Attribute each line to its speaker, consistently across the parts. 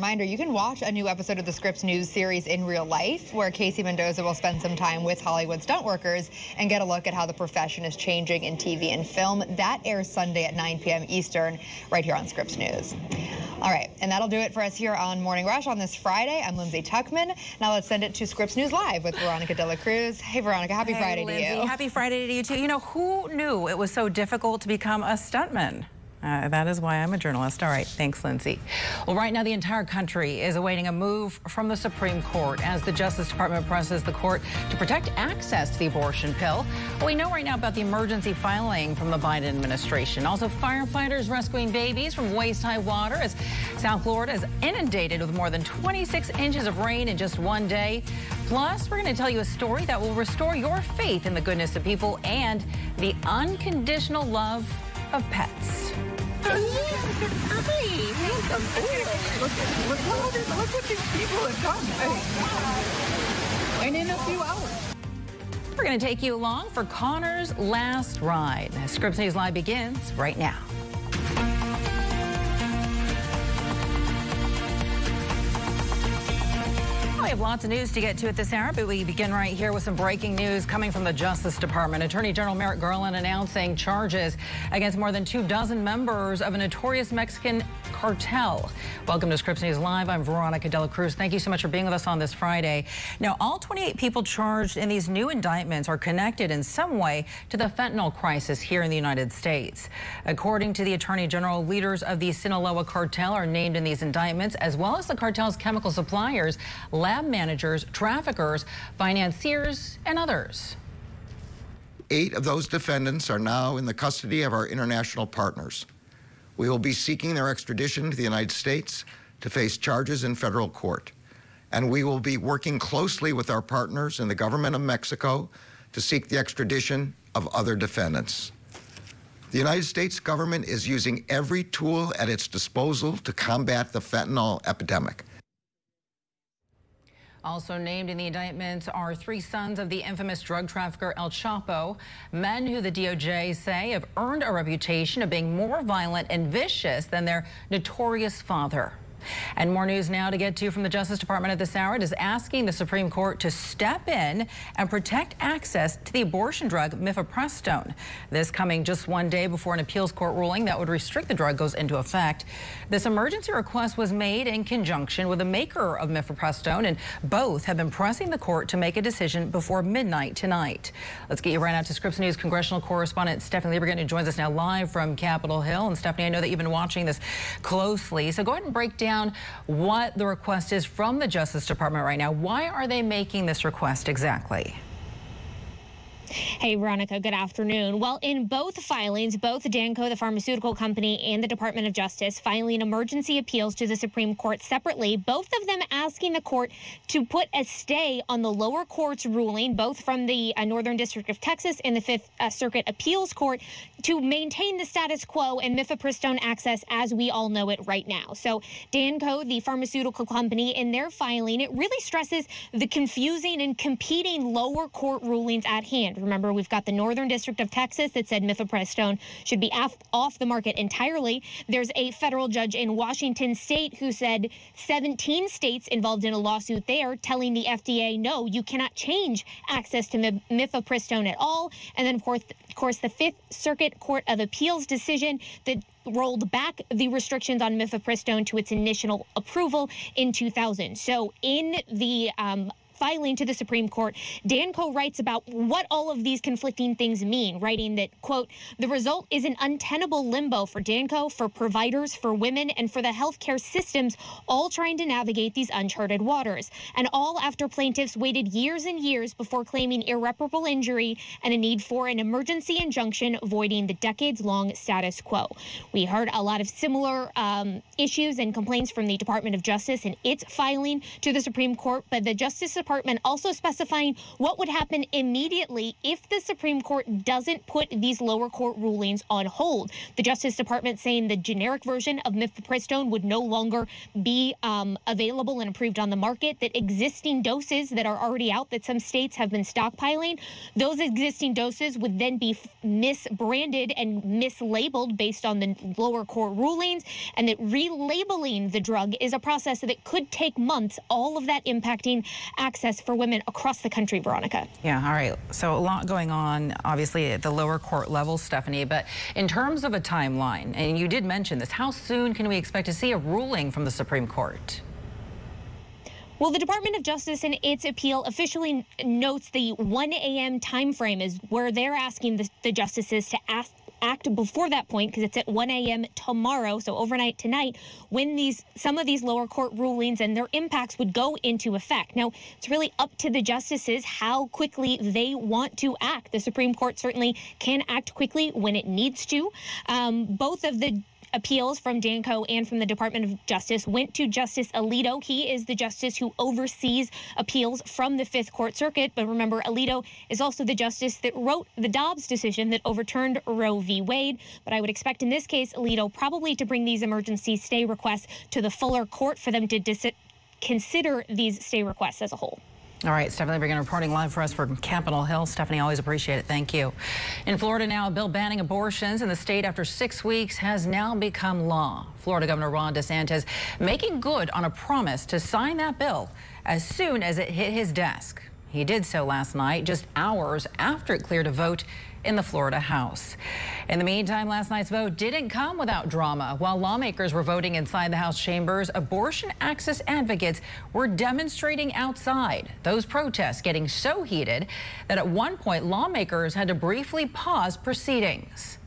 Speaker 1: reminder, you can watch a new episode of the Scripps News series in real life, where Casey Mendoza will spend some time with Hollywood stunt workers and get a look at how the profession is changing in TV and film. That airs Sunday at 9 p.m. Eastern, right here on Scripps News. All right, and that'll do it for us here on Morning Rush on this Friday. I'm Lindsay Tuckman. Now let's send it to Scripps News Live with Veronica De La Cruz. Hey, Veronica, happy Friday
Speaker 2: Lindsay,
Speaker 1: to you.
Speaker 2: Happy Friday to you, too. You know, who knew it was so difficult to become a stuntman? That is why I'm a journalist. All right, thanks, Lindsay. Well, right now, the entire country is awaiting a move from the Supreme Court as the Justice Department presses the court to protect access to the abortion pill. Well, we know right now about the emergency filing from the Biden administration. Also, firefighters rescuing babies from waist-high water as South Florida is inundated with more than 26 inches of rain in just one day. Plus, we're going to tell you a story that will restore your faith in the goodness of people and the unconditional love of pets.
Speaker 3: Look what these people have done. And in a few hours.
Speaker 2: We're going to take you along for Connor's last ride. Scripps News Live begins right now. We have lots of news to get to at this hour, but we begin right here with some breaking news coming from the Justice Department. Attorney General Merrick Garland announcing charges against more than 24 members of a notorious Mexican cartel. Welcome to Scripps News Live. I'm Veronica De La Cruz. Thank you so much for being with us on this Friday. Now, all 28 people charged in these new indictments are connected in some way to the fentanyl crisis here in the United States. According to the Attorney General, leaders of the Sinaloa cartel are named in these indictments, as well as the cartel's chemical suppliers, lab managers, traffickers, financiers, and others.
Speaker 4: 8 of those defendants are now in the custody of our international partners. We will be seeking their extradition to the United States to face charges in federal court. And we will be working closely with our partners in the government of Mexico to seek the extradition of other defendants. The United States government is using every tool at its disposal to combat the fentanyl epidemic.
Speaker 2: Also named in the indictments are 3 sons of the infamous drug trafficker El Chapo, men who the DOJ say have earned a reputation of being more violent and vicious than their notorious father. And more news now to get to from the Justice Department at this hour. It is asking the Supreme Court to step in and protect access to the abortion drug mifepristone. This coming just one day before an appeals court ruling that would restrict the drug goes into effect. This emergency request was made in conjunction with the maker of mifepristone, and both have been pressing the court to make a decision before midnight tonight. Let's get you right out to Scripps News congressional correspondent Stephanie Liebergan, who joins us now live from Capitol Hill. And Stephanie, I know that you've been watching this closely, so go ahead and break down what the request is from the Justice Department right now. Why are they making this request exactly?
Speaker 5: Hey, Veronica, good afternoon. Well, in both filings, both Danco, the pharmaceutical company, and the Department of Justice filing emergency appeals to the Supreme Court separately, both of them asking the court to put a stay on the lower court's ruling, both from the Northern District of Texas and the Fifth Circuit Appeals Court, to maintain the status quo and mifepristone access as we all know it right now. So Danco, the pharmaceutical company, in their filing, it really stresses the confusing and competing lower court rulings at hand. Remember, we've got the Northern District of Texas that said mifepristone should be off the market entirely. There's a federal judge in Washington state who said 17 states involved in a lawsuit there telling the FDA, no, you cannot change access to mifepristone at all. And then, of course, the Fifth Circuit Court of Appeals decision that rolled back the restrictions on mifepristone to its initial approval in 2000. So in the filing to the Supreme Court, Danco writes about what all of these conflicting things mean, writing that, quote, the result is an untenable limbo for Danco, for providers, for women, and for the healthcare systems, all trying to navigate these uncharted waters. And all after plaintiffs waited years and years before claiming irreparable injury and a need for an emergency injunction avoiding the decades-long status quo. We heard a lot of similar issues and complaints from the Department of Justice in its filing to the Supreme Court, but the Justice Department also specifying what would happen immediately if the Supreme Court doesn't put these lower court rulings on hold. The Justice Department saying the generic version of mifepristone would no longer be available and approved on the market, that existing doses that are already out that some states have been stockpiling, those existing doses would then be misbranded and mislabeled based on the lower court rulings, and that relabeling the drug is a process that could take months, all of that impacting access for women across the country, Veronica.
Speaker 2: Yeah, all right. So a lot going on, obviously, at the lower court level, Stephanie, but in terms of a timeline, and you did mention this, how soon can we expect to see a ruling from the Supreme Court?
Speaker 5: Well, the Department of Justice in its appeal officially notes the 1 a.m. time frame is where they're asking the justices to act before that point, because it's at 1 a.m. tomorrow, so overnight tonight, when some of these lower court rulings and their impacts would go into effect. Now, it's really up to the justices how quickly they want to act. The Supreme Court certainly can act quickly when it needs to. Both of the appeals from Danco and from the Department of Justice went to Justice Alito. He is the justice who oversees appeals from the Fifth Court Circuit. But remember, Alito is also the justice that wrote the Dobbs decision that overturned Roe v. Wade. But I would expect in this case, Alito probably to bring these emergency stay requests to the fuller court for them to consider these stay requests as a whole.
Speaker 2: All right, Stephanie Brigham reporting live for us from Capitol Hill. Stephanie, always appreciate it. Thank you. In Florida now, a bill banning abortions in the state after 6 weeks has now become law. Florida Governor Ron DeSantis making good on a promise to sign that bill as soon as it hit his desk. He did so last night, just hours after it cleared a vote in the Florida House. In the meantime, last night's vote didn't come without drama. While lawmakers were voting inside the House chambers, abortion access advocates were demonstrating outside. Those protests getting so heated that at one point lawmakers had to briefly pause proceedings.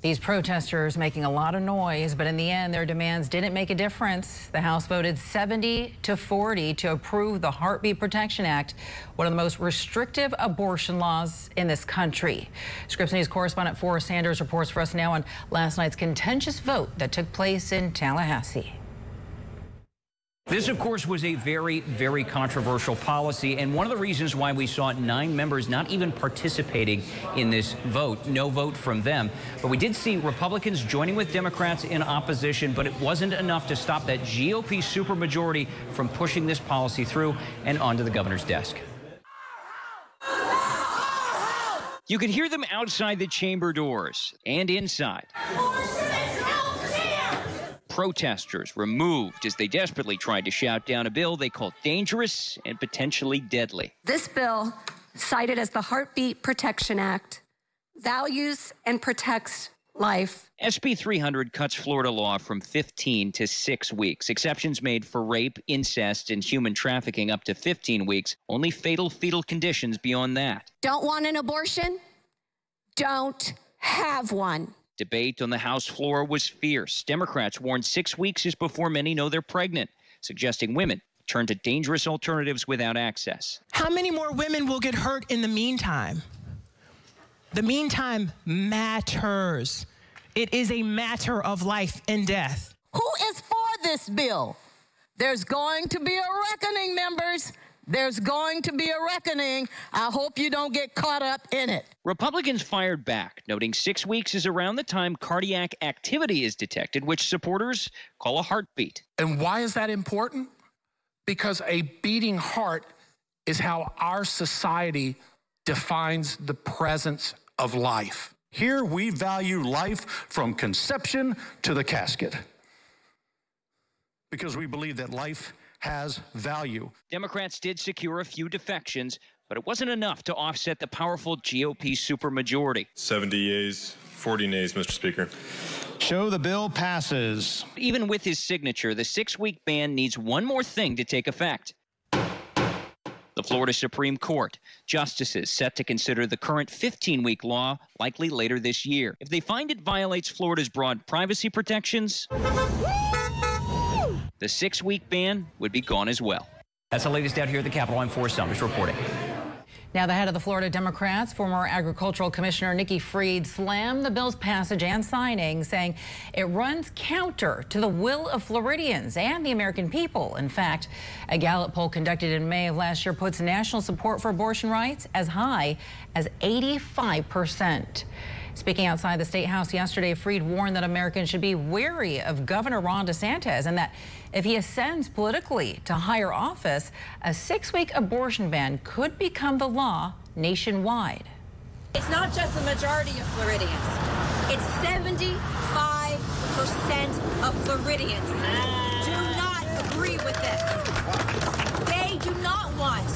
Speaker 2: These protesters making a lot of noise, but in the end, their demands didn't make a difference. The House voted 70-40 to approve the Heartbeat Protection Act, one of the most restrictive abortion laws in this country. Scripps News correspondent Forrest Sanders reports for us now on last night's contentious vote that took place in Tallahassee.
Speaker 6: This, of course, was a very, very controversial policy, and one of the reasons why we saw 9 members not even participating in this vote, no vote from them. But we did see Republicans joining with Democrats in opposition, but it wasn't enough to stop that GOP supermajority from pushing this policy through and onto the governor's desk. You could hear them outside the chamber doors and inside. Protesters were moved as they desperately tried to shout down a bill they called dangerous and potentially deadly.
Speaker 7: This bill, cited as the Heartbeat Protection Act, values and protects life.
Speaker 6: SB 300 cuts Florida law from 15 to 6 weeks. Exceptions made for rape, incest, and human trafficking up to 15 weeks. Only fatal fetal conditions beyond that.
Speaker 7: Don't want an abortion? Don't have one.
Speaker 6: Debate on the House floor was fierce. Democrats warned 6 weeks is before many know they're pregnant, suggesting women turn to dangerous alternatives without access.
Speaker 8: How many more women will get hurt in the meantime? The meantime matters. It is a matter of life and death.
Speaker 3: Who is for this bill? There's going to be a reckoning, members. There's going to be a reckoning. I hope you don't get caught up in it.
Speaker 6: Republicans fired back, noting 6 weeks is around the time cardiac activity is detected, which supporters call a heartbeat.
Speaker 9: And why is that important? Because a beating heart is how our society defines the presence of life.
Speaker 10: Here we value life from conception to the casket, because we believe that life has value.
Speaker 6: Democrats did secure a few defections, but it wasn't enough to offset the powerful GOP supermajority.
Speaker 11: 70 yeas, 40 nays, Mr. Speaker.
Speaker 10: So the bill passes.
Speaker 6: Even with his signature, the 6-week ban needs one more thing to take effect. The Florida Supreme Court. Justices set to consider the current 15-week law likely later this year. If they find it violates Florida's broad privacy protections, the 6-week ban would be gone as well. That's the latest out here at the Capitol. I'm Forrest Sanders reporting.
Speaker 2: Now, the head of the Florida Democrats, former Agricultural Commissioner Nikki Fried, slammed the bill's passage and signing, saying it runs counter to the will of Floridians and the American people. In fact, a Gallup poll conducted in May of last year puts national support for abortion rights as high as 85%. Speaking outside the State House yesterday, Fried warned that Americans should be wary of Governor Ron DeSantis and that if he ascends politically to higher office, a 6-week abortion ban could become the law nationwide.
Speaker 12: It's not just the majority of Floridians. It's 75% of Floridians do not agree with this. They do not want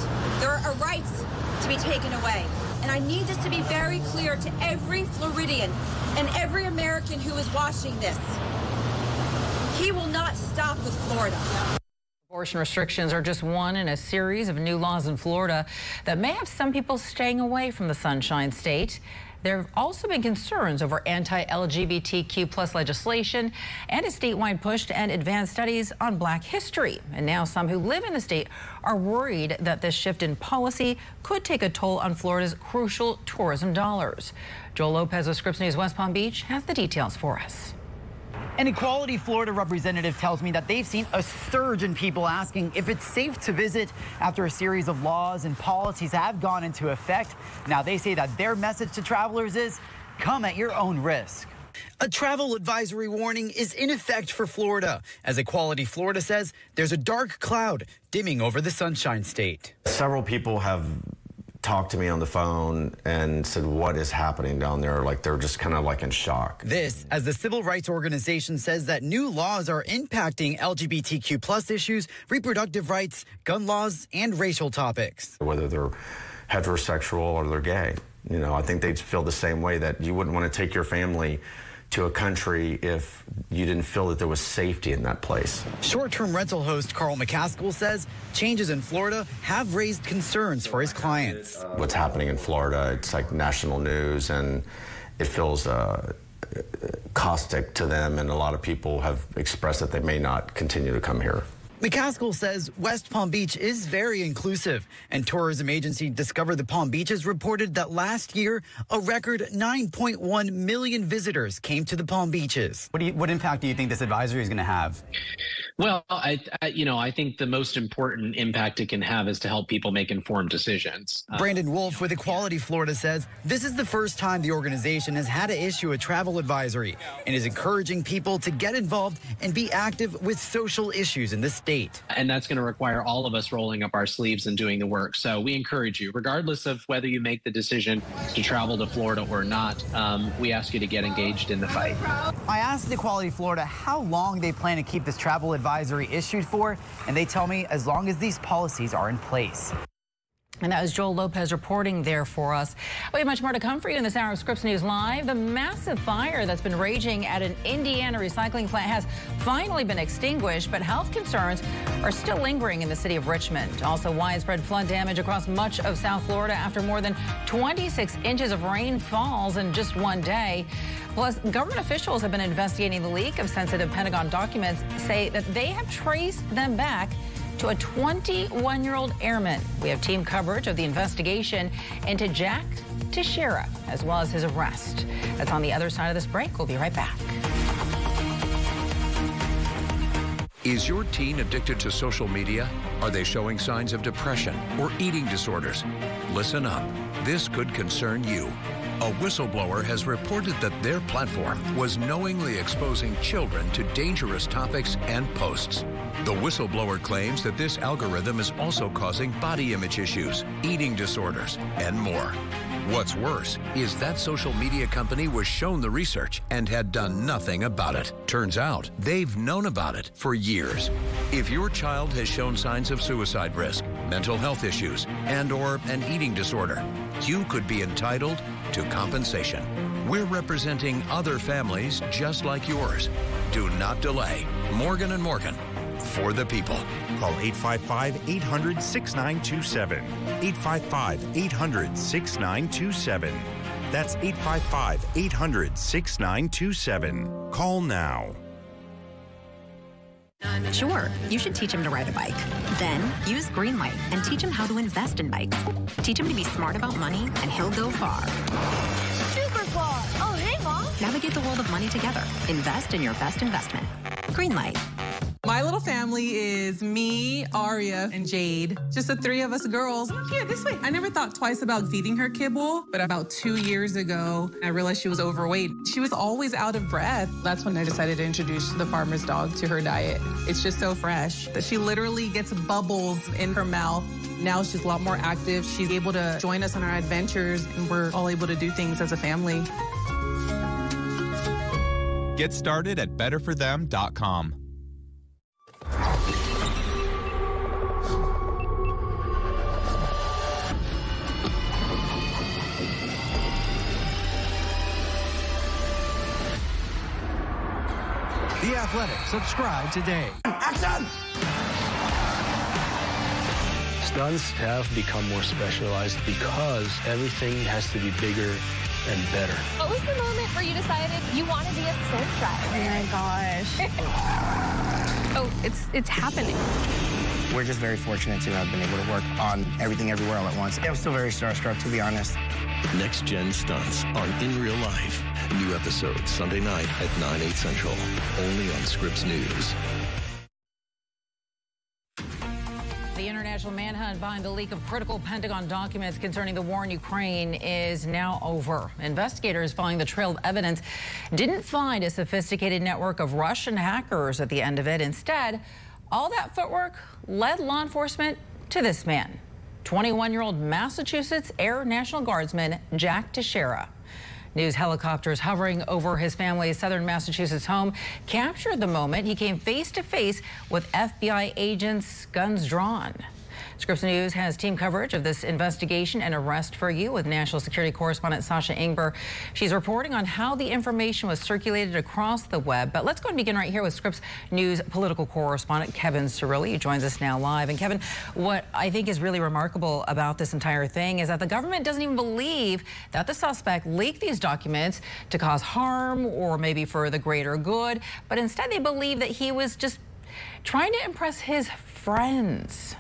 Speaker 12: their rights to be taken away. And I need this to be very clear to every Floridian and every American who is watching this. He will not stop with Florida.
Speaker 2: Abortion restrictions are just one in a series of new laws in Florida that may have some people staying away from the Sunshine State. There have also been concerns over anti-LGBTQ+ legislation and a statewide push to end advanced studies on Black history. And now some who live in the state are worried that this shift in policy could take a toll on Florida's crucial tourism dollars. Joel Lopez of Scripps News West Palm Beach has the details for us.
Speaker 13: An Equality Florida representative tells me that they've seen a surge in people asking if it's safe to visit after a series of laws and policies have gone into effect. Now they say that their message to travelers is come at your own risk. A travel advisory warning is in effect for Florida. As Equality Florida says, there's a dark cloud dimming over the Sunshine State.
Speaker 14: Several people have talked to me on the phone and said, what is happening down there? Like they're just kind of like in shock.
Speaker 13: This, as the civil rights organization says that new laws are impacting LGBTQ+ issues, reproductive rights, gun laws, and racial topics.
Speaker 14: Whether they're heterosexual or they're gay, you know, I think they'd feel the same way, that you wouldn't want to take your family to a country if you didn't feel that there was safety in that place.
Speaker 13: Short-term rental host Carl McCaskill says changes in Florida have raised concerns for his clients.
Speaker 14: What's happening in Florida, it's like national news, and it feels caustic to them, and a lot of people have expressed that they may not continue to come here.
Speaker 13: McCaskill says West Palm Beach is very inclusive, and tourism agency Discover the Palm Beaches reported that last year a record 9.1 million visitors came to the Palm Beaches.
Speaker 15: What impact do you think this advisory is going to have?
Speaker 16: Well, I think the most important impact it can have is to help people make informed decisions.
Speaker 13: Brandon Wolf with Equality Florida says this is the first time the organization has had to issue a travel advisory and is encouraging people to get involved and be active with social issues in the state.
Speaker 16: And that's going to require all of us rolling up our sleeves and doing the work. So we encourage you, regardless of whether you make the decision to travel to Florida or not, we ask you to get engaged in the fight.
Speaker 13: I asked Equality Florida how long they plan to keep this travel advisory issued for, and they tell me as long as these policies are in place.
Speaker 2: And that was Joel Lopez reporting there for us. We have much more to come for you in this hour of Scripps News Live. The massive fire that's been raging at an Indiana recycling plant has finally been extinguished, but health concerns are still lingering in the city of Richmond. Also, widespread flood damage across much of South Florida after more than 26 inches of rain falls in just one day. Plus, government officials have been investigating the leak of sensitive Pentagon documents, say that they have traced them back to a 21-year-old airman. We have team coverage of the investigation into Jack Teixeira, as well as his arrest. That's on the other side of this break. We'll be right back.
Speaker 17: Is your teen addicted to social media? Are they showing signs of depression or eating disorders? Listen up. This could concern you. A whistleblower has reported that their platform was knowingly exposing children to dangerous topics and posts. The whistleblower claims that this algorithm is also causing body image issues, eating disorders, and more. What's worse is that social media company was shown the research and had done nothing about it. Turns out they've known about it for years. If your child has shown signs of suicide risk, mental health issues, and/or an eating disorder, you could be entitled to compensation. We're representing other families just like yours. Do not delay. Morgan & Morgan, for the people.
Speaker 18: Call 855-800-6927. 855-800-6927. That's 855-800-6927. Call now.
Speaker 19: Sure, you should teach him to ride a bike. Then use Greenlight and teach him how to invest in bikes. Teach him to be smart about money, and he'll go far.
Speaker 20: Super far. Oh, hey, Mom.
Speaker 19: Navigate the world of money together. Invest in your best investment. Greenlight.
Speaker 21: My little family is me, Aria, and Jade. Just the three of us girls. Look here, this way. I never thought twice about feeding her kibble, but about 2 years ago, I realized she was overweight. She was always out of breath. That's when I decided to introduce the farmer's dog to her diet. It's just so fresh that she literally gets bubbles in her mouth. Now she's a lot more active. She's able to join us on our adventures, and we're all able to do things as a family.
Speaker 22: Get started at betterforthem.com.
Speaker 23: The Athletic. Subscribe today.
Speaker 24: Action!
Speaker 25: Stunts have become more specialized because everything has to be bigger and better.
Speaker 20: What was the moment where you decided you want to be a stunt driver?
Speaker 26: Oh my gosh.
Speaker 20: Oh, it's happening.
Speaker 27: We're just very fortunate to have been able to work on Everything Everywhere All at Once. I'm still very starstruck, to be honest.
Speaker 28: Next Gen Stunts on In Real Life. New episode Sunday night at 9/8 Central. Only on Scripps News.
Speaker 2: The international manhunt behind the leak of critical Pentagon documents concerning the war in Ukraine is now over. Investigators following the trail of evidence didn't find a sophisticated network of Russian hackers at the end of it. Instead, all that footwork led law enforcement to this man, 21-year-old Massachusetts Air National Guardsman Jack Teixeira. News helicopters hovering over his family's southern Massachusetts home captured the moment he came face to face with FBI agents, guns drawn. Scripps News has team coverage of this investigation and arrest for you with national security correspondent Sasha Ingber. She's reporting on how the information was circulated across the web. But let's go and begin right here with Scripps News political correspondent Kevin Cirilli, who joins us now live. And Kevin, what I think is really remarkable about this entire thing is that the government doesn't even believe that the suspect leaked these documents to cause harm or maybe for the greater good, but instead they believe that he was just trying to impress his friends.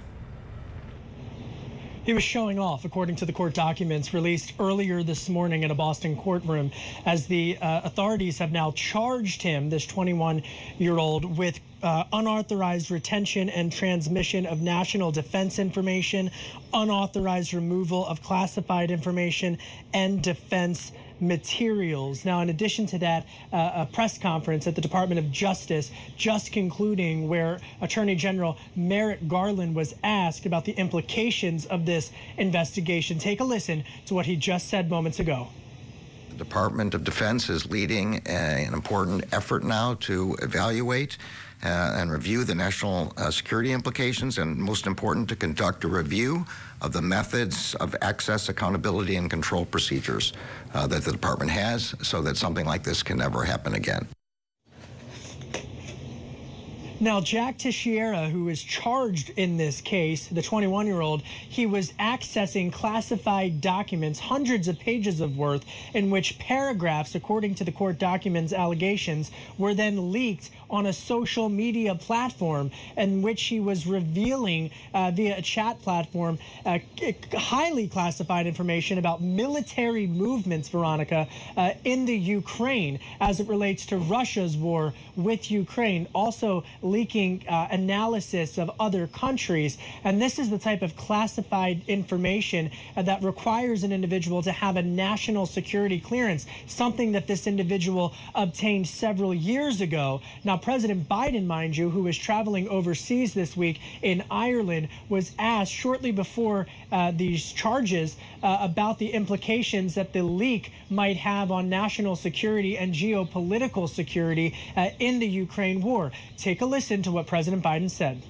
Speaker 29: He was showing off, according to the court documents released earlier this morning in a Boston courtroom, as the authorities have now charged him, this 21-year-old, with unauthorized retention and transmission of national defense information, unauthorized removal of classified information, and defense materials. Now, in addition to that, a press conference at the Department of Justice just concluding, where Attorney General Merrick Garland was asked about the implications of this investigation. Take a listen to what he just said moments ago.
Speaker 4: The Department of Defense is leading an important effort now to evaluate and review the national security implications, and most important, to conduct a review of the methods of access, accountability, and control procedures that the department has, so that something like this can never happen again.
Speaker 29: Now, Jack Teixeira, who is charged in this case, the 21-year-old, he was accessing classified documents, hundreds of pages of worth, in which paragraphs, according to the court documents allegations, were then leaked on a social media platform in which he was revealing via a chat platform highly classified information about military movements, Veronica, in the Ukraine as it relates to Russia's war with Ukraine. Also leaking analysis of other countries. And this is the type of classified information that requires an individual to have a national security clearance, something that this individual obtained several years ago. Now, President Biden, mind you, who was traveling overseas this week in Ireland, was asked shortly before these charges about the implications that the leak might have on national security and geopolitical security in the Ukraine war. Take a listen to what President Biden said.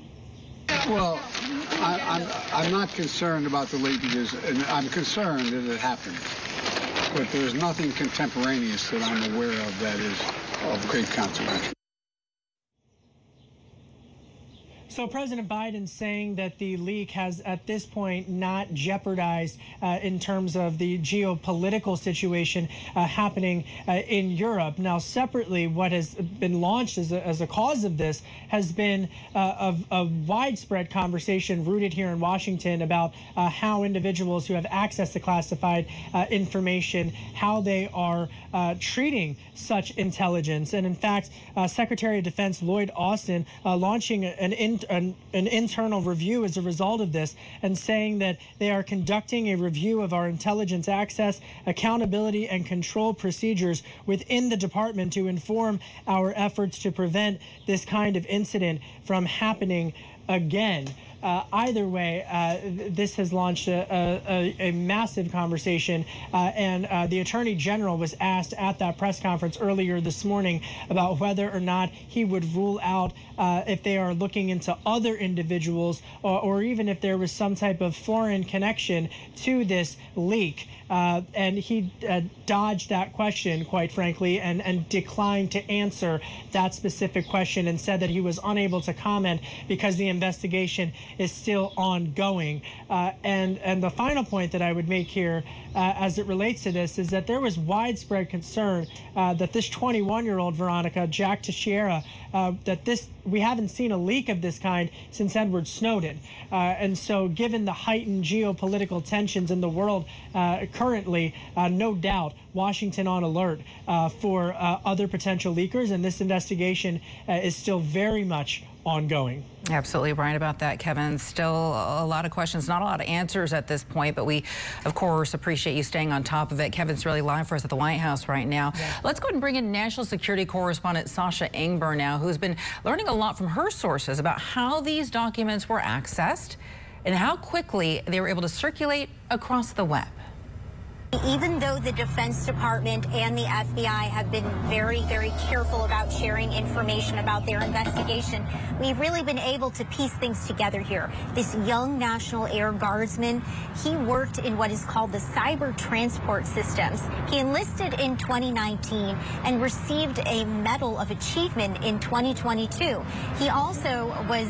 Speaker 30: Well, I'm not concerned about the leakages, and I'm concerned that it happened. But there's nothing contemporaneous that I'm aware of that is of great consequence.
Speaker 29: So President Biden saying that the leak has at this point not jeopardized in terms of the geopolitical situation happening in Europe. Now, separately, what has been launched as a cause of this has been a widespread conversation rooted here in Washington about how individuals who have access to classified information, how they are treating such intelligence. And in fact, Secretary of Defense Lloyd Austin launching an internal review as a result of this, and saying that they are conducting a review of our intelligence access, accountability, and control procedures within the department to inform our efforts to prevent this kind of incident from happening again. Either way, this has launched a massive conversation, and the Attorney General was asked at that press conference earlier this morning about whether or not he would rule out if they are looking into other individuals or even if there was some type of foreign connection to this leak. And he dodged that question, quite frankly, and declined to answer that specific question and said that he was unable to comment because the investigation is still ongoing. And the final point that I would make here as it relates to this is that there was widespread concern that this 21-year-old Veronica, Jack Teixeira, we haven't seen a leak of this kind since Edward Snowden. And so given the heightened geopolitical tensions in the world currently, no doubt Washington on alert for other potential leakers, and this investigation is still very much ongoing.
Speaker 2: Absolutely right about that, Kevin. Still a lot of questions, not a lot of answers at this point, but we, of course, appreciate you staying on top of it. Kevin's really live for us at the White House right now. Yeah. Let's go ahead and bring in national security correspondent Sasha Ingber now, who's been learning a lot from her sources about how these documents were accessed and how quickly they were able to circulate across the web.
Speaker 1: Even though the Defense Department and the FBI have been very, very careful about sharing information about their investigation, we've really been able to piece things together here. This young National Air Guardsman, he worked in what is called the Cyber Transport Systems. He enlisted in 2019 and received a Medal of Achievement in 2022. He also was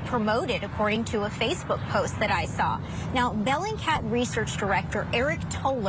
Speaker 1: promoted, according to a Facebook post that I saw. Now, Bellingcat Research Director Eric Toller,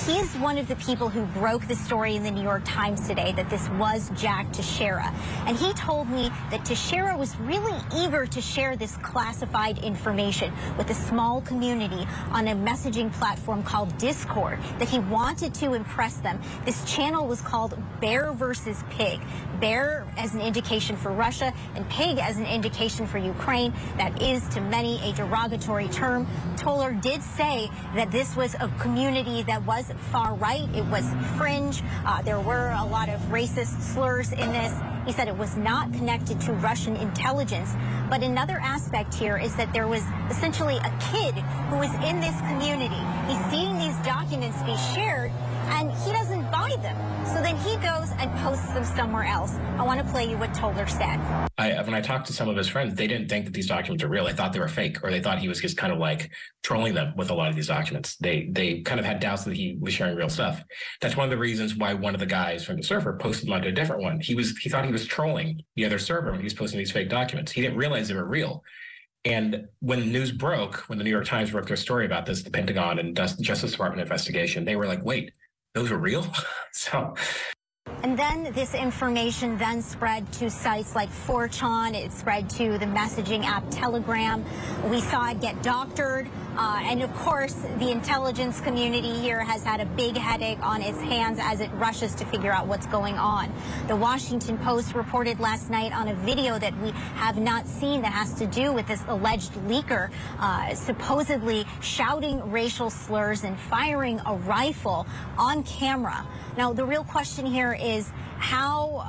Speaker 1: he is one of the people who broke the story in the New York Times today that this was Jack Teixeira. And he told me that Teixeira was really eager to share this classified information with a small community on a messaging platform called Discord, that he wanted to impress them. This channel was called Bear versus Pig. Bear as an indication for Russia and pig as an indication for Ukraine. That is to many a derogatory term. Toller did say that this was a community that was far right. It was fringe. There were a lot of racist slurs in this. He said it was not connected to Russian intelligence. But another aspect here is that there was essentially a kid who was in this community. He's seeing these documents be shared, and he doesn't buy them. So then he goes and posts them somewhere else. I want to play you what Toller said.
Speaker 3: When I talked to some of his friends, they didn't think that these documents are real. They thought they were fake, or they thought he was just kind of like trolling them with a lot of these documents. They kind of had doubts that he was sharing real stuff. That's one of the reasons why one of the guys from the server posted them onto a different one. He thought he was trolling the other server when he was posting these fake documents. He didn't realize they were real. And when the news broke, when the New York Times broke their story about this, the Pentagon and Justice Department investigation, they were like, wait, those are real?
Speaker 1: And then this information then spread to sites like 4chan. It spread to the messaging app Telegram. We saw it get doctored. And of course, the intelligence community here has had a big headache on its hands as it rushes to figure out what's going on. The Washington Post reported last night on a video that we have not seen that has to do with this alleged leaker supposedly shouting racial slurs and firing a rifle on camera. Now, the real question here is how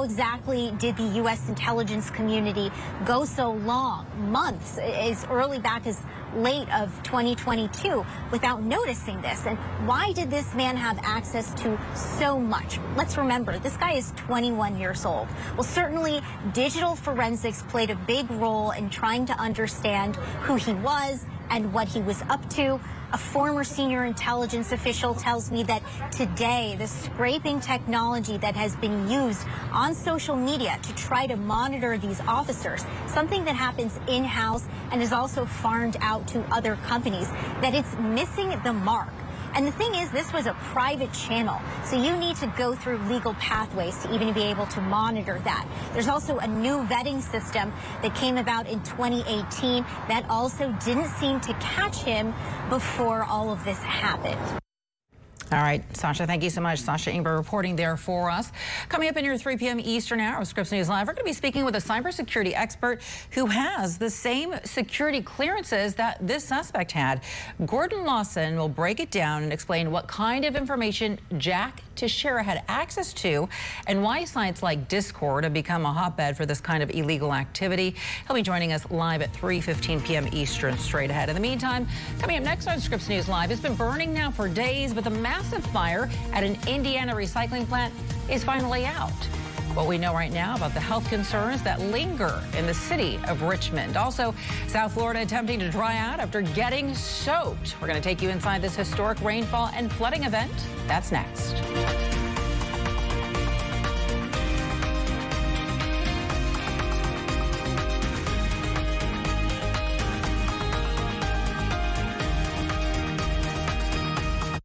Speaker 1: exactly did the U.S. intelligence community go so long, months, as early back as late of 2022, without noticing this? And why did this man have access to so much? Let's remember, this guy is 21 years old. Well, certainly digital forensics played a big role in trying to understand who he was and what he was up to. A former senior intelligence official tells me that today the scraping technology that has been used on social media to try to monitor these officers, something that happens in-house and is also farmed out to other companies, that it's missing the mark. And the thing is, this was a private channel, so you need to go through legal pathways to even be able to monitor that. There's also a new vetting system that came about in 2018 that also didn't seem to catch him before all of this happened.
Speaker 2: All right, Sasha, thank you so much. Sasha Ingber reporting there for us. Coming up in your 3 p.m. Eastern hour of Scripps News Live, we're going to be speaking with a cybersecurity expert who has the same security clearances that this suspect had. Gordon Lawson will break it down and explain what kind of information Jack Teixeira had access to and why sites like Discord have become a hotbed for this kind of illegal activity. He'll be joining us live at 3:15 p.m. Eastern straight ahead. In the meantime, coming up next on Scripps News Live, it's been burning now for days, but the massive fire at an Indiana recycling plant is finally out. What we know right now about the health concerns that linger in the city of Richmond. Also, South Florida attempting to dry out after getting soaked. We're going to take you inside this historic rainfall and flooding event. That's next.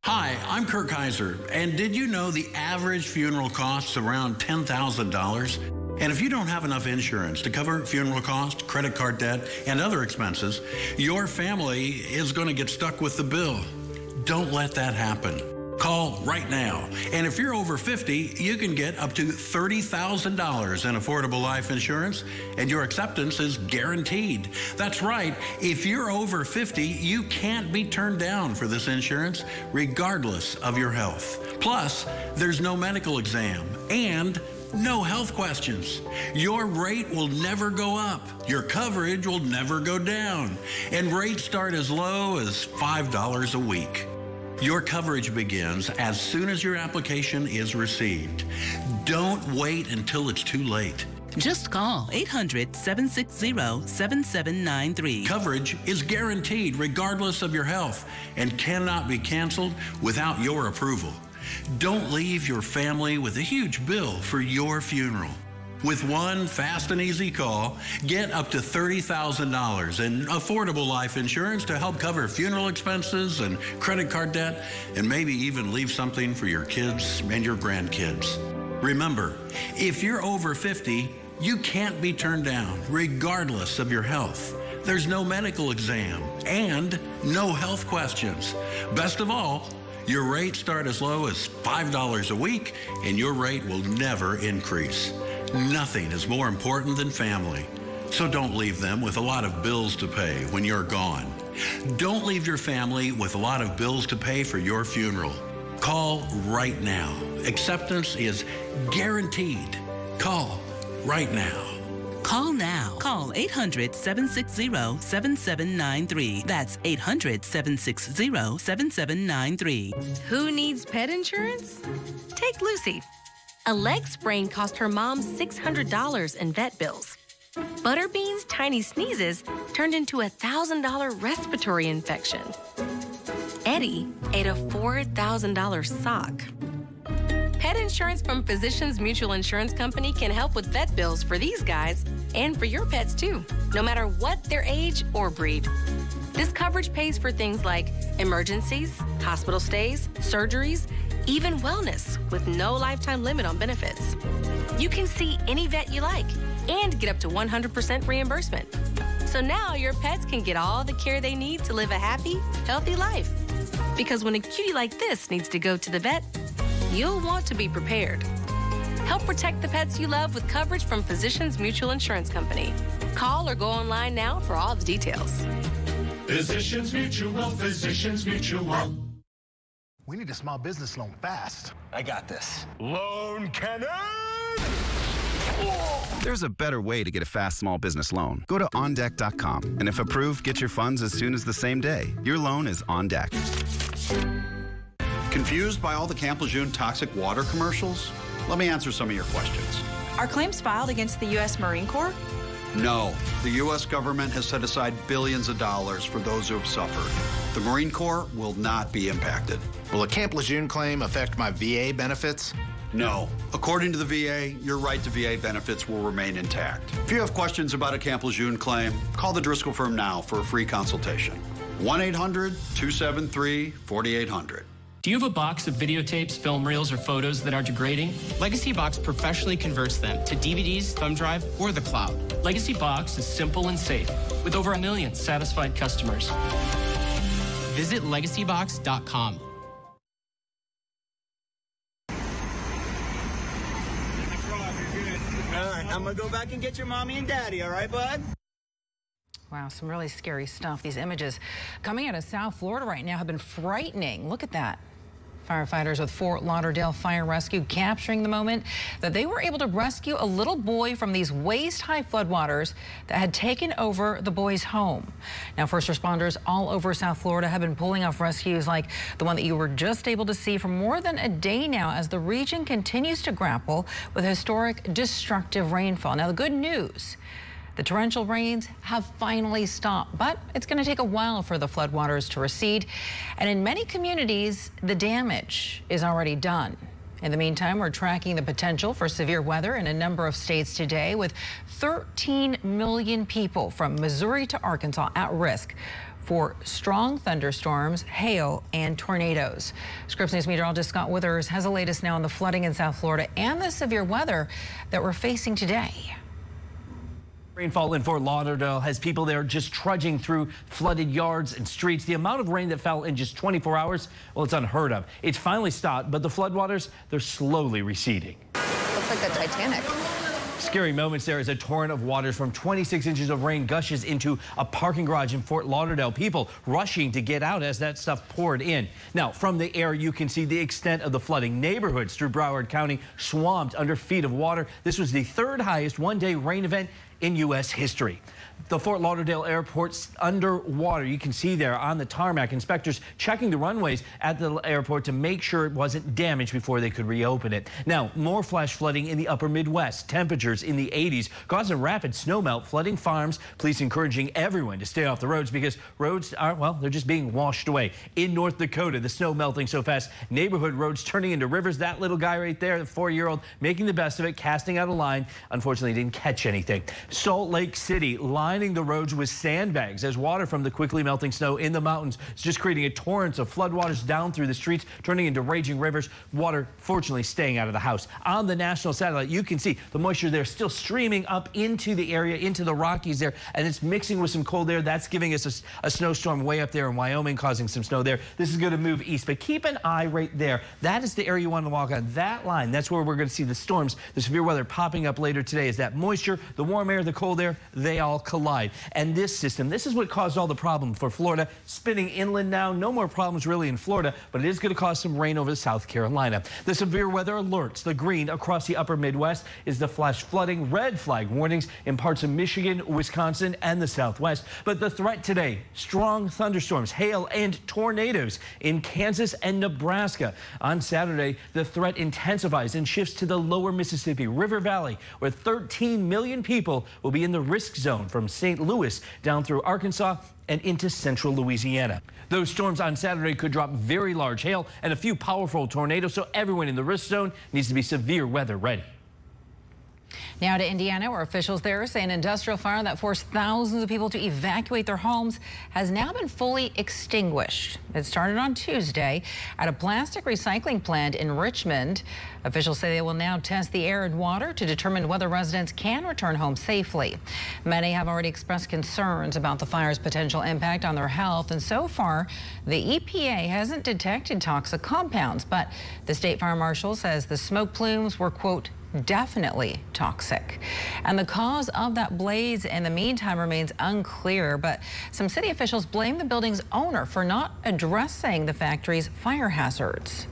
Speaker 5: Hi, I'm Kirk Kaiser, and did you know the average funeral costs around $10,000? And if you don't have enough insurance to cover funeral costs, credit card debt, and other expenses, your family is going to get stuck with the bill. Don't let that happen. Call right now. And if you're over 50, you can get up to $30,000 in affordable life insurance, and your acceptance is guaranteed. That's right. If you're over 50, you can't be turned down for this insurance, regardless of your health. Plus, there's no medical exam and no health questions. Your rate will never go up. Your coverage will never go down. And rates start as low as $5 a week. Your coverage begins as soon as your application is received. Don't wait until it's too late.
Speaker 6: Just call 800-760-7793.
Speaker 5: Coverage is guaranteed regardless of your health and cannot be canceled without your approval. Don't leave your family with a huge bill for your funeral. With one fast and easy call, get up to $30,000 in affordable life insurance to help cover funeral expenses and credit card debt, and maybe even leave something for your kids and your grandkids. Remember, if you're over 50, you can't be turned down, regardless of your health. There's no medical exam and no health questions. Best of all, your rates start as low as $5 a week, and your rate will never increase. Nothing is more important than family. So don't leave them with a lot of bills to pay when you're gone. Don't leave your family with a lot of bills to pay for your funeral. Call right now. Acceptance is guaranteed. Call right now.
Speaker 6: Call now. Call 800-760-7793. That's 800-760-7793.
Speaker 19: Who needs pet insurance? Take Lucy. A leg sprain cost her mom $600 in vet bills. Butterbean's tiny sneezes turned into a $1,000 respiratory infection. Eddie ate a $4,000 sock. Pet insurance from Physicians Mutual Insurance Company can help with vet bills for these guys and for your pets too, no matter what their age or breed. This coverage pays for things like emergencies, hospital stays, surgeries, even wellness with no lifetime limit on benefits. You can see any vet you like and get up to 100% reimbursement. So now your pets can get all the care they need to live a happy, healthy life. Because when a cutie like this needs to go to the vet, you'll want to be prepared. Help protect the pets you love with coverage from Physicians Mutual Insurance Company. Call or go online now for all the details.
Speaker 7: Physicians Mutual, Physicians Mutual.
Speaker 8: We need a small business loan fast.
Speaker 7: I got this.
Speaker 8: Loan cannon!
Speaker 9: There's a better way to get a fast small business loan. Go to OnDeck.com, and if approved, get your funds as soon as the same day. Your loan is on deck.
Speaker 10: Confused by all the Camp Lejeune toxic water commercials? Let me answer some of your questions.
Speaker 11: Are claims filed against the U.S. Marine Corps?
Speaker 10: No, the U.S. government has set aside billions of dollars for those who have suffered. The Marine Corps will not be impacted.
Speaker 8: Will a Camp Lejeune claim affect my VA benefits?
Speaker 10: No. According to the VA, your right to VA benefits will remain intact. If you have questions about a Camp Lejeune claim, call the Driscoll firm now for a free consultation. 1-800-273-4800.
Speaker 11: Do you have a box of videotapes, film reels, or photos that are degrading? Legacy Box professionally converts them to DVDs, thumb drive, or the cloud. Legacy Box is simple and safe, with over 1 million satisfied customers. Visit legacybox.com.
Speaker 12: All right, I'm gonna go back and get your mommy and daddy, all right, bud?
Speaker 2: Wow, some really scary stuff. These images coming out of South Florida right now have been frightening. Look at that. Firefighters with Fort Lauderdale Fire Rescue capturing the moment that they were able to rescue a little boy from these waist-high floodwaters that had taken over the boy's home. Now, first responders all over South Florida have been pulling off rescues like the one that you were just able to see for more than a day now as the region continues to grapple with historic destructive rainfall. Now, the good news, the torrential rains have finally stopped, but it's going to take a while for the floodwaters to recede. And in many communities, the damage is already done. In the meantime, we're tracking the potential for severe weather in a number of states today, with 13 million people from Missouri to Arkansas at risk for strong thunderstorms, hail, and tornadoes. Scripps News meteorologist Scott Withers has the latest now on the flooding in South Florida and the severe weather that we're facing today.
Speaker 13: Rainfall in Fort Lauderdale has people there just trudging through flooded yards and streets. The amount of rain that fell in just 24 hours, well, it's unheard of. It's finally stopped, but the floodwaters, they're slowly receding.
Speaker 14: Looks like the Titanic.
Speaker 13: Scary moments there as a torrent of water from 26 inches of rain gushes into a parking garage in Fort Lauderdale. People rushing to get out as that stuff poured in. Now, from the air, you can see the extent of the flooding. Neighborhoods through Broward County swamped under feet of water. This was the third highest one-day rain event in U.S. history. The Fort Lauderdale airport's underwater. You can see there on the tarmac, inspectors checking the runways at the airport to make sure it wasn't damaged before they could reopen it. Now, more flash flooding in the upper Midwest. Temperatures in the 80s causing rapid snowmelt, flooding farms. Police encouraging everyone to stay off the roads because roads are, well, they're just being washed away. In North Dakota, the snow melting so fast, neighborhood roads turning into rivers. That little guy right there, the 4-year-old, making the best of it, casting out a line. Unfortunately, didn't catch anything. Salt Lake City lining the roads with sandbags as water from the quickly melting snow in the mountains is just creating a torrent of floodwaters down through the streets, turning into raging rivers. Water, fortunately, staying out of the house. On the national satellite, you can see the moisture there still streaming up into the area, into the Rockies there, and it's mixing with some cold air. That's giving us a snowstorm way up there in Wyoming, causing some snow there. This is going to move east, but keep an eye right there. That is the area you want to walk on. That line, that's where we're going to see the storms, the severe weather popping up later today. Is that moisture, the warm air, the cold air, they all collide. And this system, this is what caused all the problem for Florida. Spinning inland now, no more problems really in Florida, but it is going to cause some rain over South Carolina. The severe weather alerts, the green across the upper Midwest is the flash flooding. Red flag warnings in parts of Michigan, Wisconsin, and the Southwest. But the threat today, strong thunderstorms, hail, and tornadoes in Kansas and Nebraska. On Saturday, the threat intensifies and shifts to the lower Mississippi River Valley, where 13 million people will be in the risk zone from St. Louis down through Arkansas and into central Louisiana. Those storms on Saturday could drop very large hail and a few powerful tornadoes, so everyone in the risk zone needs to be severe weather ready.
Speaker 2: Now to Indiana, where officials there say an industrial fire that forced thousands of people to evacuate their homes has now been fully extinguished. It started on Tuesday at a plastic recycling plant in Richmond. Officials say they will now test the air and water to determine whether residents can return home safely. Many have already expressed concerns about the fire's potential impact on their health, and so far, the EPA hasn't detected toxic compounds, but the state fire marshal says the smoke plumes were, quote, definitely toxic. And the cause of that blaze in the meantime remains unclear, but some city officials blame the building's owner for not addressing the factory's fire hazards.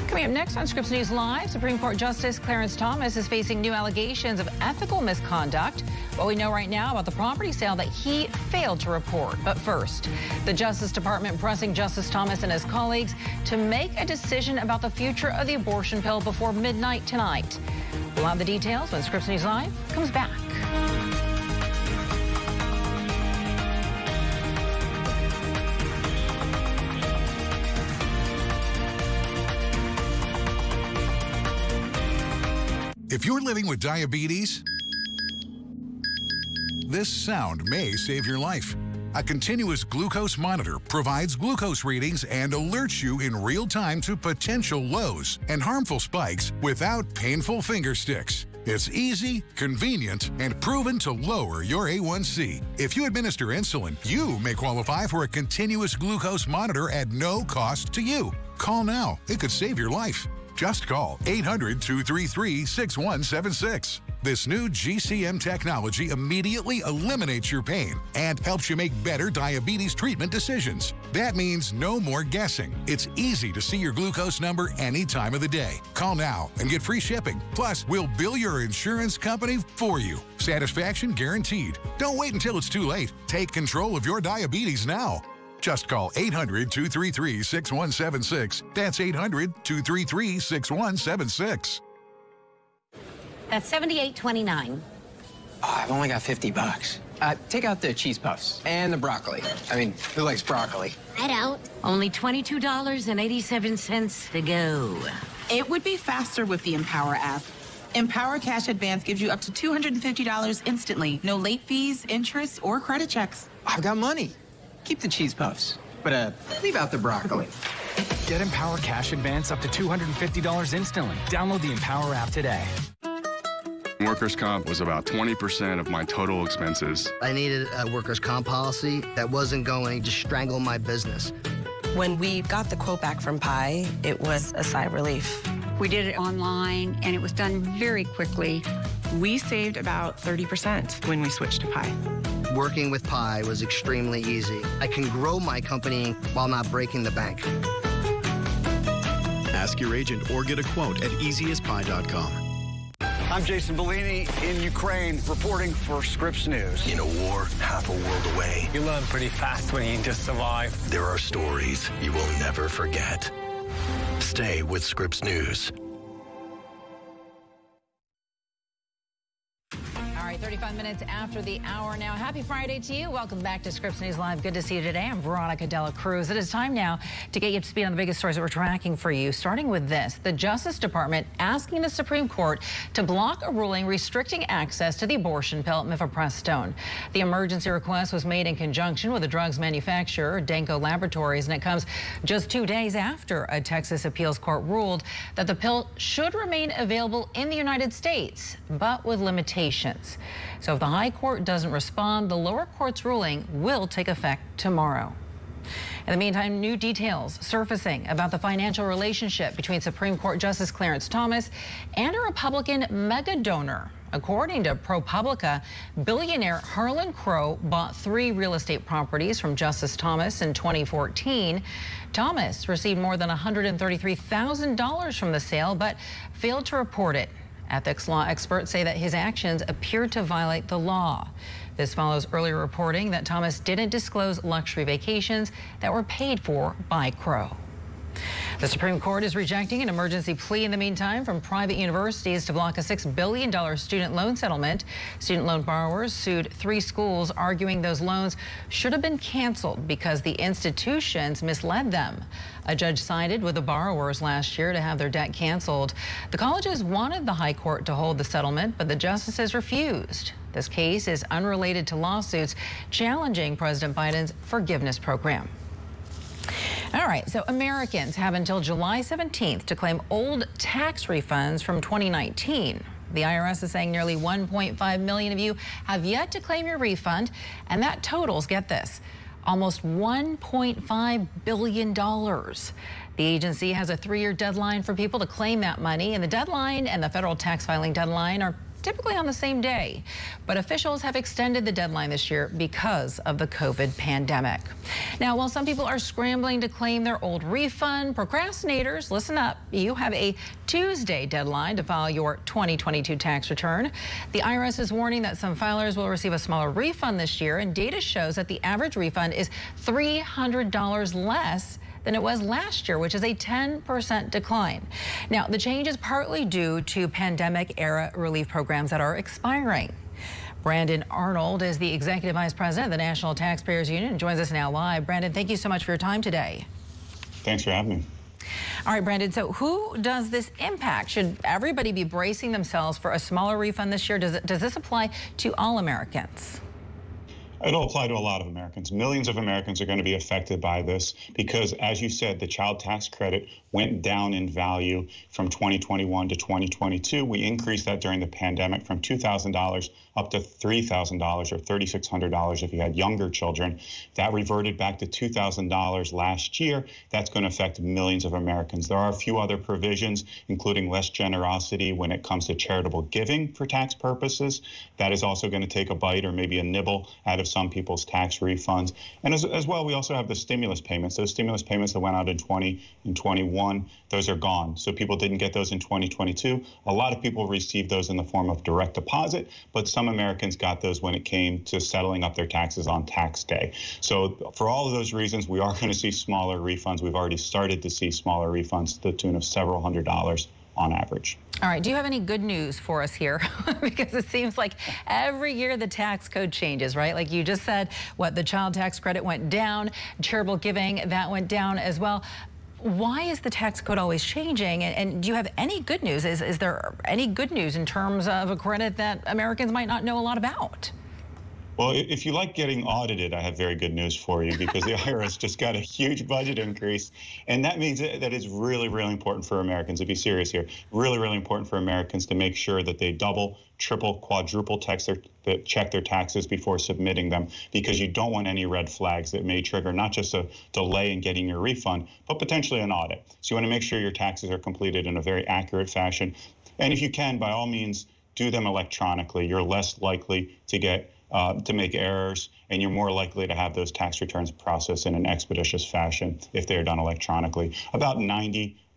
Speaker 2: Coming up next on Scripps News Live, Supreme Court Justice Clarence Thomas is facing new allegations of ethical misconduct. What we know right now about the property sale that he failed to report. But first, the Justice Department pressing Justice Thomas and his colleagues to make a decision about the future of the abortion pill before midnight tonight. We'll have the details when Scripps News Live comes back.
Speaker 15: If you're living with diabetes, this sound may save your life. A continuous glucose monitor provides glucose readings and alerts you in real time to potential lows and harmful spikes without painful finger sticks. It's easy, convenient, and proven to lower your A1C. If you administer insulin, you may qualify for a continuous glucose monitor at no cost to you. Call now. It could save your life. Just call 800-233-6176. This new GCM technology immediately eliminates your pain and helps you make better diabetes treatment decisions. That means no more guessing. It's easy to see your glucose number any time of the day. Call now and get free shipping. Plus, we'll bill your insurance company for you. Satisfaction guaranteed. Don't wait until it's too late. Take control of your diabetes now. Just call 800-233-6176. That's 800-233-6176.
Speaker 16: That's $78.29.
Speaker 17: Oh, I've only got $50. Take out the cheese puffs and the broccoli. I mean, who likes broccoli?
Speaker 16: I don't. Only $22.87 to go.
Speaker 18: It would be faster with the Empower app. Empower Cash Advance gives you up to $250 instantly. No late fees, interest, or credit checks.
Speaker 17: I've got money. Keep the cheese puffs, but leave out the broccoli.
Speaker 21: Get Empower Cash Advance up to $250 instantly. Download the Empower app today.
Speaker 22: Workers' comp was about 20% of my total expenses.
Speaker 27: I needed a workers' comp policy that wasn't going to strangle my business.
Speaker 23: When we got the quote back from Pi, it was a sigh of relief.
Speaker 24: We did it online, and it was done very quickly.
Speaker 23: We saved about 30% when we switched to Pi.
Speaker 27: Working with Pi was extremely easy. I can grow my company while not breaking the bank.
Speaker 25: Ask your agent or get a quote at easyaspi.com.
Speaker 26: I'm Jason Bellini in Ukraine, reporting for Scripps News.
Speaker 28: In a war half a world away,
Speaker 26: You learn pretty fast when you just survive.
Speaker 28: there are stories you will never forget. Stay with Scripps News.
Speaker 2: All right, 35 minutes after the hour now. Happy Friday to you. Welcome back to Scripps News Live. Good to see you today. I'm Veronica De La Cruz. It is time now to get you up to speed on the biggest stories that we're tracking for you, starting with this. The Justice Department asking the Supreme Court to block a ruling restricting access to the abortion pill mifepristone. The emergency request was made in conjunction with the drugs manufacturer, Danco Laboratories, and it comes just 2 days after a Texas appeals court ruled that the pill should remain available in the United States, but with limitations. So if the high court doesn't respond, the lower court's ruling will take effect tomorrow. In the meantime, new details surfacing about the financial relationship between Supreme Court Justice Clarence Thomas and a Republican mega donor. According to ProPublica, billionaire Harlan Crow bought 3 real estate properties from Justice Thomas in 2014. Thomas received more than $133,000 from the sale, but failed to report it. Ethics law experts say that his actions appear to violate the law. This follows earlier reporting that Thomas didn't disclose luxury vacations that were paid for by Crow. The Supreme Court is rejecting an emergency plea in the meantime from private universities to block a $6 billion student loan settlement. Student loan borrowers sued 3 schools, arguing those loans should have been canceled because the institutions misled them. A judge sided with the borrowers last year to have their debt canceled. The colleges wanted the high court to hold the settlement, but the justices refused. This case is unrelated to lawsuits challenging President Biden's forgiveness program. All right, so Americans have until July 17th to claim old tax refunds from 2019. The IRS is saying nearly 1.5 million of you have yet to claim your refund, and that totals, get this, almost $1.5 billion. The agency has a 3-year deadline for people to claim that money, and the deadline and the federal tax filing deadline are typically on the same day. But officials have extended the deadline this year because of the COVID pandemic. Now, while some people are scrambling to claim their old refund, procrastinators, listen up. You have a Tuesday deadline to file your 2022 tax return. The IRS is warning that some filers will receive a smaller refund this year, and data shows that the average refund is $300 less than it was last year, which is a 10% decline. Now, the change is partly due to pandemic-era relief programs that are expiring. Brandon Arnold is the Executive Vice President of the National Taxpayers Union and joins us now live. Brandon, thank you so much for your time today.
Speaker 31: Thanks for having me.
Speaker 2: All right, Brandon, so who does this impact? Should everybody be bracing themselves for a smaller refund this year? Does this apply to all Americans?
Speaker 1: It'll apply to a lot of Americans. Millions of Americans are going to be affected by this because, as you said, the child tax credit went down in value from 2021 to 2022. We increased that during the pandemic from $2,000 up to $3,000 or $3,600 if you had younger children. That reverted back to $2,000 last year. That's going to affect millions of Americans. There are a few other provisions, including less generosity when it comes to charitable giving for tax purposes. That is also going to take a bite or maybe a nibble out of some people's tax refunds. And as well, we also have the stimulus payments. Those stimulus payments that went out in 20 and 21, those are gone. So people didn't get those in 2022. A lot of people received those in the form of direct deposit, but some Americans got those when it came to settling up their taxes on tax day. So for all of those reasons, we are going to see smaller refunds. We've already started to see smaller refunds to the tune of several $100s on average.
Speaker 2: All right, do you have any good news for us here? Because it seems like every year the tax code changes, right? Like you just said, what, the child tax credit went down, charitable giving, that went down as well. Why is the tax code always changing? And do you have any good news? Is there any good news in terms of a credit that Americans might not know a lot about?
Speaker 1: Well, if you like getting audited, I have very good news for you because the IRS just got a huge budget increase. And that means that it's really, really important for Americans, to be serious here, really, really important for Americans to make sure that they double, triple, quadruple check their taxes before submitting them, because you don't want any red flags that may trigger not just a delay in getting your refund, but potentially an audit. So you want to make sure your taxes are completed in a very accurate fashion. And if you can, by all means, do them electronically. You're less likely to make errors, and you're more likely to have those tax returns processed in an expeditious fashion if they are done electronically.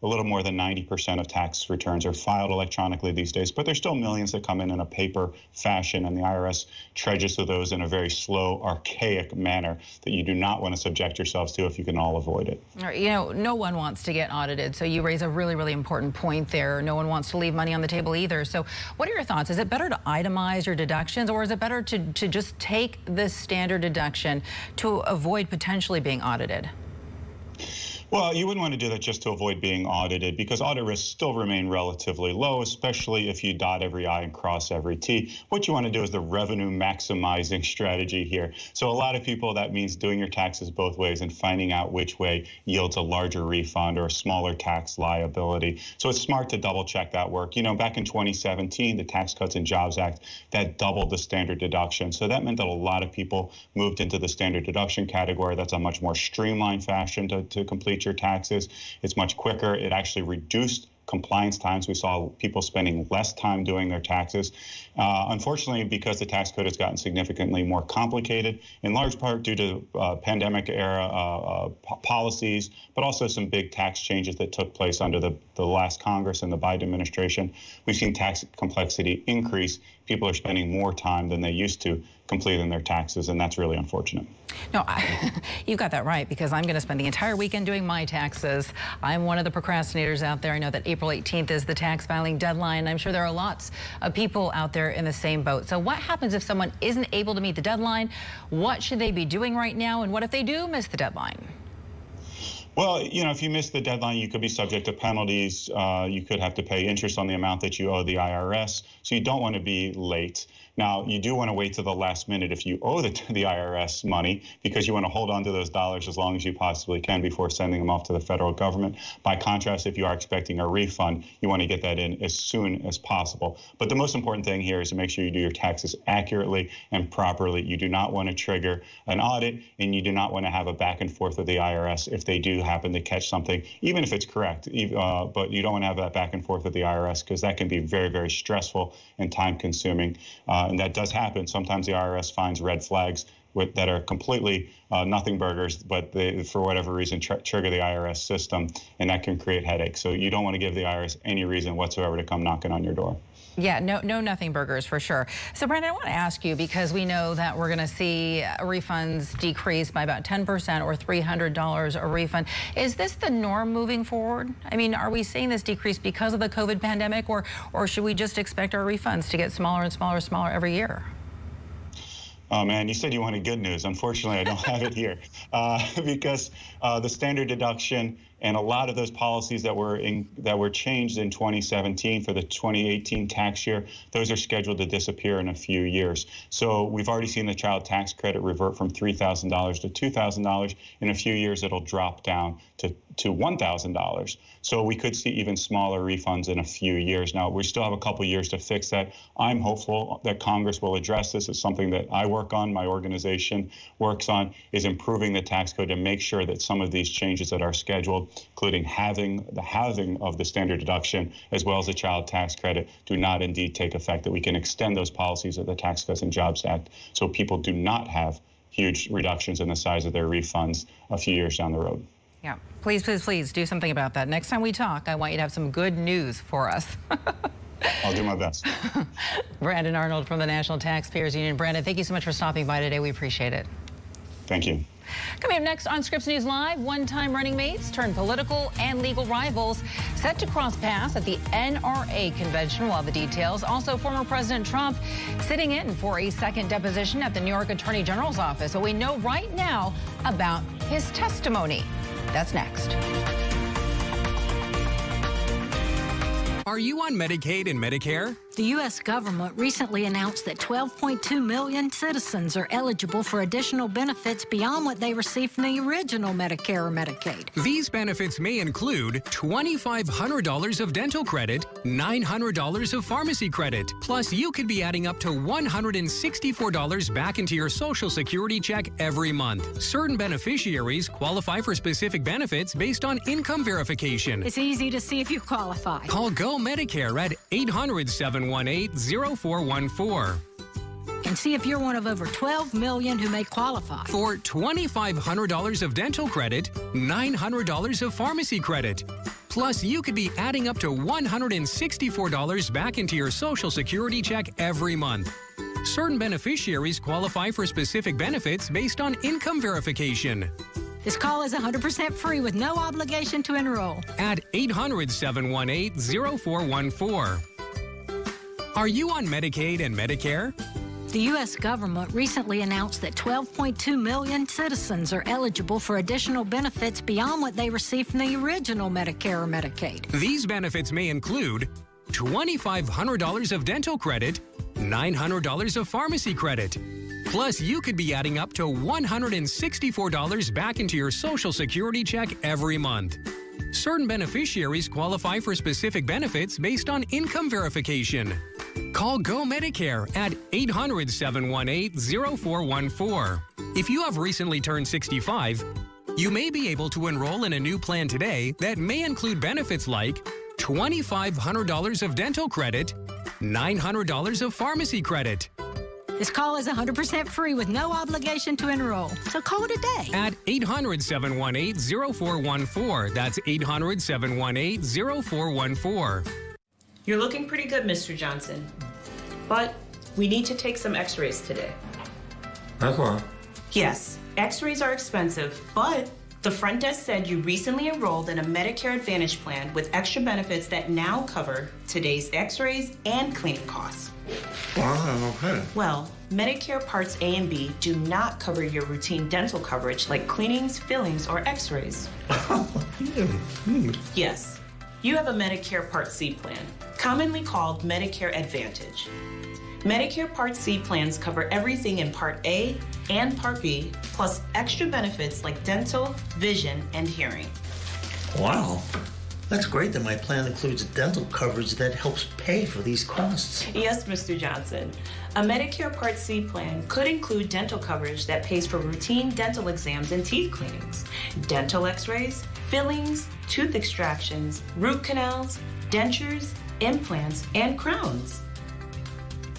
Speaker 1: A little more than 90% of tax returns are filed electronically these days, but there's still millions that come in a paper fashion, and the IRS trudges through those in a very slow, archaic manner that you do not want to subject yourselves to if you can all avoid it.
Speaker 2: All right, you know, no one wants to get audited, so you raise a really, really important point there. No one wants to leave money on the table either. So what are your thoughts? Is it better to itemize your deductions, or is it better to just take this standard deduction to avoid potentially being audited?
Speaker 1: Well, you wouldn't want to do that just to avoid being audited, because audit risks still remain relatively low, especially if you dot every I and cross every T. What you want to do is the revenue maximizing strategy here. So a lot of people, that means doing your taxes both ways and finding out which way yields a larger refund or a smaller tax liability. So it's smart to double check that work. You know, back in 2017, the Tax Cuts and Jobs Act, that doubled the standard deduction. So that meant that a lot of people moved into the standard deduction category. That's a much more streamlined fashion to complete your taxes. It's much quicker. It actually reduced compliance times. We saw people spending less time doing their taxes. Unfortunately, because the tax code has gotten significantly more complicated, in large part due to pandemic era policies, but also some big tax changes that took place under the last Congress and the Biden administration, we've seen tax complexity increase. People are spending more time than they used to completing their taxes, and that's really unfortunate.
Speaker 2: No, you got that right, because I'm going to spend the entire weekend doing my taxes. I'm one of the procrastinators out there. I know that April 18th is the tax filing deadline. I'm sure there are lots of people out there in the same boat. So what happens if someone isn't able to meet the deadline? What should they be doing right now? And what if they do miss the deadline?
Speaker 1: Well, you know, if you miss the deadline, you could be subject to penalties. You could have to pay interest on the amount that you owe the IRS. So you don't want to be late. Now, you do want to wait to the last minute if you owe the IRS money, because you want to hold on to those dollars as long as you possibly can before sending them off to the federal government. By contrast, if you are expecting a refund, you want to get that in as soon as possible. But the most important thing here is to make sure you do your taxes accurately and properly. You do not want to trigger an audit, and you do not want to have a back and forth with the IRS if they do happen to catch something, even if it's correct. But you don't want to have that back and forth with the IRS, because that can be very, very stressful and time-consuming. And that does happen. Sometimes the IRS finds red flags that are completely nothing burgers, but they, for whatever reason, trigger the IRS system, and that can create headaches. So you don't want to give the IRS any reason whatsoever to come knocking on your door.
Speaker 2: Yeah, no nothing burgers for sure. So Brandon, I want to ask you, because we know that we're going to see refunds decrease by about 10% or $300 a refund. Is this the norm moving forward? I mean, are we seeing this decrease because of the COVID pandemic, or should we just expect our refunds to get smaller and smaller and smaller every year?
Speaker 1: Oh, man, you said you wanted good news. Unfortunately, I don't have it here because the standard deduction And a lot of those policies that were changed in 2017 for the 2018 tax year, those are scheduled to disappear in a few years. So we've already seen the child tax credit revert from $3,000 to $2,000. In a few years, it'll drop down to $1,000. So we could see even smaller refunds in a few years. Now, we still have a couple years to fix that. I'm hopeful that Congress will address this. It's something that I work on, my organization works on, is improving the tax code to make sure that some of these changes that are scheduled, including the halving of the standard deduction, as well as the child tax credit, do not indeed take effect, that we can extend those policies of the Tax Cuts and Jobs Act so people do not have huge reductions in the size of their refunds a few years down the road.
Speaker 2: Yeah, please, please, please do something about that. Next time we talk, I want you to have some good news for us.
Speaker 1: I'll do my best.
Speaker 2: Brandon Arnold from the National Taxpayers Union. Brandon, thank you so much for stopping by today. We appreciate it.
Speaker 1: Thank you.
Speaker 2: Coming up next on Scripps News Live, one-time running mates turn political and legal rivals set to cross paths at the NRA convention. We'll have the details. Also, former President Trump sitting in for a second deposition at the New York Attorney General's office. What we know right now about his testimony. That's next.
Speaker 3: Are you on Medicaid and Medicare?
Speaker 4: The U.S. government recently announced that 12.2 million citizens are eligible for additional benefits beyond what they received from the original Medicare or Medicaid.
Speaker 3: These benefits may include $2,500 of dental credit, $900 of pharmacy credit, plus you could be adding up to $164 back into your Social Security check every month. Certain beneficiaries qualify for specific benefits based on income verification.
Speaker 4: It's easy to see if you qualify.
Speaker 3: Call Go Medicare at 800-718-0414.
Speaker 4: And see if you're one of over 12 million who may qualify.
Speaker 3: For $2,500 of dental credit, $900 of pharmacy credit. Plus, you could be adding up to $164 back into your Social Security check every month. Certain beneficiaries qualify for specific benefits based on income verification.
Speaker 4: This call is 100% free with no obligation to enroll.
Speaker 3: At 800-718-0414. Are you on Medicaid and Medicare?
Speaker 4: The U.S. government recently announced that 12.2 million citizens are eligible for additional benefits beyond what they received from the original Medicare or Medicaid.
Speaker 3: These benefits may include $2,500 of dental credit, $900 of pharmacy credit. Plus, you could be adding up to $164 back into your Social Security check every month. Certain beneficiaries qualify for specific benefits based on income verification. Call Go Medicare at 800-718-0414. If you have recently turned 65, you may be able to enroll in a new plan today that may include benefits like $2,500 of dental credit, $900 of pharmacy credit.
Speaker 4: This call is 100% free with no obligation to enroll. So call today.
Speaker 3: At 800-718-0414. That's 800-718-0414.
Speaker 5: You're looking pretty good, Mr. Johnson. But we need to take some x-rays today.
Speaker 6: That's all.
Speaker 5: Yes, x-rays are expensive, but the front desk said you recently enrolled in a Medicare Advantage plan with extra benefits that now cover today's x-rays and cleaning costs.
Speaker 6: Wow, okay.
Speaker 5: Well, Medicare Parts A and B do not cover your routine dental coverage like cleanings, fillings, or x-rays. Yes, you have a Medicare Part C plan, commonly called Medicare Advantage. Medicare Part C plans cover everything in Part A and Part B, plus extra benefits like dental, vision, and hearing.
Speaker 6: Wow. That's great that my plan includes dental coverage that helps pay for these costs.
Speaker 5: Yes, Mr. Johnson. A Medicare Part C plan could include dental coverage that pays for routine dental exams and teeth cleanings, dental x-rays, fillings, tooth extractions, root canals, dentures, implants, and crowns.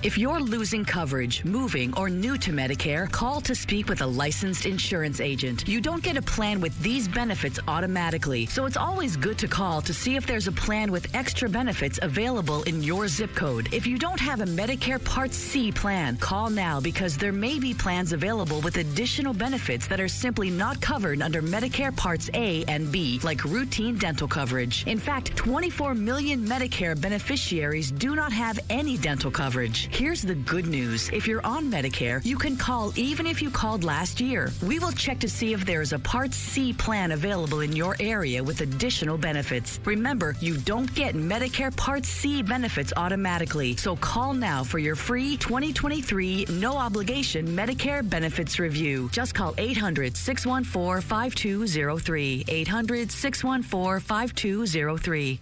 Speaker 7: If you're losing coverage, moving, or new to Medicare, call to speak with a licensed insurance agent. You don't get a plan with these benefits automatically, so it's always good to call to see if there's a plan with extra benefits available in your zip code. If you don't have a Medicare Part C plan, call now because there may be plans available with additional benefits that are simply not covered under Medicare Parts A and B, like routine dental coverage. In fact, 24 million Medicare beneficiaries do not have any dental coverage. Here's the good news. If you're on Medicare, you can call even if you called last year. We will check to see if there's a Part C plan available in your area with additional benefits. Remember, you don't get Medicare Part C benefits automatically. So call now for your free 2023 no-obligation Medicare benefits review. Just call 800-614-5203. 800-614-5203.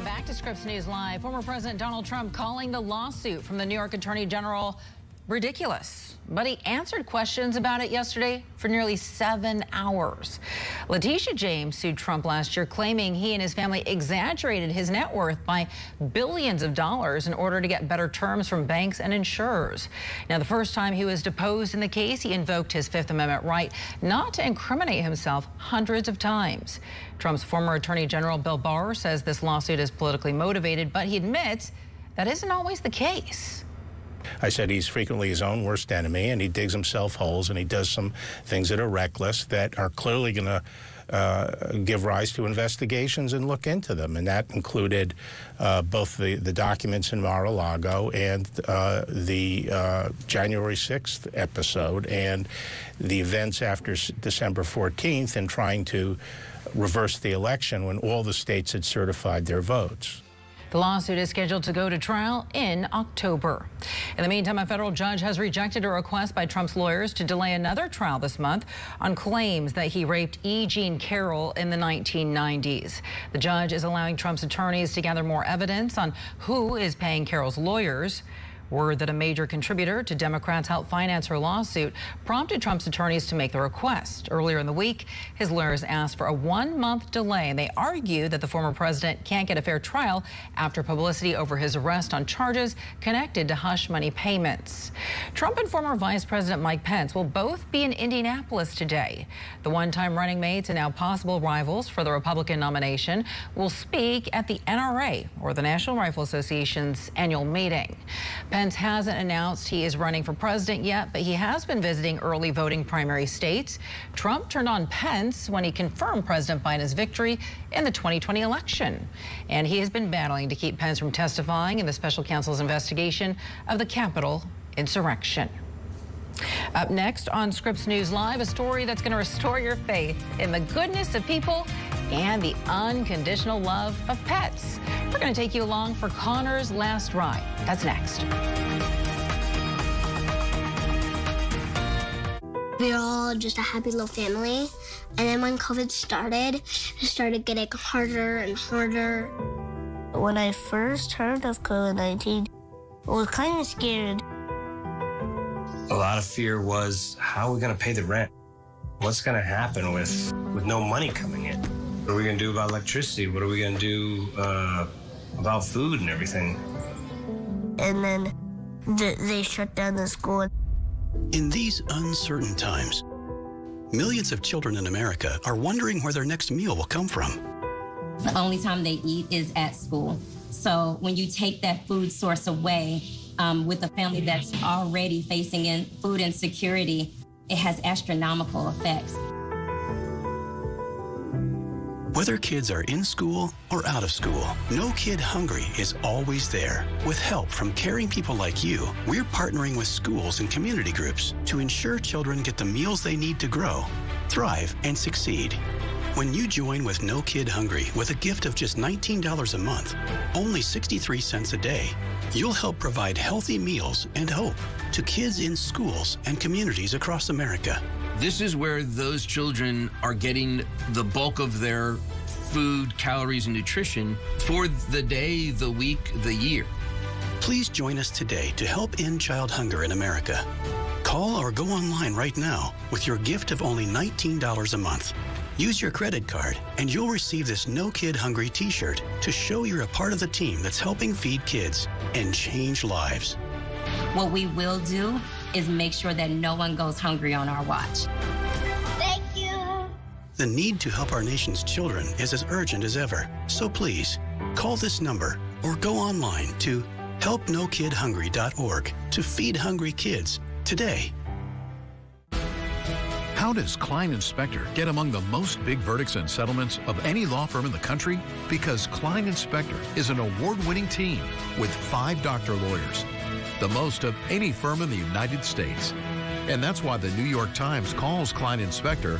Speaker 2: Back to Scripps News Live. Former President Donald Trump calling the lawsuit from the New York Attorney General ridiculous, but he answered questions about it yesterday for nearly 7 hours. Letitia James sued Trump last year, claiming he and his family exaggerated his net worth by billions of dollars in order to get better terms from banks and insurers. Now, the first time he was deposed in the case, he invoked his Fifth Amendment right not to incriminate himself hundreds of times. Trump's former Attorney General Bill Barr says this lawsuit is politically motivated, but he admits that isn't always the case.
Speaker 8: I said he's frequently his own worst enemy, and he digs himself holes, and he does some things that are reckless that are clearly going to give rise to investigations and look into them. And that included both the documents in Mar-a-Lago and the January 6th episode and the events after December 14th and trying to reverse the election when all the states had certified their votes.
Speaker 2: The lawsuit is scheduled to go to trial in October. In the meantime, a federal judge has rejected a request by Trump's lawyers to delay another trial this month on claims that he raped E. Jean Carroll in the 1990s. The judge is allowing Trump's attorneys to gather more evidence on who is paying Carroll's lawyers. Word that a major contributor to Democrats helped finance her lawsuit prompted Trump's attorneys to make the request. Earlier in the week, his lawyers asked for a 1-month delay, and they argued that the former president can't get a fair trial after publicity over his arrest on charges connected to hush money payments. Trump and former Vice President Mike Pence will both be in Indianapolis today. The one-time running mates and now possible rivals for the Republican nomination will speak at the NRA, or the National Rifle Association's annual meeting. Pence hasn't announced he is running for president yet, but he has been visiting early voting primary states. Trump turned on Pence when he confirmed President Biden's victory in the 2020 election. And he has been battling to keep Pence from testifying in the special counsel's investigation of the Capitol insurrection. Up next on Scripps News Live, a story that's going to restore your faith in the goodness of people and the unconditional love of pets. We're going to take you along for Connor's last ride. That's next.
Speaker 9: We were all just a happy little family. And then when COVID started, it started getting harder and harder. When I first heard of COVID-19, I was kind of scared.
Speaker 27: A lot of fear was, how are we going to pay the rent? What's going to happen with no money coming in? What are we going to do about electricity? What are we going to do about food and everything?
Speaker 9: And then they shut down the school.
Speaker 25: In these uncertain times, millions of children in America are wondering where their next meal will come from.
Speaker 10: The only time they eat is at school. So when you take that food source away with a family that's already facing food insecurity, it has astronomical effects.
Speaker 25: Whether kids are in school or out of school, No Kid Hungry is always there. With help from caring people like you, we're partnering with schools and community groups to ensure children get the meals they need to grow, thrive, and succeed. When you join with No Kid Hungry with a gift of just $19 a month, only 63 cents a day, you'll help provide healthy meals and hope to kids in schools and communities across America.
Speaker 11: This is where those children are getting the bulk of their food, calories, and nutrition for the day, the week, the year.
Speaker 25: Please join us today to help end child hunger in America. Call or go online right now with your gift of only $19 a month. Use your credit card and you'll receive this No Kid Hungry t-shirt to show you're a part of the team that's helping feed kids and change lives.
Speaker 10: What we will do is make sure that no one goes hungry on our watch.
Speaker 9: Thank you.
Speaker 25: The need to help our nation's children is as urgent as ever. So please, call this number or go online to helpnokidhungry.org to feed hungry kids today.
Speaker 12: How How does Klein Inspector get among the most big verdicts and settlements of any law firm in the country? Because Klein Inspector is an award-winning team with 5 doctor lawyers, the most of any firm in the United States. And that's why the New York Times calls Klein Inspector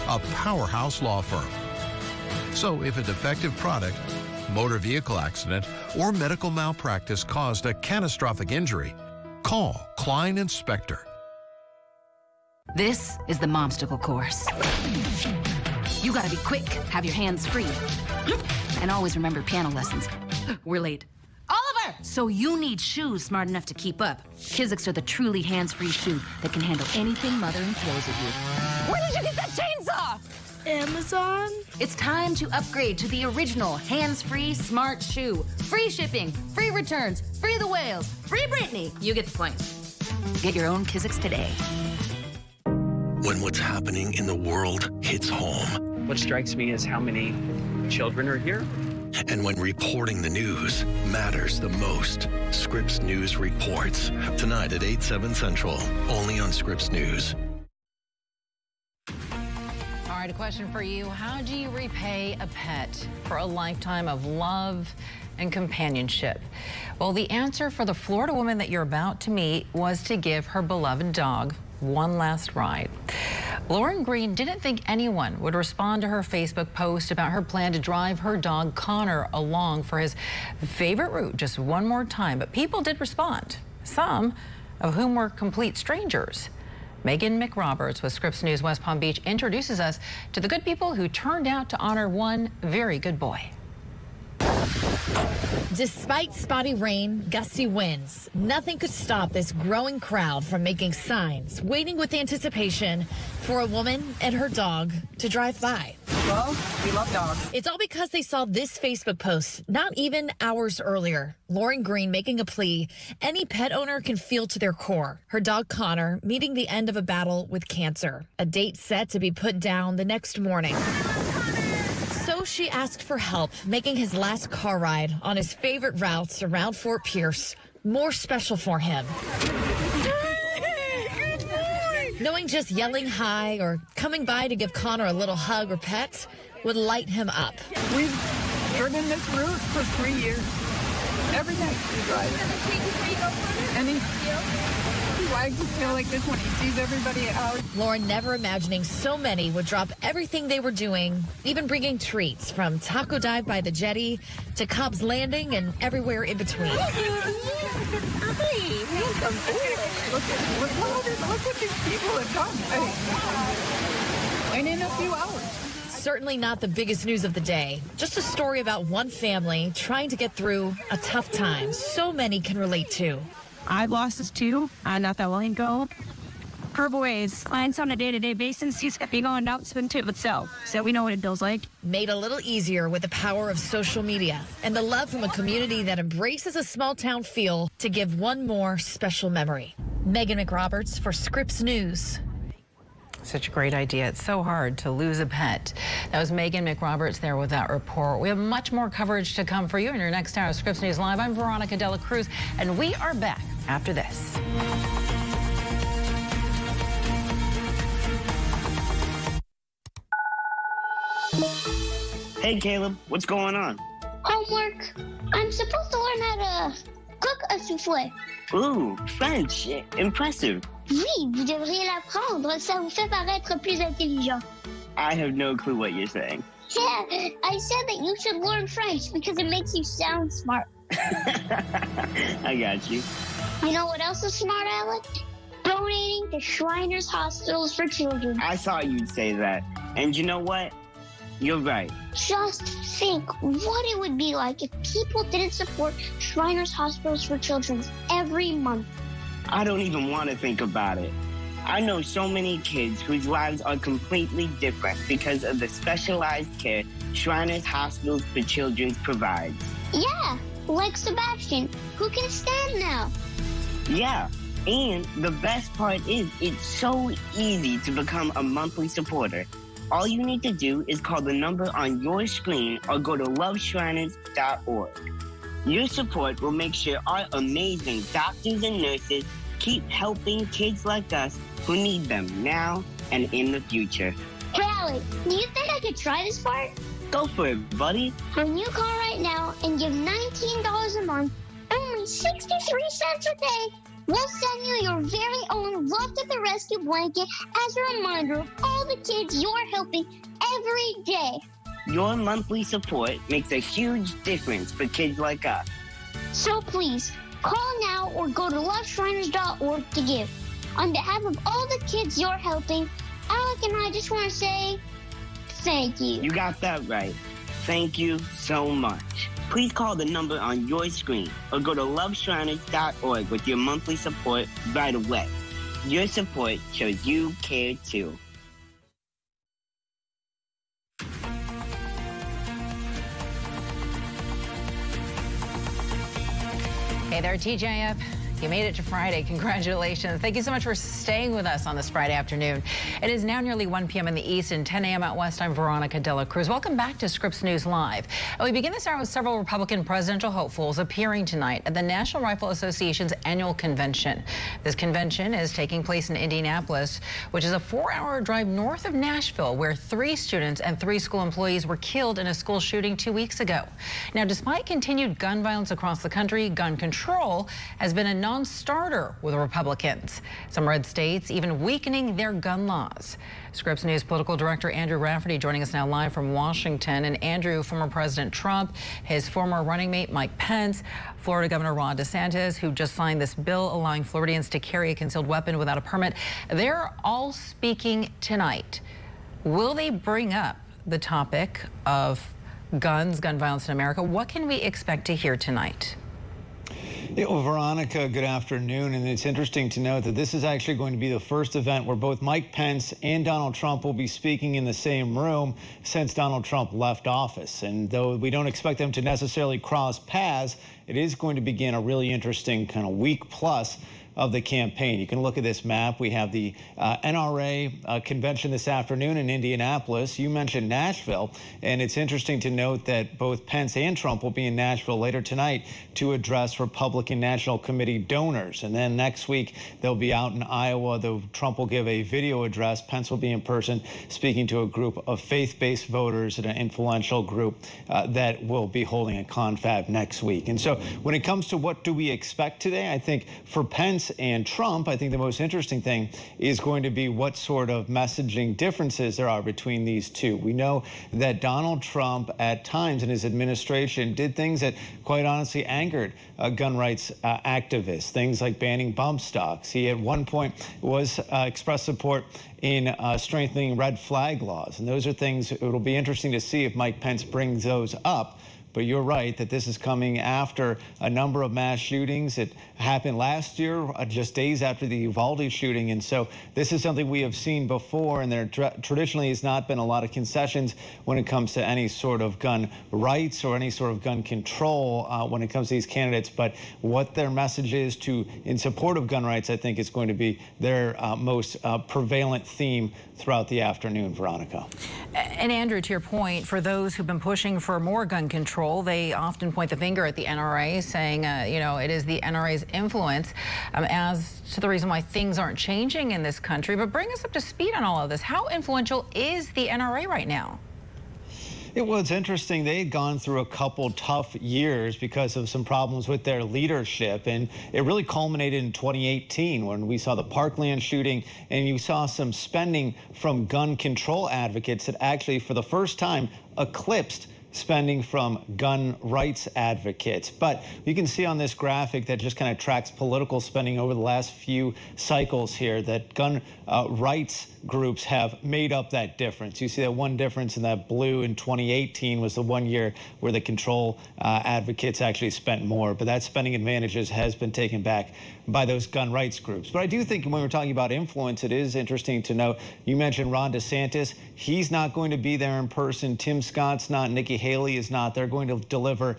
Speaker 12: a powerhouse law firm. So if a defective product, motor vehicle accident, or medical malpractice caused a catastrophic injury, call Klein Inspector.
Speaker 13: This is the Momsticle course. You gotta be quick, have your hands free, and always remember piano lessons. We're late. Oliver! So you need shoes smart enough to keep up. Kizik's are the truly hands-free shoe that can handle anything Mother throws at you. Where did you get that chainsaw? Amazon? It's time to upgrade to the original hands-free smart shoe. Free shipping, free returns, free the whales, free Britney. You get the point. Get your own Kizik's today.
Speaker 28: When what's happening in the world hits home.
Speaker 14: What strikes me is how many children are here.
Speaker 28: And when reporting the news matters the most. Scripps News reports. Tonight at 8, 7 Central. Only on Scripps News.
Speaker 2: All right, a question for you. How do you repay a pet for a lifetime of love and companionship? Well, the answer for the Florida woman that you're about to meet was to give her beloved dog one last ride. Lauren Green didn't think anyone would respond to her Facebook post about her plan to drive her dog Connor along for his favorite route just one more time, but people did respond, some of whom were complete strangers. Megan McRoberts with Scripps News West Palm Beach introduces us to the good people who turned out to honor one very good boy.
Speaker 15: Despite spotty rain, gusty winds, nothing could stop this growing crowd from making signs, waiting with anticipation for a woman and her dog to drive by.
Speaker 16: Well, we love dogs.
Speaker 15: It's all because they saw this Facebook post not even hours earlier. Lauren Green making a plea any pet owner can feel to their core. Her dog Connor meeting the end of a battle with cancer, a date set to be put down the next morning. So she asked for help, making his last car ride on his favorite routes around Fort Pierce more special for him. Knowing just yelling hi or coming by to give Connor a little hug or pet would light him up.
Speaker 16: We've driven this route for 3 years. Every night we drive. And he wags his tail like this when he sees everybody out.
Speaker 15: Lauren never imagining so many would drop everything they were doing, even bringing treats from Taco Dive by the jetty to Cobb's Landing and everywhere in between.
Speaker 16: Look what these people have done. And in a few hours.
Speaker 15: Certainly not the biggest news of the day. Just a story about one family trying to get through a tough time so many can relate to.
Speaker 18: I've lost this too, not that long ago. Per boys, clients on a day-to-day basis, he's going to be going out to himself, so we know what it feels like.
Speaker 15: Made a little easier with the power of social media and the love from a community that embraces a small town feel to give one more special memory. Megan McRoberts for Scripps News.
Speaker 2: Such a great idea. It's so hard to lose a pet. That was Megan McRoberts there with that report. We have much more coverage to come for you in your next hour of Scripps News Live. I'm Veronica De La Cruz, and we are back after this.
Speaker 19: Hey, Caleb, what's going on?
Speaker 9: Homework. I'm supposed to learn how to cook a soufflé.
Speaker 19: Ooh, French. Impressive.
Speaker 9: Oui, vous devriez l'apprendre. Ça vous fait paraître plus intelligent.
Speaker 19: I have no clue what you're saying.
Speaker 9: Yeah, I said that you should learn French because it makes you sound smart.
Speaker 19: I got you.
Speaker 9: You know what else is smart, Alec? Donating to Shriners Hospitals for Children.
Speaker 19: I thought you'd say that. And you know what? You're right.
Speaker 9: Just think what it would be like if people didn't support Shriners Hospitals for Children every month.
Speaker 19: I don't even want to think about it. I know so many kids whose lives are completely different because of the specialized care Shriners Hospitals for Children provides.
Speaker 9: Yeah, like Sebastian, who can stand now.
Speaker 19: Yeah, and the best part is it's so easy to become a monthly supporter. All you need to do is call the number on your screen or go to loveshriners.org. Your support will make sure our amazing doctors and nurses keep helping kids like us who need them now and in the future.
Speaker 9: Hey, Alec, do you think I could try this part?
Speaker 19: Go for it, buddy.
Speaker 9: When you call right now and give $19 a month, only 63 cents a day, we'll send you your very own Love to the Rescue blanket as a reminder of all the kids you're helping every day.
Speaker 19: Your monthly support makes a huge difference for kids like us.
Speaker 9: So please, call now or go to loveshriners.org to give. On behalf of all the kids you're helping, Alec and I just want to say thank you.
Speaker 19: You got that right. Thank you so much. Please call the number on your screen or go to loveshriners.org with your monthly support right away. Your support shows you care too.
Speaker 2: Hey there, TJF. You made it to Friday. Congratulations. Thank you so much for staying with us on this Friday afternoon. It is now nearly 1 p.m. in the East and 10 a.m. out West. I'm Veronica De La Cruz. Welcome back to Scripps News Live. And we begin this hour with several Republican presidential hopefuls appearing tonight at the National Rifle Association's annual convention. This convention is taking place in Indianapolis, which is a 4-hour drive north of Nashville, where 3 students and 3 school employees were killed in a school shooting 2 weeks ago. Now, despite continued gun violence across the country, gun control has been a non-starter with Republicans. Some red states even weakening their gun laws. Scripps News political director Andrew Rafferty joining us now live from Washington. And Andrew, former President Trump, his former running mate Mike Pence, Florida Governor Ron DeSantis, who just signed this bill allowing Floridians to carry a concealed weapon without a permit, they're all speaking tonight. Will they bring up the topic of guns, gun violence in America? What can we expect to hear tonight?
Speaker 1: Yeah, well, Veronica, good afternoon. And it's interesting to note that this is actually going to be the first event where both Mike Pence and Donald Trump will be speaking in the same room since Donald Trump left office. And though we don't expect them to necessarily cross paths, it is going to begin a really interesting kind of week plus of the campaign. You can look at this map. We have the NRA convention this afternoon in Indianapolis. You mentioned Nashville, and it's interesting to note that both Pence and Trump will be in Nashville later tonight to address Republican National Committee donors. And then next week, they'll be out in Iowa, though Trump will give a video address. Pence will be in person speaking to a group of faith-based voters at an influential group that will be holding a confab next week. And so when it comes to what do we expect today, I think for Pence and Trump, I think the most interesting thing is going to be what sort of messaging differences there are between these two. We know that Donald Trump at times in his administration did things that quite honestly angered gun rights activists, things like banning bump stocks. He at one point was expressed support in strengthening red flag laws. And those are things it'll be interesting to see if Mike Pence brings those up. But you're right that this is coming after a number of mass shootings. It happened last year, just days after the Uvalde shooting. And so this is something we have seen before, and there traditionally has not been a lot of concessions when it comes to any sort of gun rights or any sort of gun control when it comes to these candidates. But what their message is in support of gun rights, I think is going to be their most prevalent theme throughout the afternoon, Veronica.
Speaker 2: And Andrew, to your point, for those who've been pushing for more gun control, they often point the finger at the NRA, saying, it is the NRA's influence as to the reason why things aren't changing in this country. But bring us up to speed on all of this. How influential is the NRA right now?
Speaker 1: It was interesting. They had gone through a couple tough years because of some problems with their leadership, and it really culminated in 2018 when we saw the Parkland shooting, and you saw some spending from gun control advocates that actually, for the first time, eclipsed spending from gun rights advocates. But you can see on this graphic that just kind of tracks political spending over the last few cycles here that gun rights groups have made up that difference. You see that one difference in that blue in 2018 was the 1 year where the control advocates actually spent more, but that spending advantages has been taken back by those gun rights groups. But I do think when we're talking about influence, it is interesting to note, you mentioned Ron DeSantis. He's not going to be there in person. Tim Scott's not. Nikki Haley is not. They're going to deliver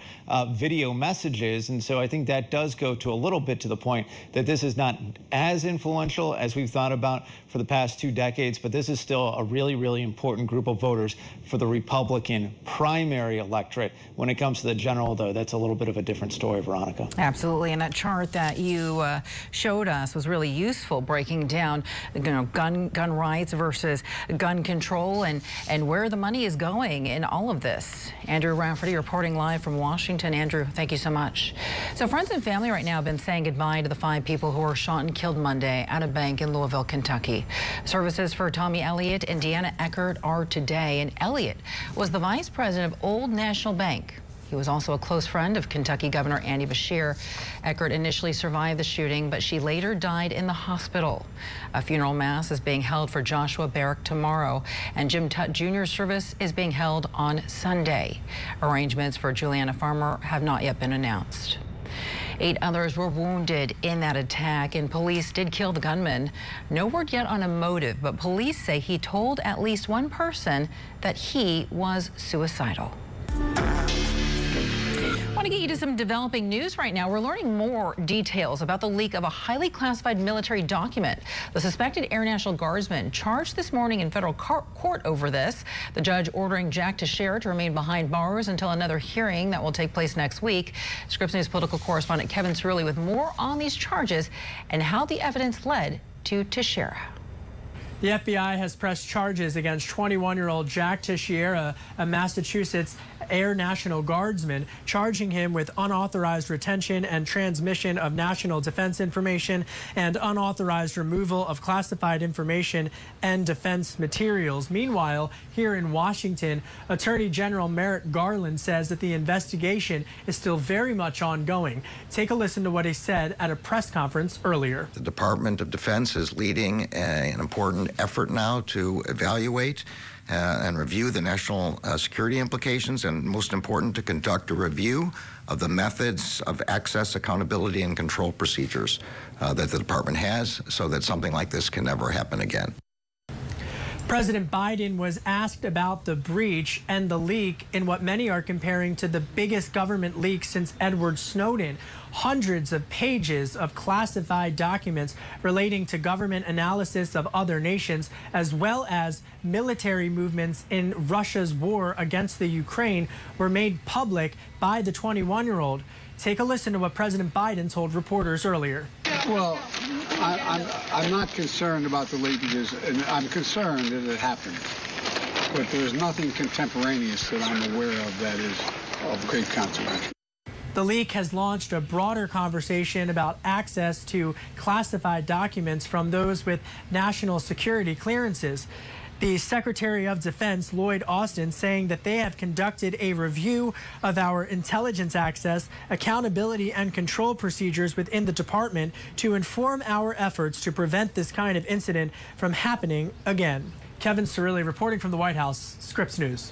Speaker 1: video messages. And so I think that does go to a little bit to the point that this is not as influential as we've thought about for the past 2 decades, but this is still a really, really important group of voters for the Republican primary electorate. When it comes to the general, though, that's a little bit of a different story, Veronica.
Speaker 2: Absolutely, and that chart that you showed us was really useful, breaking down, gun rights versus gun control and where the money is going in all of this. Andrew Rafferty reporting live from Washington. Andrew, thank you so much. So friends and family right now have been saying goodbye to the 5 people who were shot and killed Monday at a bank in Louisville, Kentucky. Services for Tommy Elliott and Deanna Eckert are today, and Elliott was the vice president of Old National Bank. He was also a close friend of Kentucky Governor Andy Beshear. Eckert initially survived the shooting, but she later died in the hospital. A funeral mass is being held for Joshua Barrick tomorrow, and Jim Tutt Jr.'s service is being held on Sunday. Arrangements for Juliana Farmer have not yet been announced. 8 others were wounded in that attack, and police did kill the gunman. No word yet on a motive, but police say he told at least one person that he was suicidal. I want to get you to some developing news right now. We're learning more details about the leak of a highly classified military document. The suspected Air National Guardsman charged this morning in federal court over this. The judge ordering Jack Teixeira to remain behind bars until another hearing that will take place next week. Scripps News political correspondent Kevin Cirilli with more on these charges and how the evidence led to Teixeira.
Speaker 4: The FBI has pressed charges against 21-year-old Jack Teixeira, a Massachusetts Air National Guardsman, charging him with unauthorized retention and transmission of national defense information and unauthorized removal of classified information and defense materials. Meanwhile, here in Washington, Attorney General Merrick Garland says that the investigation is still very much ongoing. Take a listen to what he said at a press conference earlier.
Speaker 17: The Department of Defense is leading an important effort now to evaluate and review the national security implications, and most important, to conduct a review of the methods of access, accountability, and control procedures that the department has so that something like this can never happen again.
Speaker 4: President Biden was asked about the breach and the leak in what many are comparing to the biggest government leak since Edward Snowden. Hundreds of pages of classified documents relating to government analysis of other nations, as well as military movements in Russia's war against the Ukraine, were made public by the 21-year-old. Take a listen to what President Biden told reporters earlier.
Speaker 20: Well, I'm not concerned about the leakages, and I'm concerned that it happened. But there's nothing contemporaneous that I'm aware of that is of great consequence.
Speaker 4: The leak has launched a broader conversation about access to classified documents from those with national security clearances. The Secretary of Defense, Lloyd Austin, saying that they have conducted a review of our intelligence access, accountability, and control procedures within the department to inform our efforts to prevent this kind of incident from happening again. Kevin Cirilli reporting from the White House, Scripps News.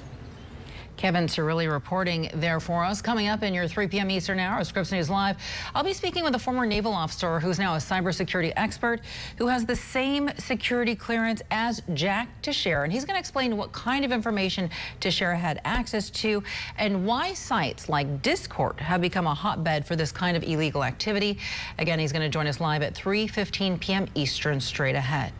Speaker 2: Kevin Cirilli reporting there for us. Coming up in your 3 p.m. Eastern hour of Scripps News Live, I'll be speaking with a former naval officer who's now a cybersecurity expert who has the same security clearance as Jack Teixeira. And he's going to explain what kind of information Teixeira had access to and why sites like Discord have become a hotbed for this kind of illegal activity. Again, he's going to join us live at 3:15 p.m. Eastern straight ahead.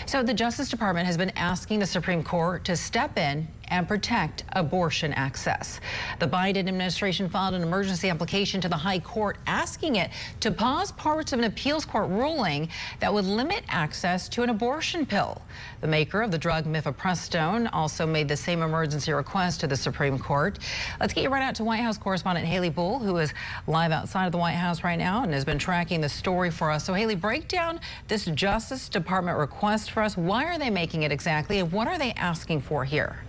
Speaker 2: So the Justice Department has been asking the Supreme Court to step in and protect abortion access. The Biden administration filed an emergency application to the High Court asking it to pause parts of an appeals court ruling that would limit access to an abortion pill. The maker of the drug mifepristone also made the same emergency request to the Supreme Court. Let's get you right out to White House correspondent Haley Bull, who is live outside of the White House right now and has been tracking the story for us. So Haley, break down this Justice Department request for us. Why are they making it exactly, and what are they asking for here?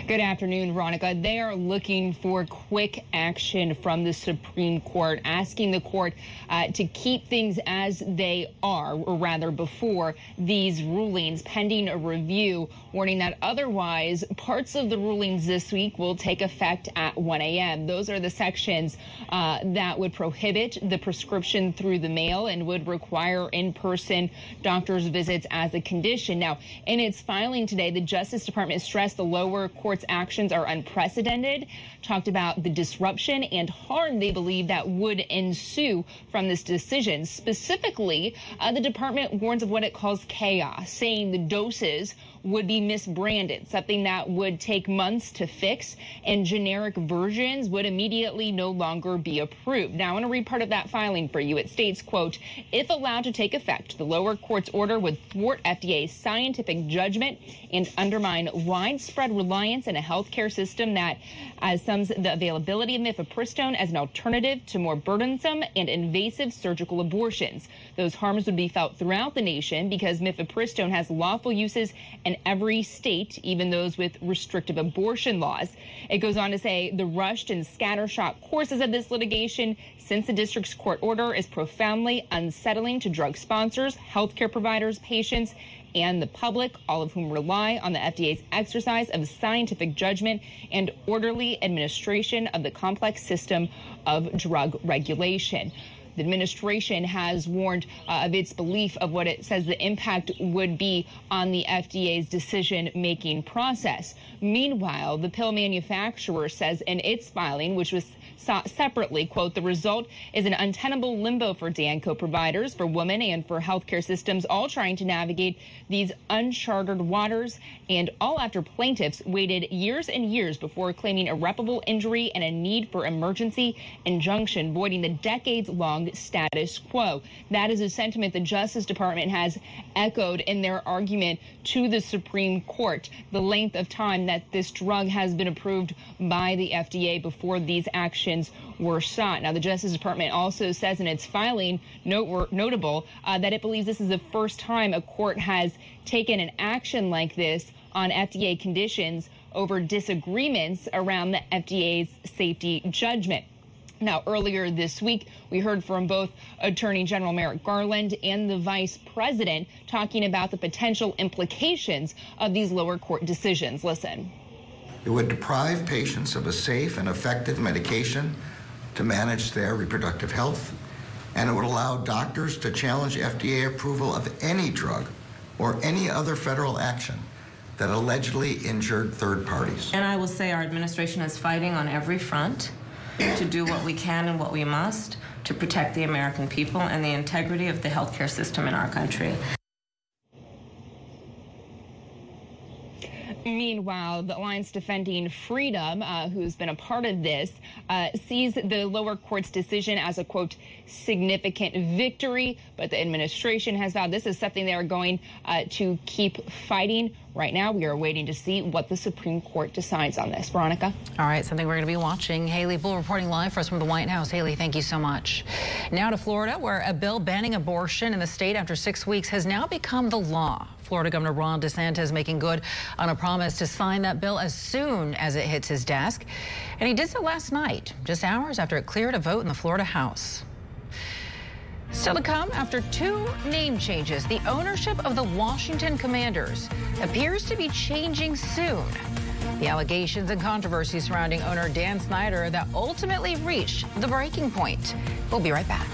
Speaker 3: Good afternoon, Veronica. They are looking for quick action from the Supreme Court, asking the court to keep things as they are, or rather before these rulings, pending a review, warning that otherwise parts of the rulings this week will take effect at 1 a.m. Those are the sections that would prohibit the prescription through the mail and would require in-person doctor's visits as a condition. Now, in its filing today, the Justice Department stressed the lower court's actions are unprecedented, talked about the disruption and harm they believe that would ensue from this decision. Specifically, the department warns of what it calls chaos, saying the doses would be misbranded, something that would take months to fix, and generic versions would immediately no longer be approved. Now, I want to read part of that filing for you. It states, quote, if allowed to take effect, the lower court's order would thwart FDA's scientific judgment and undermine widespread reliance in a healthcare system that assumes the availability of mifepristone as an alternative to more burdensome and invasive surgical abortions. Those harms would be felt throughout the nation because mifepristone has lawful uses in every state, even those with restrictive abortion laws. It goes on to say the rushed and scattershot courses of this litigation since the district's court order is profoundly unsettling to drug sponsors, healthcare providers, patients, and the public, all of whom rely on the FDA's exercise of scientific judgment and orderly administration of the complex system of drug regulation. The administration has warned of its belief of what it says the impact would be on the FDA's decision-making process. Meanwhile, the pill manufacturer says in its filing, which was sought separately, quote, the result is an untenable limbo for Danco providers, for women, and for healthcare systems, all trying to navigate these uncharted waters, and all after plaintiffs waited years and years before claiming irreparable injury and a need for emergency injunction, voiding the decades-long status quo. That is a sentiment the Justice Department has echoed in their argument to the Supreme Court. The length of time that this drug has been approved by the FDA before these actions were sought. Now, the Justice Department also says in its filing, notable, that it believes this is the first time a court has taken an action like this on FDA conditions over disagreements around the FDA's safety judgment. Now, earlier this week, we heard from both Attorney General Merrick Garland and the Vice President talking about the potential implications of these lower court decisions. Listen.
Speaker 17: It would deprive patients of a safe and effective medication to manage their reproductive health, and it would allow doctors to challenge FDA approval of any drug or any other federal action that allegedly injured third parties.
Speaker 5: And I will say our administration is fighting on every front to do what we can and what we must to protect the American people and the integrity of the healthcare system in our country.
Speaker 3: Meanwhile, the Alliance Defending Freedom, who's been a part of this, sees the lower court's decision as a, quote, significant victory. But the administration has vowed this is something they are going to keep fighting. Right now, we are waiting to see what the Supreme Court decides on this. Veronica?
Speaker 2: All right, something we're going to be watching. Haley Bull reporting live for us from the White House. Haley, thank you so much. Now to Florida, where a bill banning abortion in the state after 6 weeks has now become the law. Florida Governor Ron DeSantis making good on a promise to sign that bill as soon as it hits his desk. And he did so last night, just hours after it cleared a vote in the Florida House. Still to come, after 2 name changes, the ownership of the Washington Commanders appears to be changing soon. The allegations and controversy surrounding owner Dan Snyder that ultimately reached the breaking point. We'll be right back.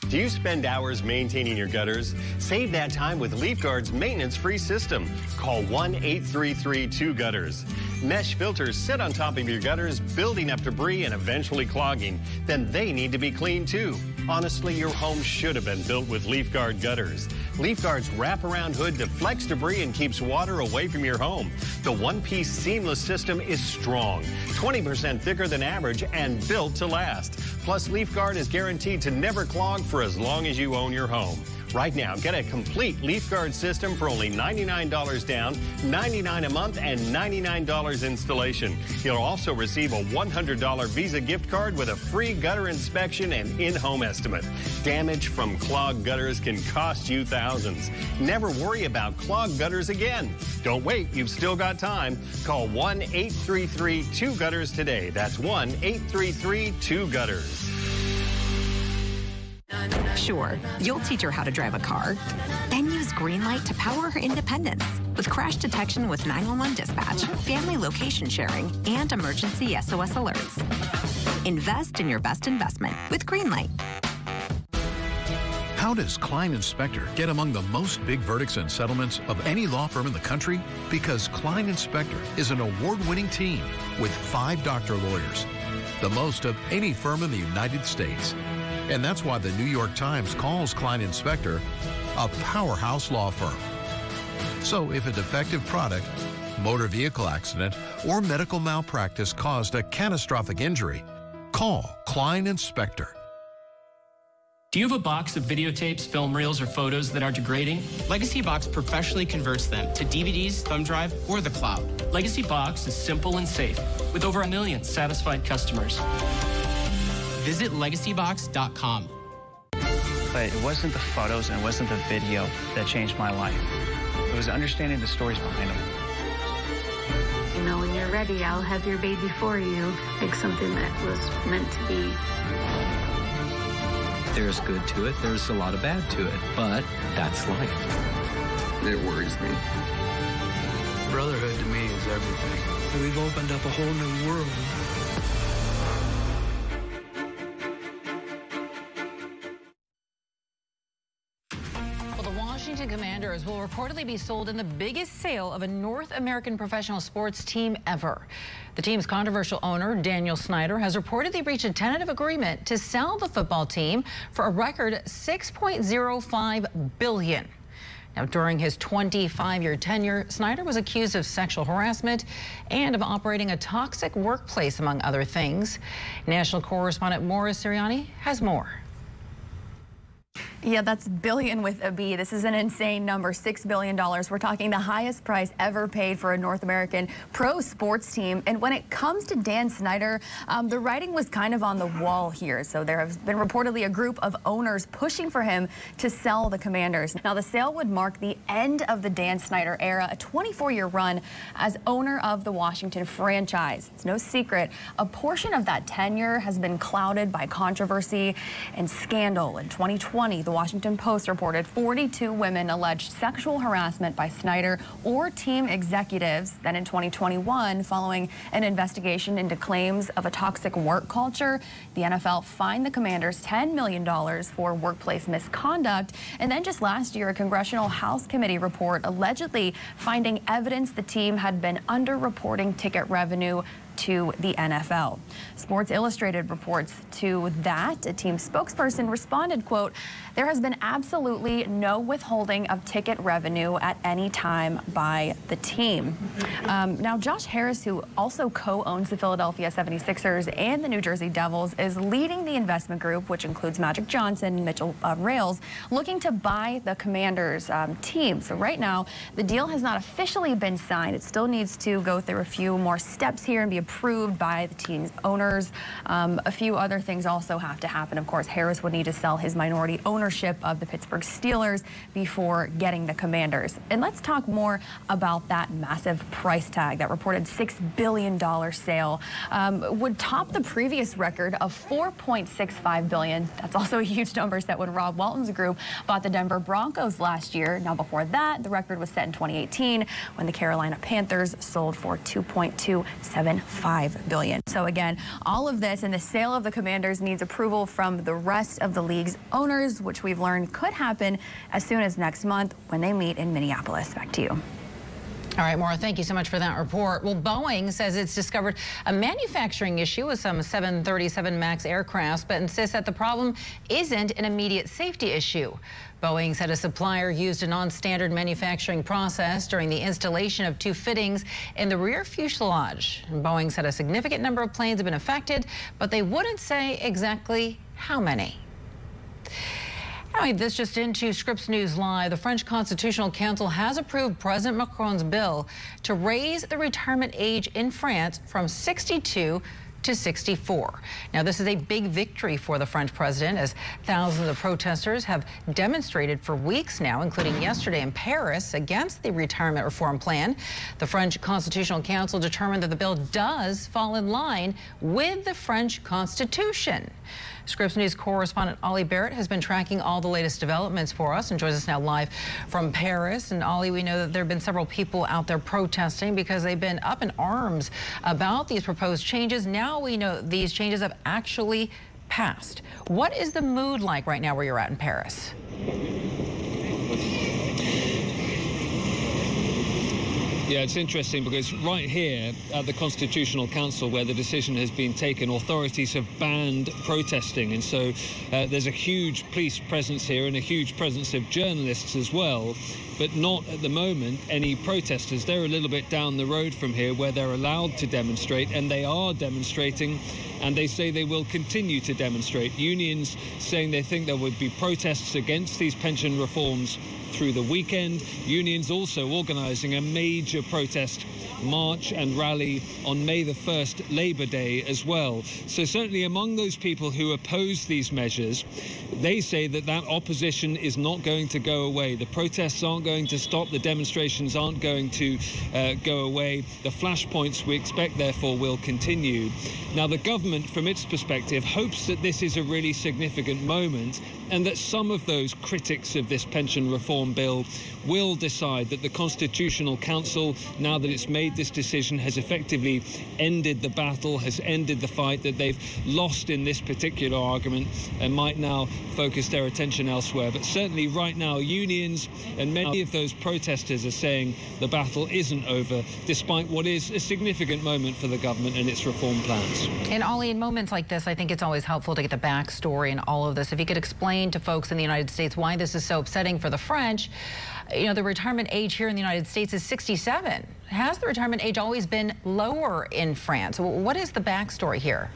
Speaker 6: Do you spend hours maintaining your gutters? Save that time with LeafGuard's maintenance-free system. Call 1-833-2-GUTTERS. Mesh filters sit on top of your gutters, building up debris and eventually clogging. Then they need to be cleaned too. Honestly, your home should have been built with LeafGuard gutters. LeafGuard's wraparound hood deflects debris and keeps water away from your home. The one-piece seamless system is strong, 20% thicker than average, and built to last. Plus, LeafGuard is guaranteed to never clog for as long as you own your home. Right now, get a complete Leaf Guard system for only $99 down, $99 a month, and $99 installation. You'll also receive a $100 Visa gift card with a free gutter inspection and in-home estimate. Damage from clogged gutters can cost you thousands. Never worry about clogged gutters again. Don't wait, you've still got time. Call 1-833-2-GUTTERS today. That's 1-833-2-GUTTERS.
Speaker 7: Sure, you'll teach her how to drive a car, then use Greenlight to power her independence with crash detection with 911 dispatch, family location sharing, and emergency SOS alerts. Invest in your best investment with Greenlight.
Speaker 12: How does Klein Inspector get among the most big verdicts and settlements of any law firm in the country? Because Klein Inspector is an award-winning team with 5 doctor lawyers, the most of any firm in the United States. And that's why the New York Times calls Klein Inspector a powerhouse law firm. So if a defective product, motor vehicle accident, or medical malpractice caused a catastrophic injury, call Klein Inspector.
Speaker 8: Do you have a box of videotapes, film reels, or photos that are degrading? Legacy Box professionally converts them to DVDs, thumb drive, or the cloud. Legacy Box is simple and safe, with over 1 million satisfied customers. Visit legacybox.com.
Speaker 14: But it wasn't the photos and it wasn't the video that changed my life. It was understanding the stories behind them.
Speaker 21: You know, when you're ready, I'll have your baby for you. Like something that was meant to be.
Speaker 22: There's good to it, there's a lot of bad to it, but that's life.
Speaker 23: It worries me.
Speaker 24: Brotherhood to me is everything. We've opened up a whole new world.
Speaker 2: Washington Commanders will reportedly be sold in the biggest sale of a North American professional sports team ever. The team's controversial owner, Daniel Snyder, has reportedly reached a tentative agreement to sell the football team for a record $6.05 billion. Now, during his 25-year tenure, Snyder was accused of sexual harassment and of operating a toxic workplace, among other things. National correspondent Maura Sirianni has more.
Speaker 26: Yeah, that's billion with a B. This is an insane number, $6 billion. We're talking the highest price ever paid for a North American pro sports team. And when it comes to Dan Snyder, the writing was kind of on the wall here. So there has been reportedly a group of owners pushing for him to sell the Commanders. Now, the sale would mark the end of the Dan Snyder era, a 24-year run as owner of the Washington franchise. It's no secret, a portion of that tenure has been clouded by controversy and scandal. In 2020, the Washington Post reported 42 women alleged sexual harassment by Snyder or team executives. Then in 2021, following an investigation into claims of a toxic work culture, the NFL fined the Commanders $10 million for workplace misconduct. And then just last year, a Congressional House Committee report allegedly finding evidence the team had been underreporting ticket revenue to the NFL. Sports Illustrated reports to that. A team spokesperson responded, quote, "There has been absolutely no withholding of ticket revenue at any time by the team." Now, Josh Harris, who also co-owns the Philadelphia 76ers and the New Jersey Devils, is leading the investment group, which includes Magic Johnson and Mitchell Rales, looking to buy the Commanders team. So right now, the deal has not officially been signed. It still needs to go through a few more steps here and be approved by the team's owners. A few other things also have to happen. Of course, Harris would need to sell his minority ownership of the Pittsburgh Steelers before getting the Commanders. And let's talk more about that massive price tag. That reported $6 billion sale would top the previous record of $4.65 billion. That's also a huge number set when Rob Walton's group bought the Denver Broncos last year. Now, before that, the record was set in 2018 when the Carolina Panthers sold for $2.275 billion. So again, all of this and the sale of the Commanders needs approval from the rest of the league's owners, which we've learned could happen as soon as next month when they meet in Minneapolis. Back to you.
Speaker 2: All right, Maura, thank you so much for that report. Well, Boeing says it's discovered a manufacturing issue with some 737 MAX aircrafts, but insists that the problem isn't an immediate safety issue. Boeing said a supplier used a non-standard manufacturing process during the installation of 2 fittings in the rear fuselage. And Boeing said a significant number of planes have been affected, but they wouldn't say exactly how many. All right, this just into Scripps News Live. The French Constitutional Council has approved President Macron's bill to raise the retirement age in France from 62 to 64. Now, this is a big victory for the French president, as thousands of protesters have demonstrated for weeks now, including yesterday in Paris, against the retirement reform plan. The French Constitutional Council determined that the bill does fall in line with the French Constitution. Scripps News correspondent Ollie Barrett has been tracking all the latest developments for us and joins us now live from Paris. And Ollie, we know that there have been several people out there protesting because they've been up in arms about these proposed changes. Now we know these changes have actually passed. What is the mood like right now where you're at in Paris?
Speaker 10: Yeah, it's interesting because right here at the Constitutional Council, where the decision has been taken, authorities have banned protesting. And so there's a huge police presence here and a huge presence of journalists as well, but not at the moment any protesters. They're a little bit down the road from here where they're allowed to demonstrate, and they are demonstrating, and they say they will continue to demonstrate. Unions saying they think there would be protests against these pension reforms through the weekend. Unions also organising a major protest march and rally on May the 1st, Labour Day, as well. So certainly among those people who oppose these measures, they say that that opposition is not going to go away. The protests aren't going to stop. The demonstrations aren't going to go away. The flashpoints we expect, therefore, will continue. Now, the government, from its perspective, hopes that this is a really significant moment and that some of those critics of this pension reform bill will decide that the Constitutional Council, now that it's made this decision, has effectively ended the battle, has ended the fight, that they've lost in this particular argument and might now focus their attention elsewhere. But certainly right now, unions and many of those protesters are saying the battle isn't over, despite what is a significant moment for the government and its reform plans.
Speaker 2: And Ollie, in moments like this, I think it's always helpful to get the backstory and all of this. If you could explain to folks in the United States why this is so upsetting for the French. You know, the retirement age here in the United States is 67. Has the retirement age always been lower in France? What is the backstory here?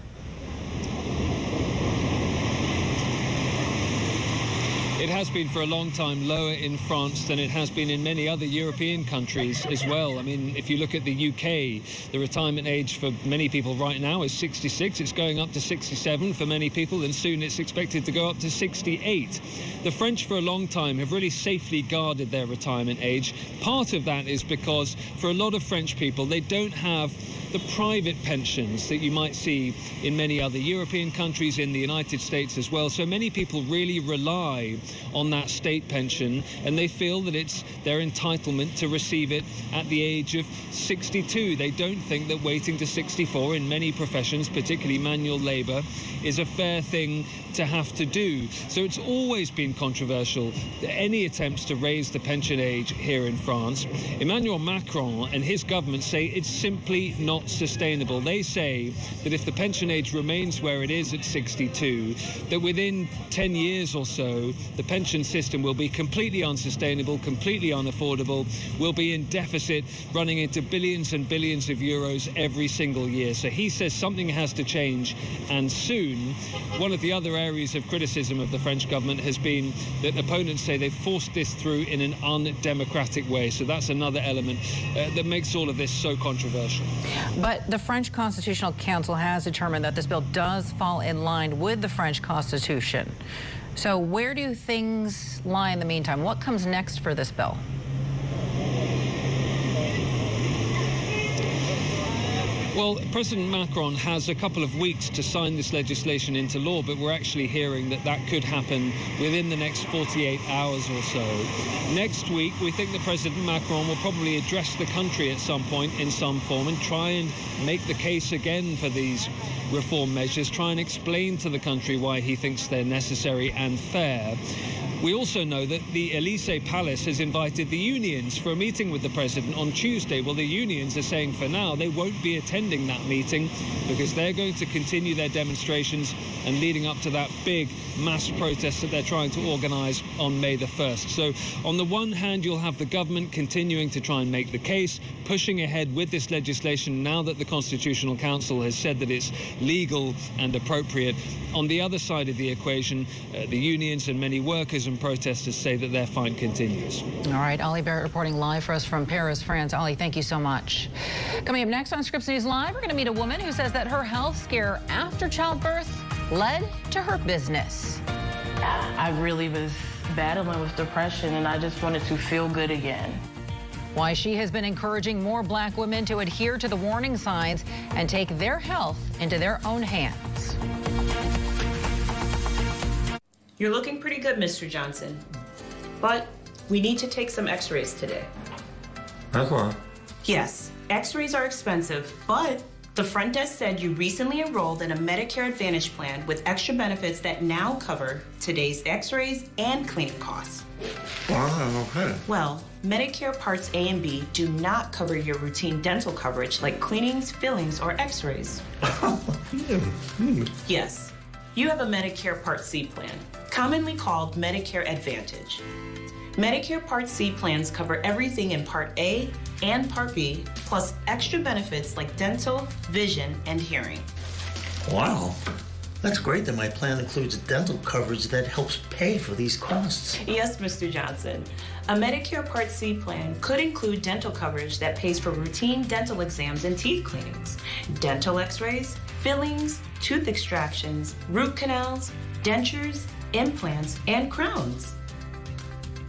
Speaker 10: It has been for a long time lower in France than it has been in many other European countries as well. I mean, if you look at the UK, the retirement age for many people right now is 66. It's going up to 67 for many people, and soon it's expected to go up to 68. The French for a long time have really safely guarded their retirement age. Part of that is because for a lot of French people, they don't have the private pensions that you might see in many other European countries, in the United States as well. So many people really rely on that state pension, and they feel that it's their entitlement to receive it at the age of 62. They don't think that waiting to 64 in many professions, particularly manual labour, is a fair thing to have to do. So it's always been controversial, any attempts to raise the pension age here in France. Emmanuel Macron and his government say it's simply not sustainable. They say that if the pension age remains where it is at 62, that within 10 years or so, the pension system will be completely unsustainable, completely unaffordable, will be in deficit, running into billions and billions of euros every single year. So he says something has to change, and soon. One of the other areas of criticism of the French government has been that opponents say they've forced this through in an undemocratic way. So that's another element that makes all of this so controversial.
Speaker 2: But the French Constitutional Council has determined that this bill does fall in line with the French Constitution. So where do things lie in the meantime? What comes next for this bill?
Speaker 10: Well, President Macron has a couple of weeks to sign this legislation into law, but we're actually hearing that that could happen within the next 48 hours or so. Next week, we think that President Macron will probably address the country at some point in some form and try and make the case again for these reform measures, try and explain to the country why he thinks they're necessary and fair. We also know that the Élysée Palace has invited the unions for a meeting with the president on Tuesday. Well, the unions are saying for now they won't be attending that meeting because they're going to continue their demonstrations and leading up to that big mass protest that they're trying to organise on May the 1st. So on the one hand, you'll have the government continuing to try and make the case, pushing ahead with this legislation now that the Constitutional Council has said that it's legal and appropriate. On the other side of the equation, the unions and many workers and protesters say that their fight continues.
Speaker 2: All right, Ollie Barrett reporting live for us from Paris, France. Ollie, thank you so much. Coming up next on Scripps News Live, we're going to meet a woman who says that her health scare after childbirth led to her business.
Speaker 11: I really was battling with depression, and I just wanted to feel good again.
Speaker 2: Why she has been encouraging more black women to adhere to the warning signs and take their health into their own hands.
Speaker 13: You're looking pretty good, Mr. Johnson, but we need to take some x-rays today.
Speaker 15: That's why.
Speaker 13: Yes, x-rays are expensive, but the front desk said you recently enrolled in a Medicare Advantage plan with extra benefits that now cover today's x-rays and cleaning costs.
Speaker 15: Wow, okay.
Speaker 13: Well, Medicare Parts A and B do not cover your routine dental coverage like cleanings, fillings, or x-rays. Yes, you have a Medicare Part C plan, commonly called Medicare Advantage. Medicare Part C plans cover everything in Part A and Part B, plus extra benefits like dental, vision, and hearing.
Speaker 15: Wow. That's great that my plan includes dental coverage that helps pay for these costs.
Speaker 13: Yes, Mr. Johnson. A Medicare Part C plan could include dental coverage that pays for routine dental exams and teeth cleanings, dental x-rays, fillings, tooth extractions, root canals, dentures, implants, and crowns.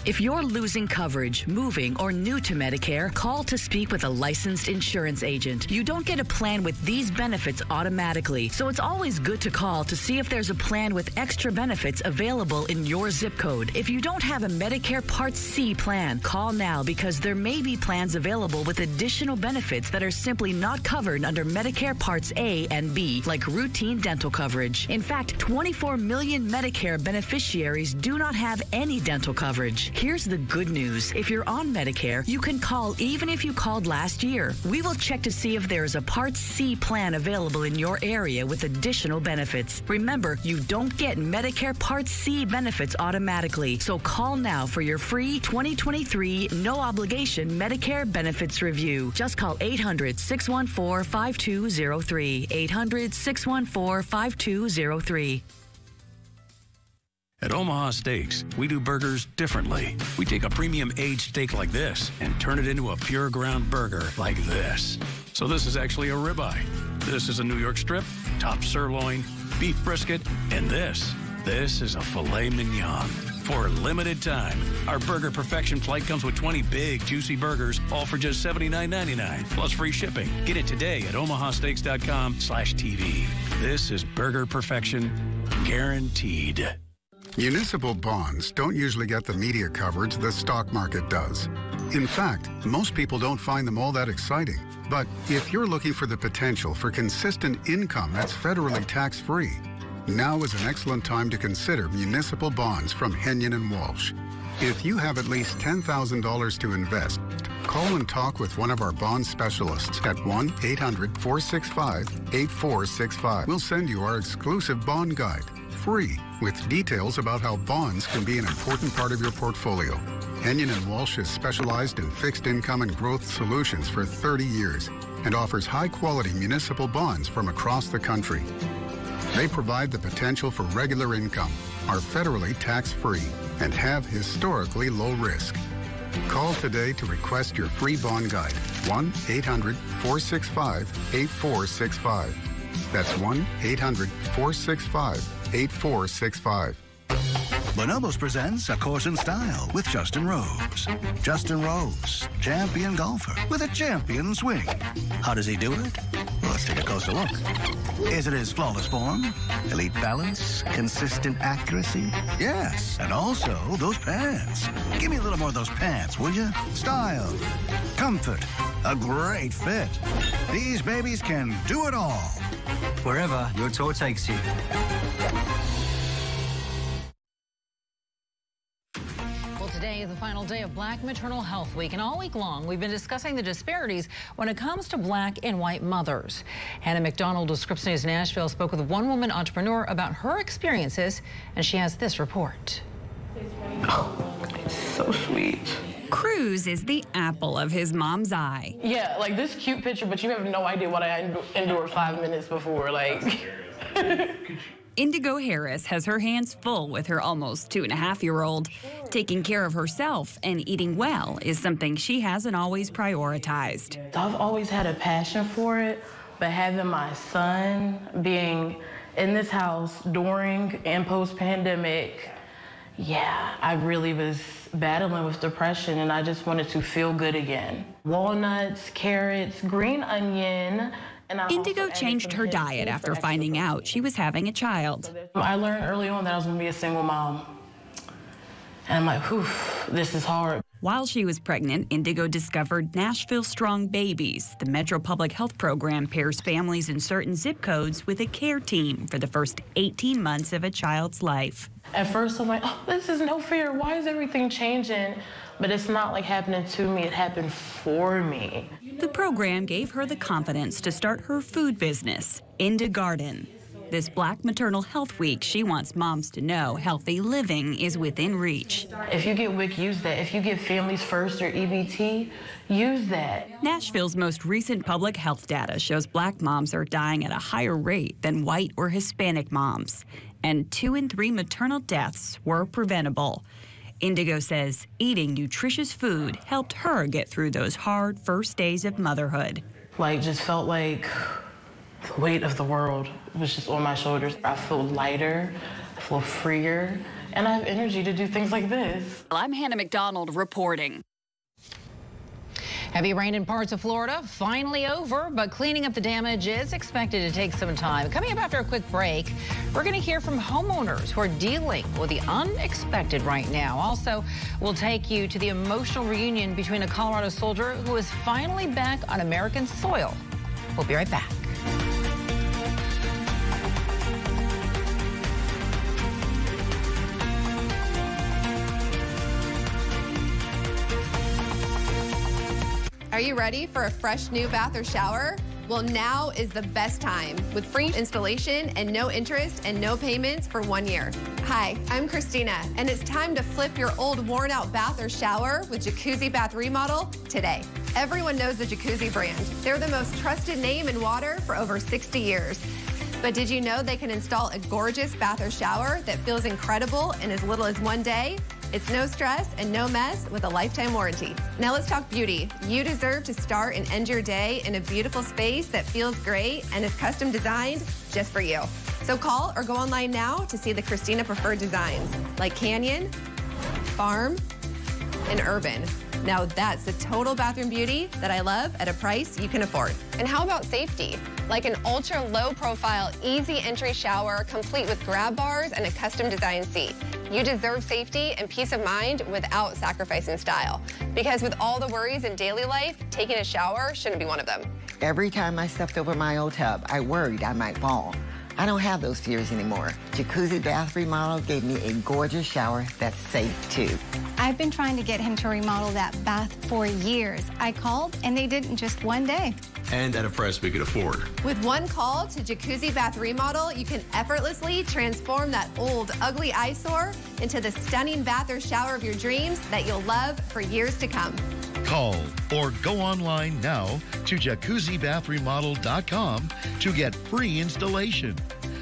Speaker 16: If you're losing coverage, moving, or new to Medicare, call to speak with a licensed insurance agent. You don't get a plan with these benefits automatically, so it's always good to call to see if there's a plan with extra benefits available in your zip code. If you don't have a Medicare Part C plan, call now because there may be plans available with additional benefits that are simply not covered under Medicare Parts A and B, like routine dental coverage. In fact, 24 million Medicare beneficiaries do not have any dental coverage. Here's the good news. If you're on Medicare, you can call even if you called last year. We will check to see if there is a Part C plan available in your area with additional benefits. Remember, you don't get Medicare Part C benefits automatically, so call now for your free 2023 no-obligation Medicare benefits review. Just call 800-614-5203. 800-614-5203.
Speaker 18: At Omaha Steaks, we do burgers differently. We take a premium aged steak like this and turn it into a pure ground burger like this. So this is actually a ribeye. This is a New York strip, top sirloin, beef brisket, and this is a filet mignon. For a limited time, our Burger Perfection flight comes with 20 big, juicy burgers, all for just $79.99, plus free shipping. Get it today at omahasteaks.com/TV. This is Burger Perfection, guaranteed.
Speaker 25: Municipal bonds don't usually get the media coverage the stock market does. In fact, most people don't find them all that exciting. But if you're looking for the potential for consistent income that's federally tax-free, now is an excellent time to consider municipal bonds from Henyon & Walsh. If you have at least $10,000 to invest, call and talk with one of our bond specialists at 1-800-465-8465. We'll send you our exclusive bond guide, free, with details about how bonds can be an important part of your portfolio. Henyon & Walsh has specialized in fixed income and growth solutions for 30 years and offers high-quality municipal bonds from across the country. They provide the potential for regular income, are federally tax-free, and have historically low risk. Call today to request your free bond guide, 1-800-465-8465. That's 1-800-465-8465.
Speaker 27: Bonobos presents A Course in Style with Justin Rose. Justin Rose, champion golfer with a champion swing. How does he do it? Well, let's take a closer look. Is it his flawless form, elite balance, consistent accuracy? Yes, and also those pants. Give me a little more of those pants, will you? Style, comfort, a great fit. These babies can do it all.
Speaker 28: Wherever your tour takes you.
Speaker 2: Today is the final day of Black Maternal Health Week, and all week long we've been discussing the disparities when it comes to black and white mothers. Hannah McDonald of Scripps News Nashville spoke with one woman entrepreneur about her experiences, and she has this report.
Speaker 11: So sweet.
Speaker 29: Cruz is the apple of his mom's eye.
Speaker 11: Yeah, like this cute picture, but you have no idea what I endured 5 minutes before, like.
Speaker 29: Indigo Harris has her hands full with her almost 2.5-year-old. Taking care of herself and eating well is something she hasn't always prioritized.
Speaker 11: I've always had a passion for it, but having my son being in this house during and post-pandemic, yeah, I really was battling with depression and I just wanted to feel good again. Walnuts, carrots, green onion. And
Speaker 29: Indigo changed her diet after finding out she was having a child.
Speaker 11: I learned early on that I was going to be a single mom. And I'm like, whew, this is hard.
Speaker 29: While she was pregnant, Indigo discovered Nashville Strong Babies. The Metro Public Health Program pairs families in certain zip codes with a care team for the first 18 months of a child's life.
Speaker 11: At first, I'm like, oh, this is no fair. Why is everything changing? But it's not like happening to me. It happened for me.
Speaker 29: The program gave her the confidence to start her food business, Inda Garden. This Black Maternal Health Week, she wants moms to know healthy living is within reach.
Speaker 11: If you get WIC, use that. If you get Families First or EBT, use that.
Speaker 29: Nashville's most recent public health data shows Black moms are dying at a higher rate than white or Hispanic moms. And 2 in 3 maternal deaths were preventable. Indigo says eating nutritious food helped her get through those hard first days of motherhood.
Speaker 11: Just felt like the weight of the world was just on my shoulders. I feel lighter, I feel freer, and I have energy to do things like this.
Speaker 29: I'm Hannah McDonald reporting.
Speaker 2: Heavy rain in parts of Florida finally over, but cleaning up the damage is expected to take some time. Coming up after a quick break, we're going to hear from homeowners who are dealing with the unexpected right now. Also, we'll take you to the emotional reunion between a Colorado soldier who is finally back on American soil. We'll be right back.
Speaker 1: Are you ready for a fresh new bath or shower? Well, now is the best time with free installation and no interest and no payments for 1 year. Hi, I'm Christina, and it's time to flip your old worn out bath or shower with Jacuzzi Bath Remodel today. Everyone knows the Jacuzzi brand. They're the most trusted name in water for over 60 years. But did you know they can install a gorgeous bath or shower that feels incredible in as little as 1 day? It's no stress and no mess with a lifetime warranty. Now let's talk beauty. You deserve to start and end your day in a beautiful space that feels great and is custom designed just for you. So call or go online now to see the Christina preferred designs like Canyon, Farm, and Urban. Now that's the total bathroom beauty that I love at a price you can afford. And how about safety? Like an ultra low profile, easy entry shower complete with grab bars and a custom design seat. You deserve safety and peace of mind without sacrificing style. Because with all the worries in daily life, taking a shower shouldn't be one of them.
Speaker 3: Every time I stepped over my old tub, I worried I might fall. I don't have those fears anymore. Jacuzzi Bath Remodel gave me a gorgeous shower that's safe too.
Speaker 4: I've been trying to get him to remodel that bath for years. I called and they did in just 1 day.
Speaker 5: And at a price we could afford.
Speaker 1: With one call to Jacuzzi Bath Remodel, you can effortlessly transform that old, ugly eyesore into the stunning bath or shower of your dreams that you'll love for years to come.
Speaker 6: Call or go online now to jacuzzibathremodel.com to get free installation.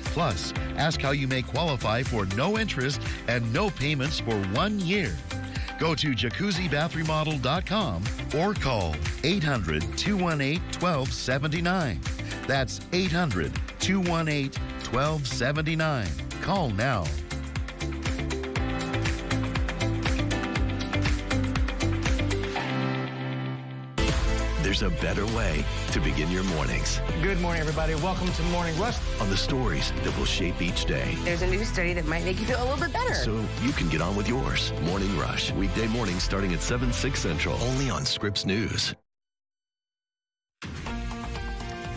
Speaker 6: Plus, ask how you may qualify for no interest and no payments for 1 year. Go to jacuzzibathremodel.com or call 800-218-1279. That's 800-218-1279. Call now.
Speaker 9: There's a better way to begin your mornings.
Speaker 17: Good morning, everybody. Welcome to Morning Rush.
Speaker 9: On the stories that will shape each day.
Speaker 19: There's a new study that might make you feel a little bit better.
Speaker 9: So you can get on with yours. Morning Rush. Weekday mornings starting at 7, 6 Central. Only on Scripps News.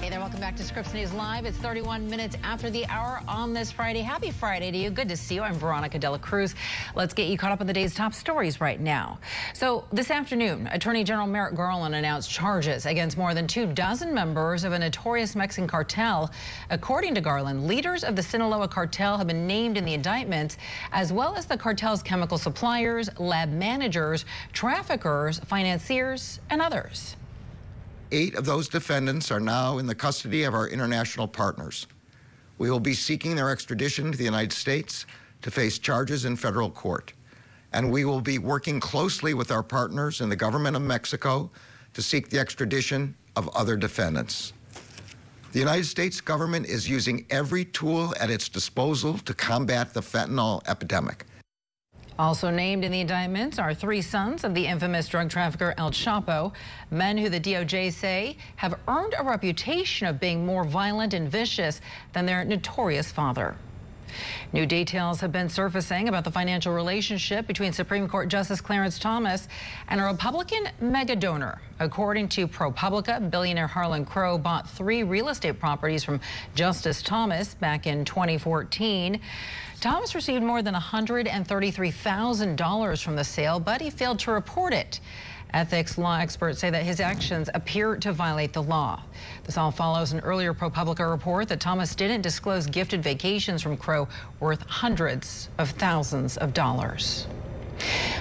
Speaker 2: Hey there, welcome back to Scripps News Live. It's 31 minutes after the hour on this Friday. Happy Friday to you. Good to see you. I'm Veronica De La Cruz. Let's get you caught up on the day's top stories right now. So this afternoon, Attorney General Merrick Garland announced charges against more than 24 members of a notorious Mexican cartel. According to Garland, leaders of the Sinaloa cartel have been named in the indictment, as well as the cartel's chemical suppliers, lab managers, traffickers, financiers, and others.
Speaker 20: 8 of those defendants are now in the custody of our international partners.
Speaker 7: We will be seeking their extradition to the United States to face charges in federal court. And we will be working closely with our partners in the government of Mexico to seek the extradition of other defendants. The United States government is using every tool at its disposal to combat the fentanyl epidemic.
Speaker 2: Also named in the indictments are 3 sons of the infamous drug trafficker El Chapo, men who the DOJ say have earned a reputation of being more violent and vicious than their notorious father. New details have been surfacing about the financial relationship between Supreme Court Justice Clarence Thomas and a Republican mega donor. According to ProPublica, billionaire Harlan Crow bought 3 real estate properties from Justice Thomas back in 2014. Thomas received more than $133,000 from the sale, but he failed to report it. Ethics law experts say that his actions appear to violate the law. This all follows an earlier ProPublica report that Thomas didn't disclose gifted vacations from Crow worth hundreds of thousands of dollars.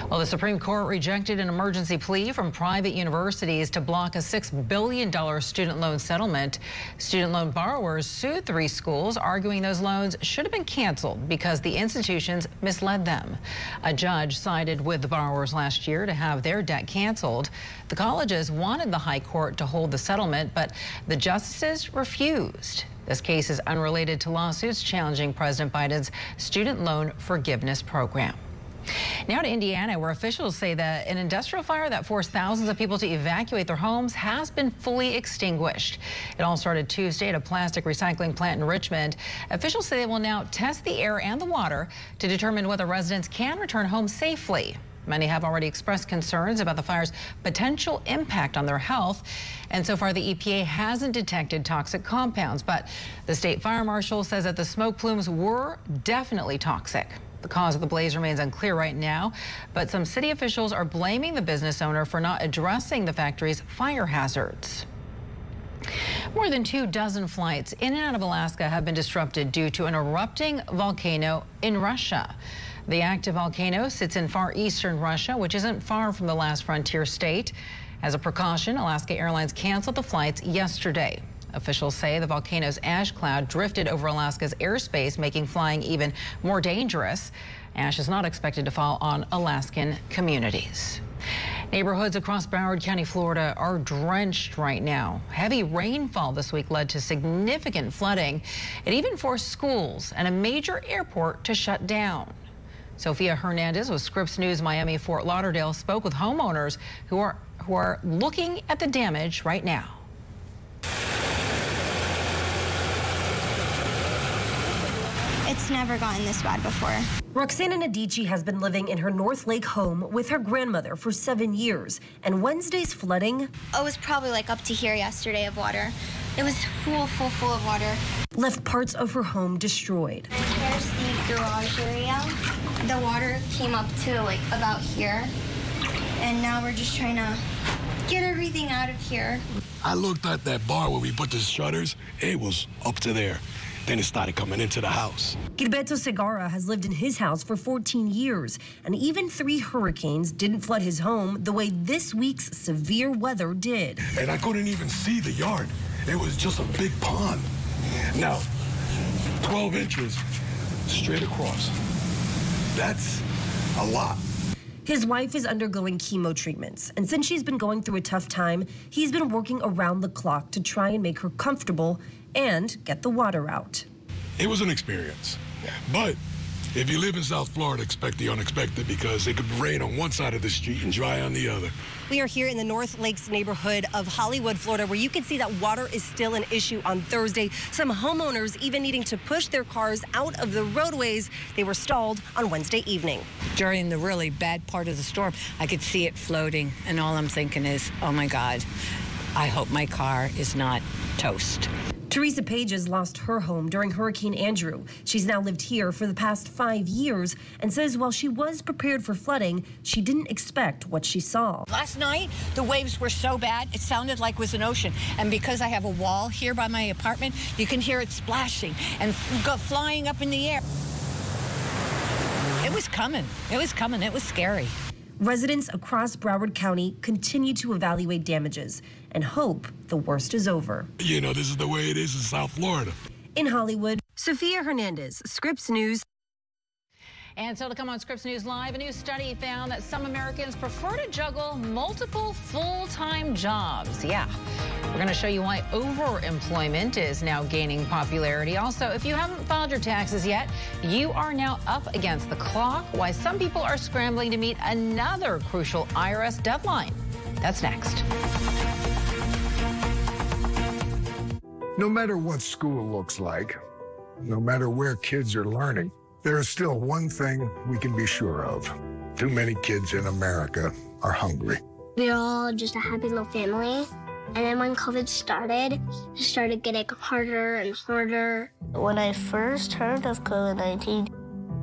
Speaker 2: Well, the Supreme Court rejected an emergency plea from private universities to block a $6 billion student loan settlement. Student loan borrowers sued 3 schools, arguing those loans should have been canceled because the institutions misled them. A judge sided with the borrowers last year to have their debt canceled. The colleges wanted the high court to hold the settlement, but the justices refused. This case is unrelated to lawsuits challenging President Biden's student loan forgiveness program. Now to Indiana, where officials say that an industrial fire that forced thousands of people to evacuate their homes has been fully extinguished. It all started Tuesday at a plastic recycling plant in Richmond. Officials say they will now test the air and the water to determine whether residents can return home safely. Many have already expressed concerns about the fire's potential impact on their health. And so far, the EPA hasn't detected toxic compounds, but the state fire marshal says that the smoke plumes were definitely toxic. The cause of the blaze remains unclear right now, but some city officials are blaming the business owner for not addressing the factory's fire hazards. More than 24 flights in and out of Alaska have been disrupted due to an erupting volcano in Russia. The active volcano sits in far eastern Russia, which isn't far from the last frontier state. As a precaution, Alaska Airlines canceled the flights yesterday. Officials say the volcano's ash cloud drifted over Alaska's airspace, making flying even more dangerous. Ash is not expected to fall on Alaskan communities. Neighborhoods across Broward County, Florida are drenched right now. Heavy rainfall this week led to significant flooding. It even forced schools and a major airport to shut down. Sophia Hernandez with Scripps News Miami Fort Lauderdale spoke with homeowners who are looking at the damage right now.
Speaker 8: It's never gotten this bad before.
Speaker 12: Roxana Nadici has been living in her North Lake home with her grandmother for 7 years, and Wednesday's flooding...
Speaker 8: It was probably like up to here yesterday of water. It was full of water.
Speaker 12: Left parts of her home destroyed.
Speaker 8: Here's the garage area. The water came up to like about here, and now we're just trying to get everything out of here.
Speaker 14: I looked at that bar where we put the shutters. It was up to there. Then it started coming into the house.
Speaker 12: Gilberto Segarra has lived in his house for 14 years, and even 3 hurricanes didn't flood his home the way this week's severe weather did.
Speaker 14: And I couldn't even see the yard. It was just a big pond. Now, 12 inches straight across. That's a lot.
Speaker 12: His wife is undergoing chemo treatments, and since she's been going through a tough time, he's been working around the clock to try and make her comfortable and get the water out.
Speaker 14: It was an experience, but if you live in South Florida, expect the unexpected, because it could rain on one side of the street and dry on the other.
Speaker 20: We are here in the North Lakes neighborhood of Hollywood, Florida, where you can see that water is still an issue on Thursday. Some homeowners even needing to push their cars out of the roadways. They were stalled on Wednesday evening.
Speaker 21: During the really bad part of the storm, I could see it floating, and all I'm thinking is, oh my God, I hope my car is not toast.
Speaker 12: Teresa Pages lost her home during Hurricane Andrew. She's now lived here for the past 5 years and says while she was prepared for flooding, she didn't expect what she saw.
Speaker 22: Last night, the waves were so bad, it sounded like it was an ocean. And because I have a wall here by my apartment, you can hear it splashing and flying up in the air. It was coming. It was coming. It was scary.
Speaker 12: Residents across Broward County continue to evaluate damages and hope the worst is over.
Speaker 14: You know, this is the way it is in South Florida.
Speaker 12: In Hollywood,
Speaker 10: Sophia Hernandez, Scripps News.
Speaker 2: And so to come on Scripps News Live, a new study found that some Americans prefer to juggle multiple full-time jobs. Yeah, we're going to show you why overemployment is now gaining popularity. Also, if you haven't filed your taxes yet, you are now up against the clock. Why some people are scrambling to meet another crucial IRS deadline. That's next.
Speaker 13: No matter what school looks like, no matter where kids are learning, there is still one thing we can be sure of. Too many kids in America are hungry.
Speaker 8: We're all just a happy little family. And then when COVID started, it started getting harder and harder. When I first heard of COVID-19,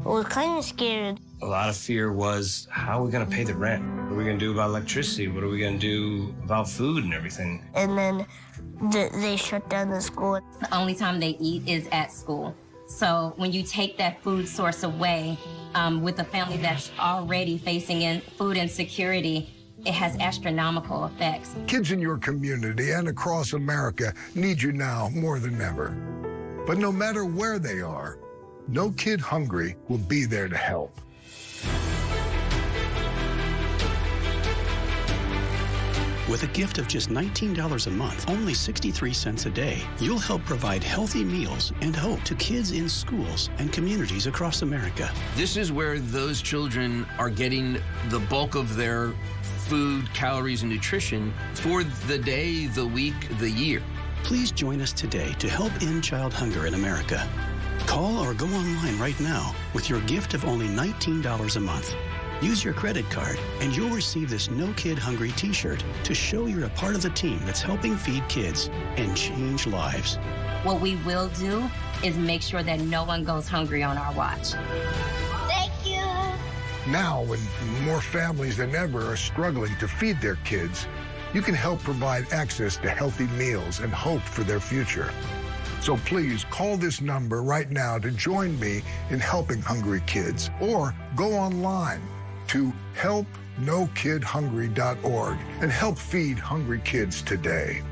Speaker 8: I was kind of scared.
Speaker 15: A lot of fear was, how are we going to pay the rent? What are we going to do about electricity? What are we going to do about food and everything?
Speaker 8: And then they shut down the school.
Speaker 16: The only time they eat is at school. So when you take that food source away with a family that's already facing food insecurity, it has astronomical effects.
Speaker 13: Kids in your community and across America need you now more than ever. But no matter where they are, No Kid Hungry will be there to help.
Speaker 18: With a gift of just $19 a month, only 63 cents a day, you'll help provide healthy meals and hope to kids in schools and communities across America.
Speaker 23: This is where those children are getting the bulk of their food, calories, and nutrition for the day, the week, the year.
Speaker 18: Please join us today to help end child hunger in America. Call or go online right now with your gift of only $19 a month. Use your credit card, and you'll receive this No Kid Hungry t-shirt to show you're a part of the team that's helping feed kids and change lives.
Speaker 16: What we will do is make sure that no one goes hungry on our watch.
Speaker 8: Thank you.
Speaker 13: Now, when more families than ever are struggling to feed their kids, you can help provide access to healthy meals and hope for their future. So please call this number right now to join me in helping hungry kids, or go online to helpnokidhungry.org and help feed hungry kids today.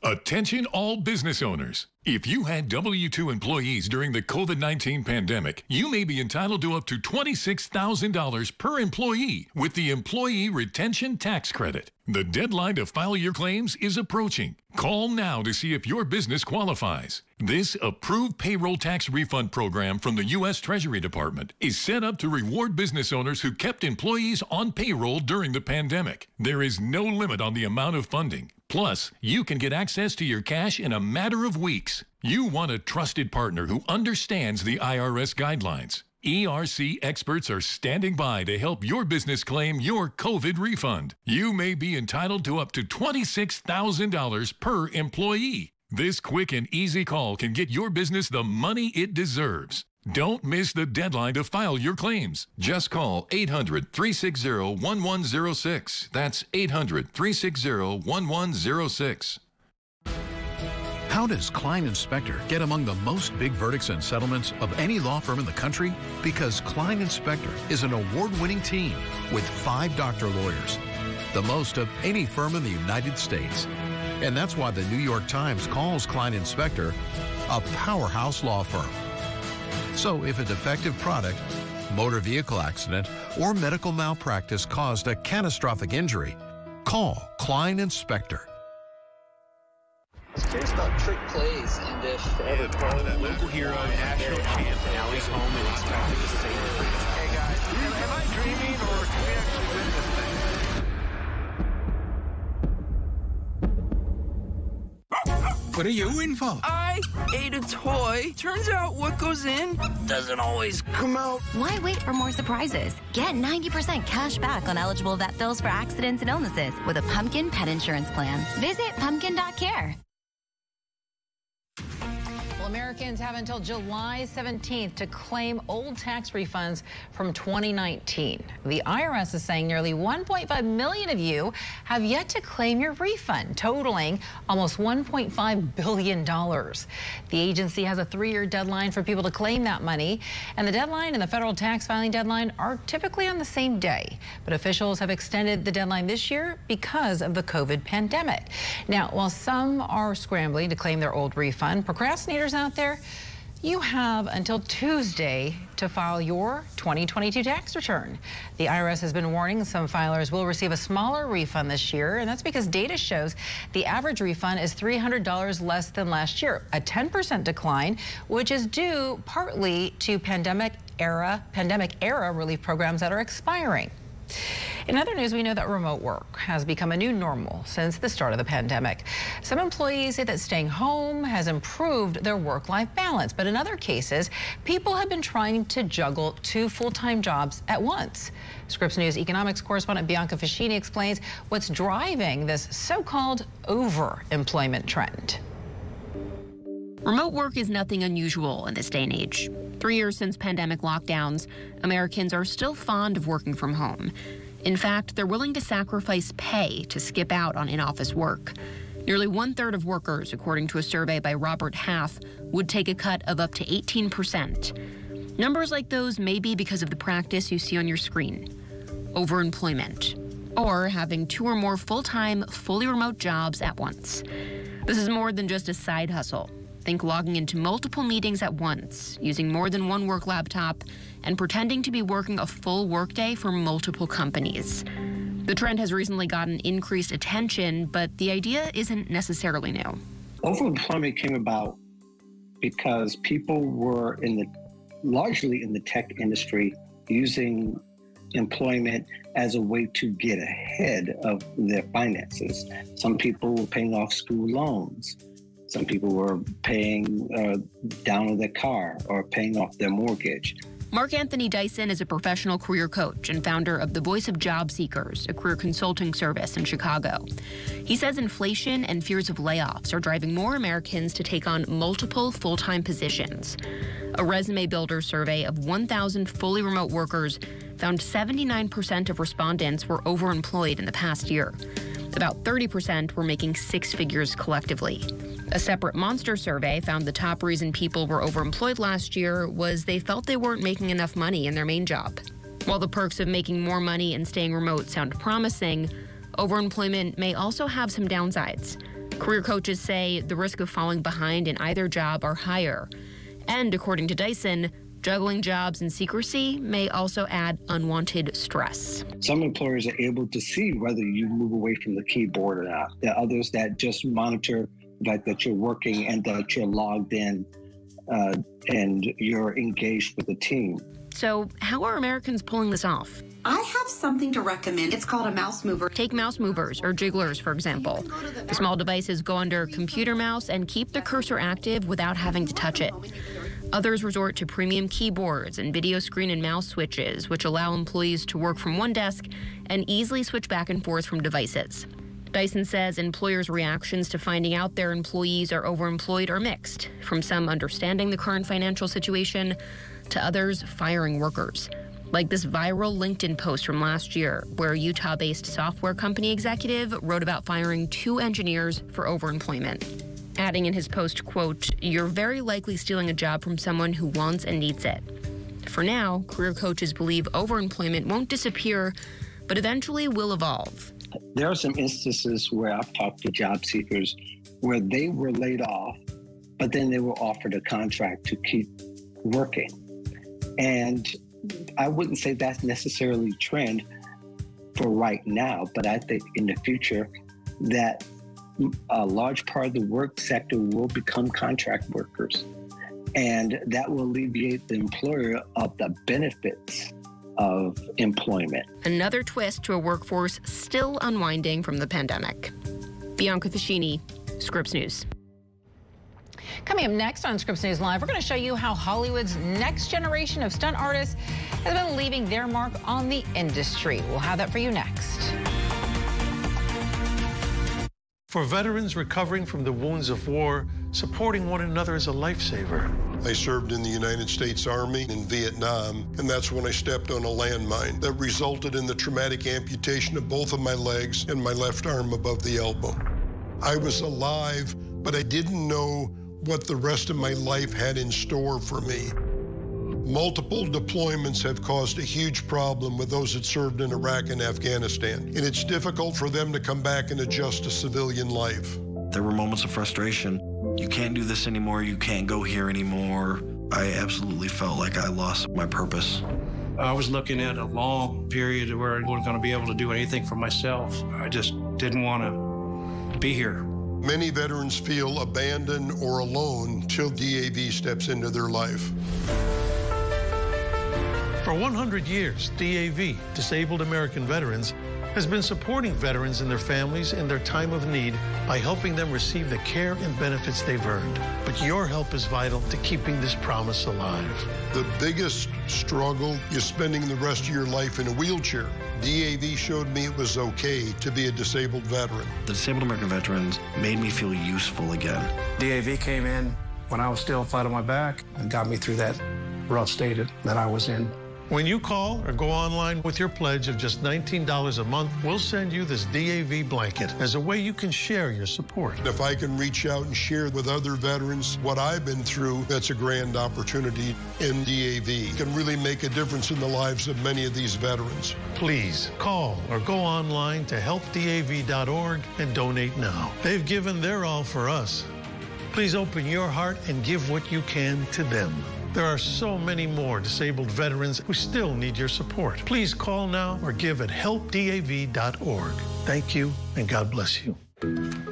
Speaker 24: Attention all business owners. If you had W-2 employees during the COVID-19 pandemic, you may be entitled to up to $26,000 per employee with the Employee Retention Tax Credit. The deadline to file your claims is approaching. Call now to see if your business qualifies. This approved payroll tax refund program from the U.S. Treasury Department is set up to reward business owners who kept employees on payroll during the pandemic. There is no limit on the amount of funding. Plus, you can get access to your cash in a matter of weeks. You want a trusted partner who understands the IRS guidelines. ERC experts are standing by to help your business claim your COVID refund. You may be entitled to up to $26,000 per employee. This quick and easy call can get your business the money it deserves. Don't miss the deadline to file your claims. Just call 800-360-1106. That's 800-360-1106.
Speaker 25: How does Klein Inspector get among the most big verdicts and settlements of any law firm in the country? Because Klein Inspector is an award-winning team with 5 doctor lawyers, the most of any firm in the United States. And that's why the New York Times calls Klein Inspector a powerhouse law firm. So if a defective product, motor vehicle accident, or medical malpractice caused a catastrophic injury, call Klein Inspector.
Speaker 26: I was curious about trick plays and if ever
Speaker 30: local hero, national champ, now he's home and expected to save the freedom. Hey guys, am I dreaming or can we actually win this thing?
Speaker 31: What are you in for?
Speaker 32: I ate a toy. Turns out what goes in doesn't always come out.
Speaker 33: Why wait for more surprises? Get 90% cash back on eligible vet bills for accidents and illnesses with a Pumpkin Pet Insurance Plan. Visit pumpkin.care.
Speaker 2: Americans have until July 17th to claim old tax refunds from 2019. The IRS is saying nearly 1.5 million of you have yet to claim your refund, totaling almost $1.5 billion. The agency has a 3-year deadline for people to claim that money, and the deadline and the federal tax filing deadline are typically on the same day. But officials have extended the deadline this year because of the COVID pandemic. Now, while some are scrambling to claim their old refund, procrastinators out there, you have until Tuesday to file your 2022 tax return. The IRS has been warning some filers will receive a smaller refund this year, and that's because data shows the average refund is $300 less than last year, a 10% decline, which is due partly to pandemic era relief programs that are expiring. In other news, we know that remote work has become a new normal since the start of the pandemic. Some employees say that staying home has improved their work-life balance, but in other cases, people have been trying to juggle 2 full-time jobs at once. Scripps News economics correspondent Bianca Ficini explains what's driving this so-called overemployment trend.
Speaker 1: Remote work is nothing unusual in this day and age. 3 years since pandemic lockdowns, Americans are still fond of working from home. In fact, they're willing to sacrifice pay to skip out on in-office work. Nearly 1/3 of workers, according to a survey by Robert Half, would take a cut of up to 18%. Numbers like those may be because of the practice you see on your screen: overemployment, or having 2 or more full-time, fully remote jobs at once. This is more than just a side hustle. Think logging into multiple meetings at once, using more than one work laptop, and pretending to be working a full workday for multiple companies. The trend has recently gotten increased attention, but the idea isn't necessarily new.
Speaker 3: Overemployment came about because people were largely in the tech industry using employment as a way to get ahead of their finances. Some people were paying off school loans. Some people were paying down on their car or paying off their mortgage.
Speaker 1: Mark Anthony Dyson is a professional career coach and founder of the Voice of Job Seekers, a career consulting service in Chicago. He says inflation and fears of layoffs are driving more Americans to take on multiple full-time positions. A resume builder survey of 1,000 fully remote workers found 79% of respondents were overemployed in the past year. About 30% were making 6 figures collectively. A separate Monster survey found the top reason people were overemployed last year was they felt they weren't making enough money in their main job. While the perks of making more money and staying remote sound promising, overemployment may also have some downsides. Career coaches say the risk of falling behind in either job are higher. And according to Dyson, juggling jobs in secrecy may also add unwanted stress.
Speaker 3: Some employers are able to see whether you move away from the keyboard or not. There are others that just monitor that you're working and that you're logged in and you're engaged with the team.
Speaker 1: So how are Americans pulling this off?
Speaker 4: I have something to recommend. It's called a mouse mover.
Speaker 1: Take mouse movers or jigglers, for example. The small devices go under computer mouse and keep the cursor active without having to touch it. Others resort to premium keyboards and video screen and mouse switches, which allow employees to work from one desk and easily switch back and forth from devices. Dyson says employers' reactions to finding out their employees are overemployed are mixed, from some understanding the current financial situation to others firing workers. Like this viral LinkedIn post from last year, where a Utah-based software company executive wrote about firing 2 engineers for overemployment. Adding in his post, quote, "You're very likely stealing a job from someone who wants and needs it." For now, career coaches believe overemployment won't disappear, but eventually will evolve.
Speaker 3: There are some instances where I've talked to job seekers where they were laid off, but then they were offered a contract to keep working. And I wouldn't say that's necessarily a trend for right now, but I think in the future that a large part of the work sector will become contract workers. And that will alleviate the employer of the benefits of employment.
Speaker 1: Another twist to a workforce still unwinding from the pandemic. Bianca Ficini, Scripps News.
Speaker 2: Coming up next on Scripps News Live, we're going to show you how Hollywood's next generation of stunt artists has been leaving their mark on the industry. We'll have that for you next.
Speaker 5: For veterans recovering from the wounds of war, supporting one another is a lifesaver.
Speaker 6: I served in the United States Army in Vietnam, and that's when I stepped on a landmine that resulted in the traumatic amputation of both of my legs and my left arm above the elbow. I was alive, but I didn't know what the rest of my life had in store for me. Multiple deployments have caused a huge problem with those that served in Iraq and Afghanistan, and it's difficult for them to come back and adjust to civilian life.
Speaker 7: There were moments of frustration. You can't do this anymore. You can't go here anymore. I absolutely felt like I lost my purpose.
Speaker 15: I was looking at a long period where I wasn't going to be able to do anything for myself. I just didn't want to be here.
Speaker 6: Many veterans feel abandoned or alone till DAV steps into their life.
Speaker 5: For 100 years, DAV, Disabled American Veterans, has been supporting veterans and their families in their time of need by helping them receive the care and benefits they've earned. But your help is vital to keeping this promise alive.
Speaker 6: The biggest struggle is spending the rest of your life in a wheelchair. DAV showed me it was okay to be a disabled veteran.
Speaker 7: The Disabled American Veterans made me feel useful again.
Speaker 15: DAV came in when I was still flat on my back and got me through that rough state that I was in.
Speaker 5: When you call or go online with your pledge of just $19 a month, we'll send you this DAV blanket as a way you can share your support.
Speaker 6: If I can reach out and share with other veterans what I've been through, that's a grand opportunity. And DAV can really make a difference in the lives of many of these veterans.
Speaker 5: Please call or go online to helpdav.org and donate now. They've given their all for us. Please open your heart and give what you can to them. There are so many more disabled veterans who still need your support. Please call now or give at helpdav.org. Thank you, and God bless you.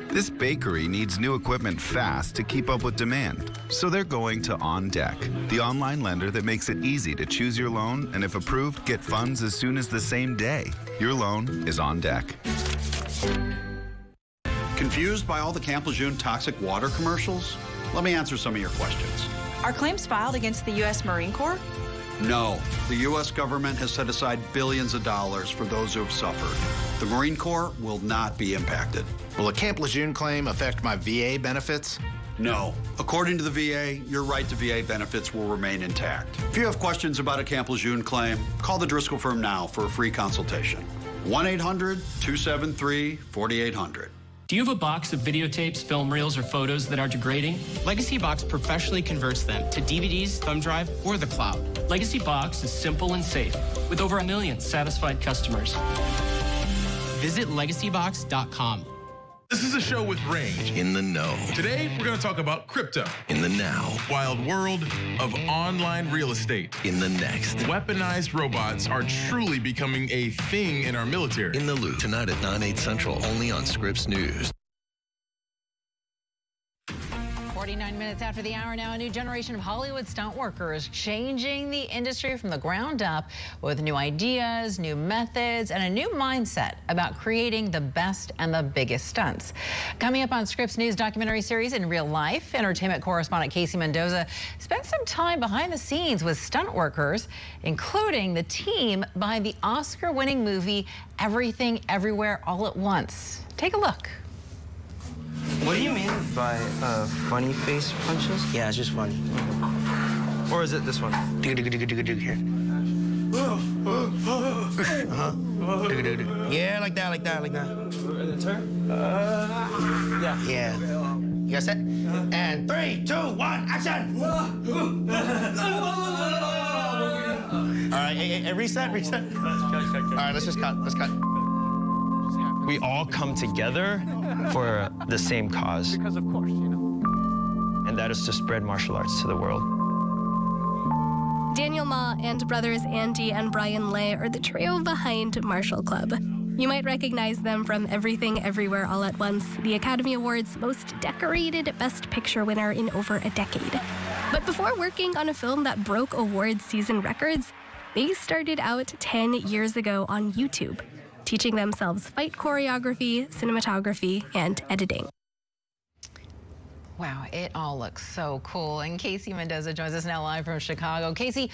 Speaker 9: This bakery needs new equipment fast to keep up with demand, so they're going to On Deck, the online lender that makes it easy to choose your loan and, if approved, get funds as soon as the same day. Your loan is on deck.
Speaker 11: Confused by all the Camp Lejeune toxic water commercials? Let me answer some of your questions.
Speaker 12: Are claims filed against the U.S. Marine Corps?
Speaker 11: No. The U.S. government has set aside billions of dollars for those who have suffered. The Marine Corps will not be impacted.
Speaker 14: Will a Camp Lejeune claim affect my VA benefits?
Speaker 11: No. According to the VA, your right to VA benefits will remain intact. If you have questions about a Camp Lejeune claim, call the Driscoll firm now for a free consultation. 1-800-273-4800.
Speaker 17: Do you have a box of videotapes, film reels, or photos that are degrading? Legacy Box professionally converts them to DVDs, thumb drive, or the cloud. Legacy Box is simple and safe, with over 1 million satisfied customers. Visit legacybox.com.
Speaker 19: This is a show with range.
Speaker 7: In the know.
Speaker 19: Today, we're going to talk about crypto.
Speaker 7: In the now.
Speaker 19: Wild world of online real estate.
Speaker 7: In the next.
Speaker 19: Weaponized robots are truly becoming a thing in our military.
Speaker 7: In the Loop, tonight at 9, 8 Central, only on Scripps News.
Speaker 2: 49 minutes after the hour now, a new generation of Hollywood stunt workers changing the industry from the ground up with new ideas, new methods, and a new mindset about creating the best and the biggest stunts. Coming up on Scripps News documentary series In Real Life, entertainment correspondent Casey Mendoza spent some time behind the scenes with stunt workers, including the team behind the Oscar-winning movie Everything Everywhere All at Once. Take a look.
Speaker 20: What do you mean by funny face punches?
Speaker 14: Yeah, it's just funny.
Speaker 20: Or is it this one?
Speaker 14: Here. Yeah, like that.
Speaker 20: Turn?
Speaker 14: Yeah. You got set? And 3, 2, 1, action! All right, hey, reset. All right, let's just cut.
Speaker 20: We all come together for the same cause.
Speaker 19: Because of course, you know.
Speaker 20: And that is to spread martial arts to the world.
Speaker 21: Daniel Ma and brothers Andy and Brian Lay are the trio behind Martial Club. You might recognize them from Everything Everywhere All at Once, the Academy Awards' most decorated Best Picture winner in over a decade. But before working on a film that broke awards season records, they started out 10 years ago on YouTube, teaching themselves fight choreography, cinematography, and editing.
Speaker 2: Wow, it all looks so cool. And Casey Mendoza joins us now live from Chicago. Casey,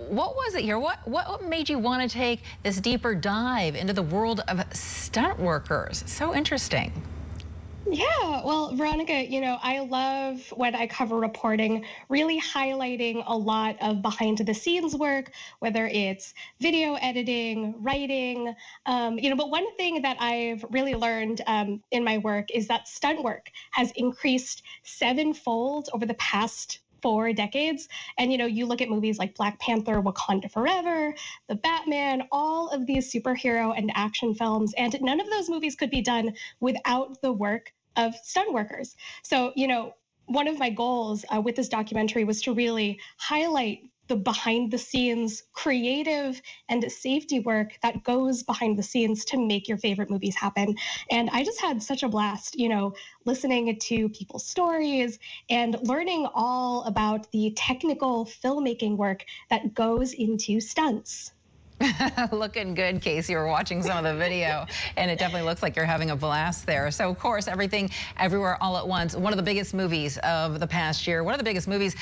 Speaker 2: what was it here? What made you want to take this deeper dive into the world of stunt workers? So interesting.
Speaker 22: Yeah, well, Veronica, you know, I love when I cover reporting, really highlighting a lot of behind the scenes work, whether it's video editing, writing, but one thing that I've really learned in my work is that stunt work has increased 7-fold over the past 4 decades. And, you look at movies like Black Panther, Wakanda Forever, The Batman, all of these superhero and action films, and none of those movies could be done without the work of stunt workers. So, you know, one of my goals with this documentary was to really highlight the behind the scenes creative and safety work that goes behind the scenes to make your favorite movies happen. And I just had such a blast, you know, listening to people's stories and learning all about the technical filmmaking work that goes into stunts.
Speaker 2: Looking good, Casey. We're watching some of the video, and it definitely looks like you're having a blast there. So, of course, Everything, Everywhere, All at Once, one of the biggest movies of the past year, one of the biggest movies,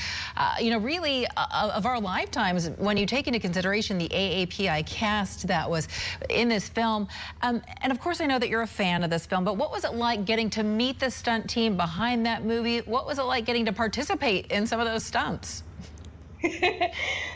Speaker 2: you know, really of our lifetimes when you take into consideration the AAPI cast that was in this film. And, of course, I know that you're a fan of this film, but what was it like getting to meet the stunt team behind that movie? What was it like getting to participate in some of those stunts?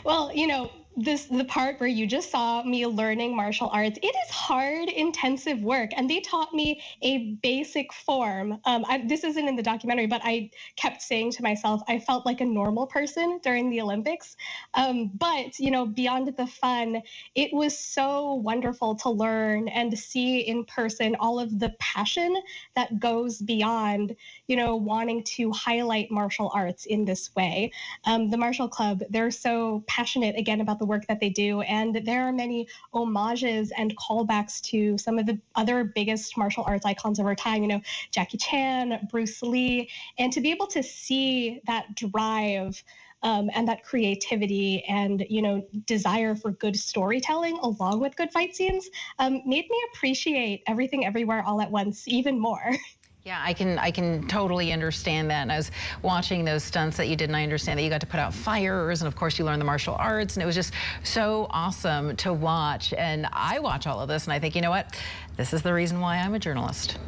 Speaker 22: Well, you know, the part where you just saw me learning martial arts, it is hard, intensive work, and they taught me a basic form. This isn't in the documentary, but I kept saying to myself, I felt like a normal person during the Olympics. But, you know, beyond the fun, it was so wonderful to learn and to see in person all of the passion that goes beyond, you know, wanting to highlight martial arts in this way. The Martial Club, they're so passionate, again, about the work that they do, and there are many homages and callbacks to some of the other biggest martial arts icons of our time, you know, Jackie Chan, Bruce Lee, and to be able to see that drive and that creativity and, you know, desire for good storytelling along with good fight scenes made me appreciate Everything Everywhere All at Once even more.
Speaker 2: Yeah, I can totally understand that. And I was watching those stunts that you did, and I understand that you got to put out fires, and of course you learned the martial arts, and it was just so awesome to watch. And I watch all of this, and I think, you know what? This is the reason why I'm a journalist,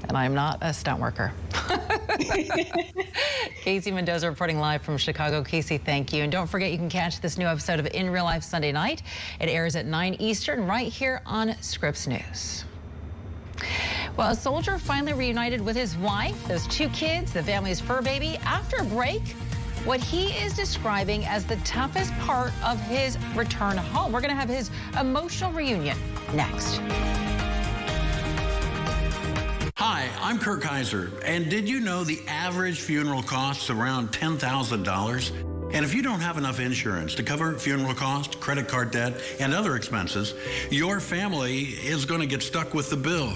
Speaker 2: and I'm not a stunt worker. Casey Mendoza reporting live from Chicago. Casey, thank you. And don't forget, you can catch this new episode of In Real Life Sunday night. It airs at 9 Eastern right here on Scripps News. Well, a soldier finally reunited with his wife, those 2 kids, the family's fur baby, after a break. What he is describing as the toughest part of his return home. We're going to have his emotional reunion next.
Speaker 11: Hi, I'm Kirk Kaiser, and did you know the average funeral costs around $10,000? And if you don't have enough insurance to cover funeral costs, credit card debt, and other expenses, your family is going to get stuck with the bill.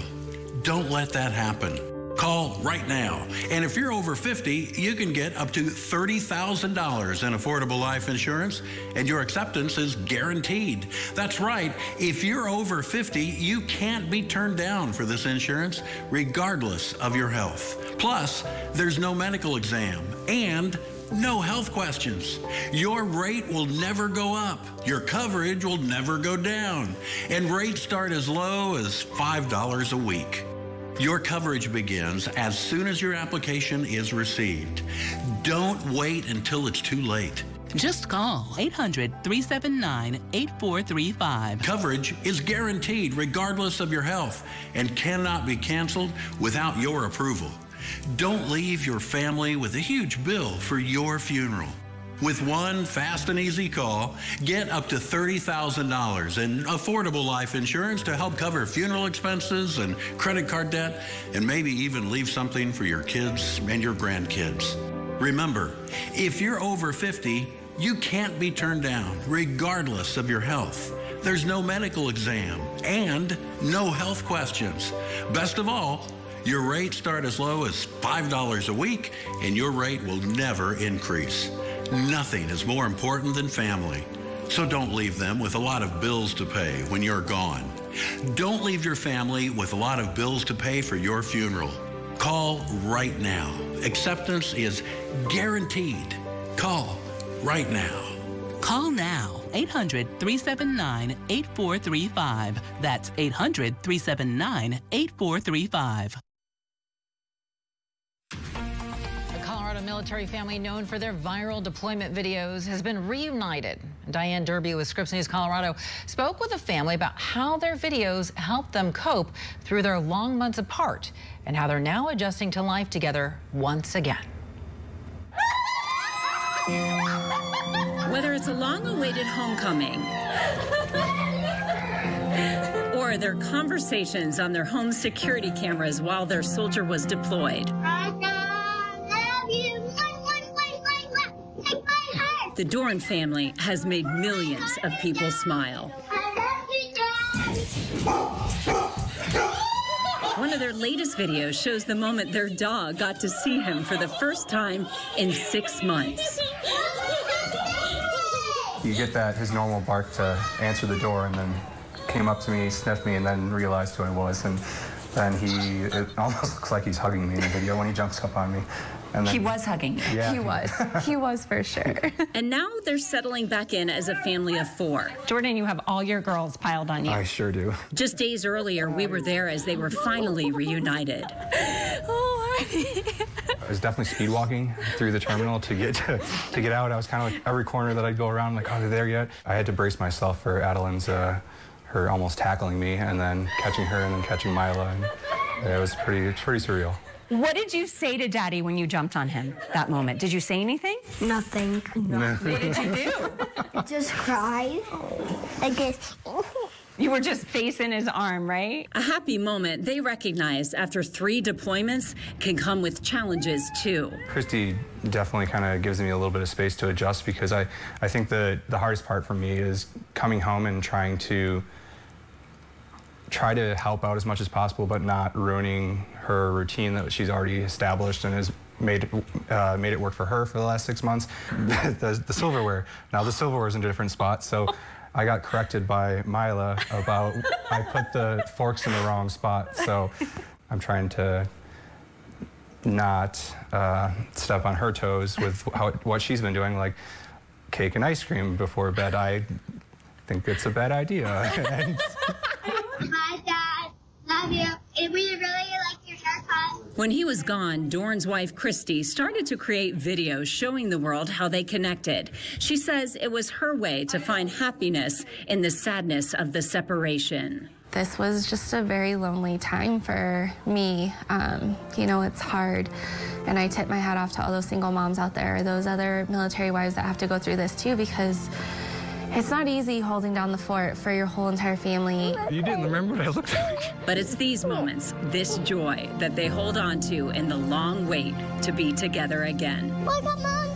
Speaker 11: Don't let that happen. Call right now. And if you're over 50, you can get up to $30,000 in affordable life insurance, and your acceptance is guaranteed. That's right. If you're over 50, you can't be turned down for this insurance, regardless of your health. Plus, there's no medical exam and no health questions. Your rate will never go up. Your coverage will never go down. And rates start as low as $5 a week. Your coverage begins as soon as your application is received. Don't wait until it's too late.
Speaker 8: Just call 800-379-8435.
Speaker 11: Coverage is guaranteed regardless of your health and cannot be canceled without your approval. Don't leave your family with a huge bill for your funeral. With one fast and easy call, get up to $30,000 in affordable life insurance to help cover funeral expenses and credit card debt, and maybe even leave something for your kids and your grandkids. Remember, if you're over 50, you can't be turned down, regardless of your health. There's no medical exam and no health questions. Best of all, your rates start as low as $5 a week, and your rate will never increase. Nothing is more important than family. So don't leave them with a lot of bills to pay when you're gone. Don't leave your family with a lot of bills to pay for your funeral. Call right now. Acceptance is guaranteed. Call right now.
Speaker 8: Call now. 800-379-8435. That's 800-379-8435.
Speaker 2: A military family known for their viral deployment videos has been reunited. Diane Derby with Scripps News Colorado spoke with the family about how their videos helped them cope through their long months apart and how they're now adjusting to life together once again.
Speaker 10: Whether it's a long-awaited homecoming or their conversations on their home security cameras while their soldier was deployed. The Doran family has made millions of people smile. One of their latest videos shows the moment their dog got to see him for the first time in 6 months.
Speaker 13: You get that his normal bark to answer the door, and then came up to me, sniffed me, and then realized who I was. And then it almost looks like he's hugging me in the video when he jumps up on me. And then,
Speaker 10: he was hugging you.
Speaker 13: Yeah.
Speaker 10: He was. He was for sure. And now they're settling back in as a family of 4.
Speaker 2: Jordan, you have all your girls piled on you.
Speaker 13: I sure do.
Speaker 10: Just days earlier, we were there as they were finally reunited.
Speaker 13: I was definitely speed walking through the terminal to get out. I was kind of like every corner that I'd go around, like, oh, they're there yet? I had to brace myself for Adeline's, her almost tackling me, and then catching her, and then catching Mila. And it was pretty surreal.
Speaker 2: What did you say to Daddy when you jumped on him that moment? Did you say anything?
Speaker 16: Nothing.
Speaker 2: What did you do?
Speaker 16: Just cried. I guess.
Speaker 2: You were just facing his arm, right?
Speaker 10: A happy moment they recognize after 3 deployments can come with challenges, too.
Speaker 13: Christy definitely kind of gives me a little bit of space to adjust, because I think the hardest part for me is coming home and trying to help out as much as possible, but not ruining her routine that she's already established and has made it work for her for the last 6 months. the silverware. Now the silverware is in a different spot, so I got corrected by Mila about I put the forks in the wrong spot. So I'm trying to not step on her toes with what she's been doing, like cake and ice cream before bed. I think it's a bad idea.
Speaker 16: Hi, Dad. Love you. We really like your haircut.
Speaker 10: When he was gone, Doran's wife, Christy, started to create videos showing the world how they connected. She says it was her way to find happiness in the sadness of the separation.
Speaker 18: This was just a very lonely time for me. You know, it's hard. And I tip my hat off to all those single moms out there, those other military wives that have to go through this too, because it's not easy holding down the fort for your whole entire family.
Speaker 13: You didn't remember what I looked like.
Speaker 10: But it's these moments, this joy, that they hold on to in the long wait to be together again.
Speaker 16: Look at Mom.